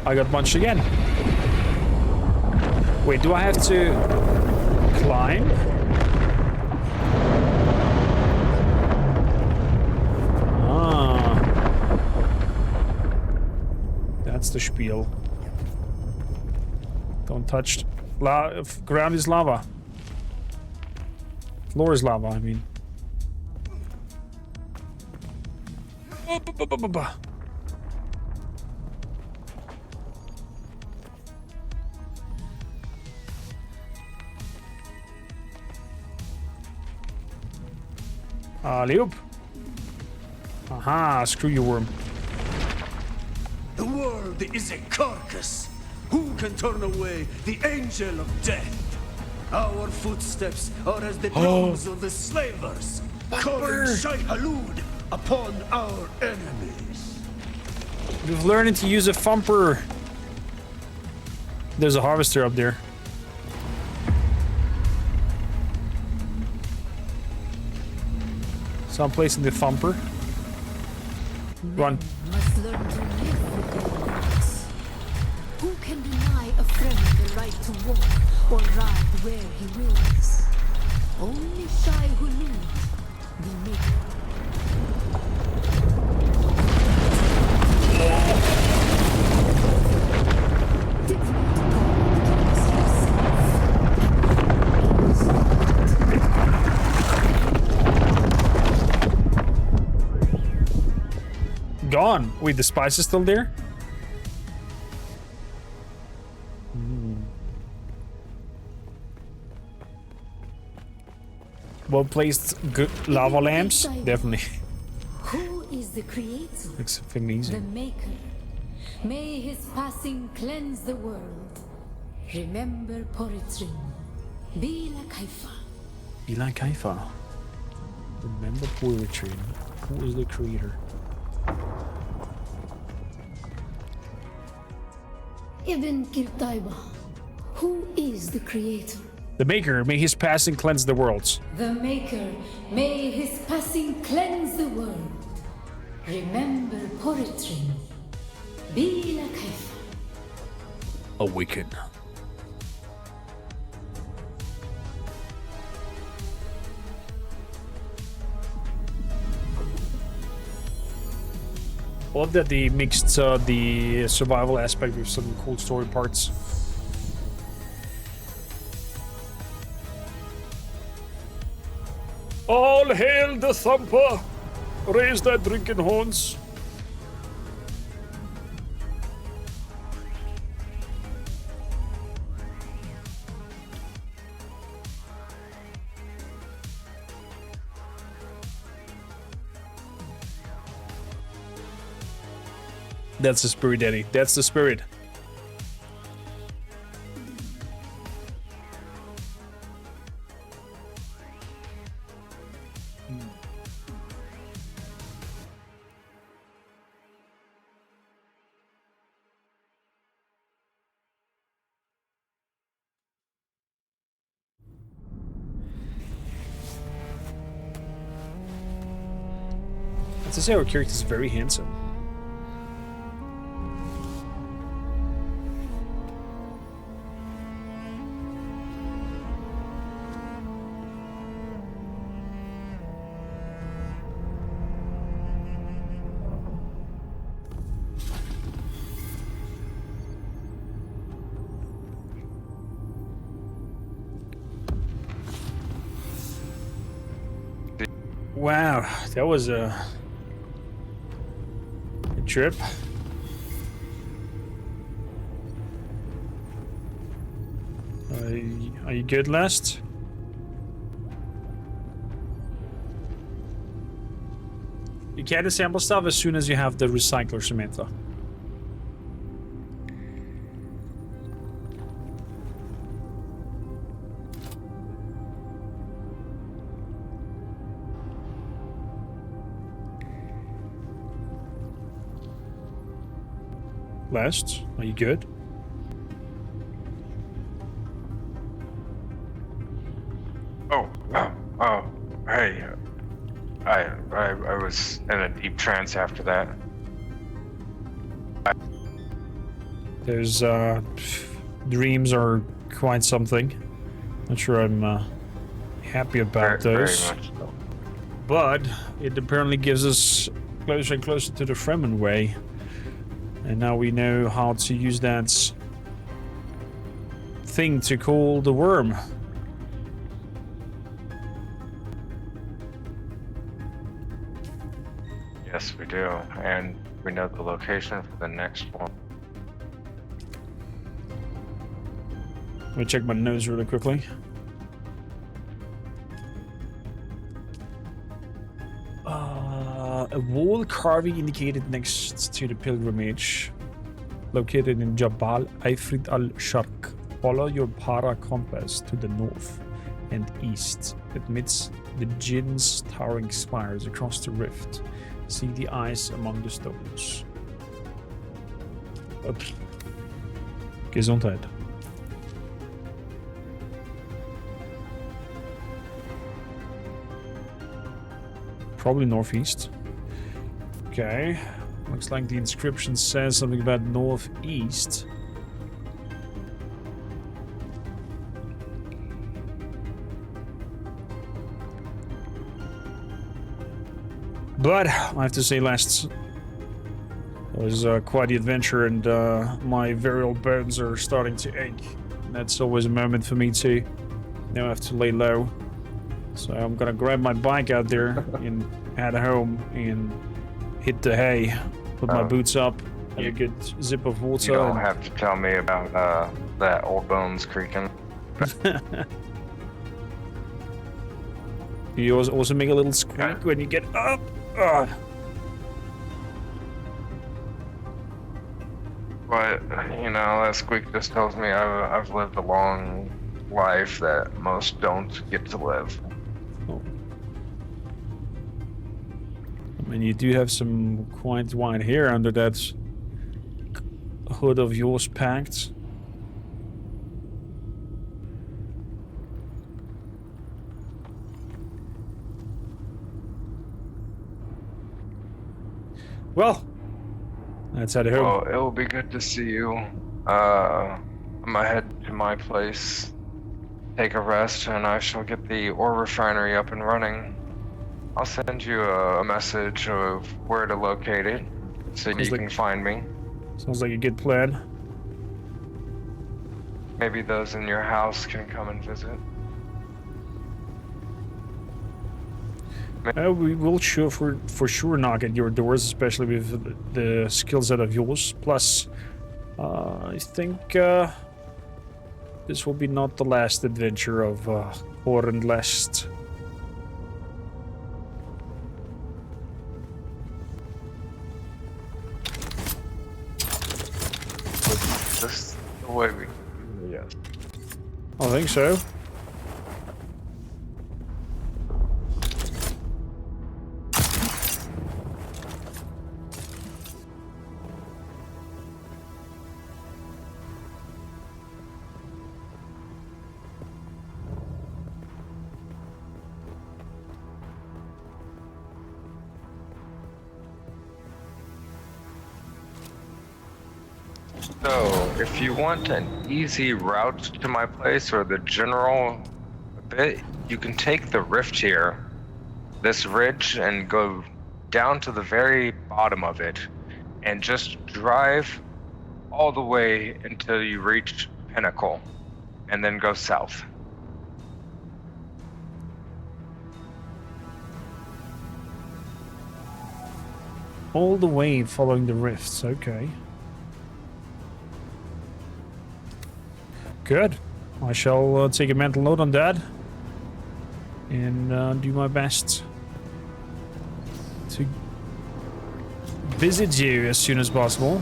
I got munched again. Wait, do I have to climb? Ah. That's the spiel. Don't touch. Ground is lava. Floor is lava, I mean. Alley-oop. Aha, screw you, worm. The world is a carcass. Who can turn away the angel of death? Our footsteps are as the drums of the slavers, calling Shai Hulud upon our enemies. We've learned to use a thumper. There's a harvester up there. So I'm placing the thumper. Run. Must learn to live with their words. Who can deny a friend the right to walk or ride where he wills? Only Shai Hulud, the maker. Gone. Wait, the spice is still there? Well placed good lava lamps? Definitely. Who is the creator? Looks amazing. The maker. May his passing cleanse the world. Remember Poritrin. Bila Kaifa. Bila Kaifa. Remember poetry. Who is the creator? Ibn Kirtaiba. Who is the creator? The maker, may his passing cleanse the worlds. The maker. May his passing cleanse the world. Remember Poritrin. Bila Kaifa. Awaken. I love that they mixed the survival aspect with some cool story parts. All hail the thumper! Raise that drinking horns! That's the spirit, Eddie. That's the spirit. To say our character is very handsome. Wow, that was a trip. Are you good, Last? You can assemble stuff as soon as you have the recycler, Samantha. Last, are you good? Hey, I was in a deep trance after that. There's dreams are quite something. Not sure I'm happy about those. Very much so. But it apparently gives us closer and closer to the Fremen way. And now we know how to use that thing to call the worm. Yes, we do. And we know the location for the next one. Let me check my nose really quickly. A wall carving indicated next to the pilgrimage, located in Jabal Ifrit al-Sharq. Follow your para compass to the north and east. Amidst the Jinn's towering spires across the rift, see the eyes among the stones. Oops. Gesundheit. Probably northeast. Okay. Looks like the inscription says something about northeast. But I have to say, Last, it was quite the adventure, and my very old bones are starting to ache. That's always a moment for me too. Now I have to lay low. So I'm gonna grab my bike out there and head home and hit the hay, put my boots up, have a good zip of water. You don't have to tell me about that old bones creaking. You also make a little squeak when you get up. But, you know, that squeak just tells me I've lived a long life that most don't get to live. Oh. I mean, you do have some quite white hair under that hood of yours packed. Well, let's head home. Well, it will be good to see you. I'm gonna head to my place, take a rest, and I shall get the ore refinery up and running. I'll send you a message of where to locate it. so you can find me. Sounds like a good plan. Maybe those in your house can come and visit. We will sure for sure knock at your doors, especially with the skill set of yours. Plus, I think this will be not the last adventure of Oren Lest. This is the way we... Yes. I think so. So, if you want an easy route to my place or the general bit, you can take the rift here, this ridge, and go down to the very bottom of it, and just drive all the way until you reach Pinnacle, and then go south. All the way following the rifts, okay. Good. I shall take a mental note on that and do my best to visit you as soon as possible.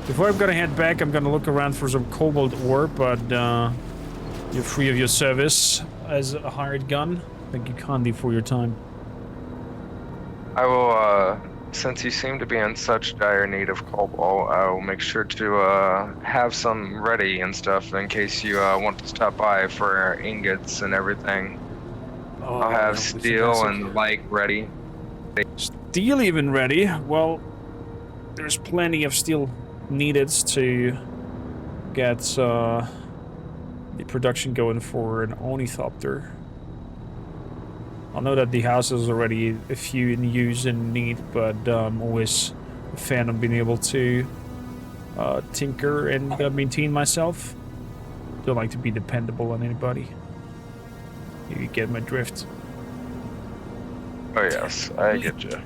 Before I'm gonna head back, I'm gonna look around for some cobalt ore, but you're free of your service as a hired gun. Thank you kindly for your time. I will, since you seem to be in such dire need of cobalt, I will make sure to have some ready and stuff in case you want to stop by for ingots and everything. Oh, I'll have steel and light ready. Steel even ready? Well, there's plenty of steel needed to get the production going for an ornithopter. I know that the house is already a few in use and need, but I'm always a fan of being able to tinker and maintain myself. Don't like to be dependable on anybody. You get my drift. Oh yes, I get you.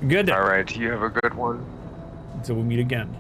Good. All right, you have a good one. Until we meet again.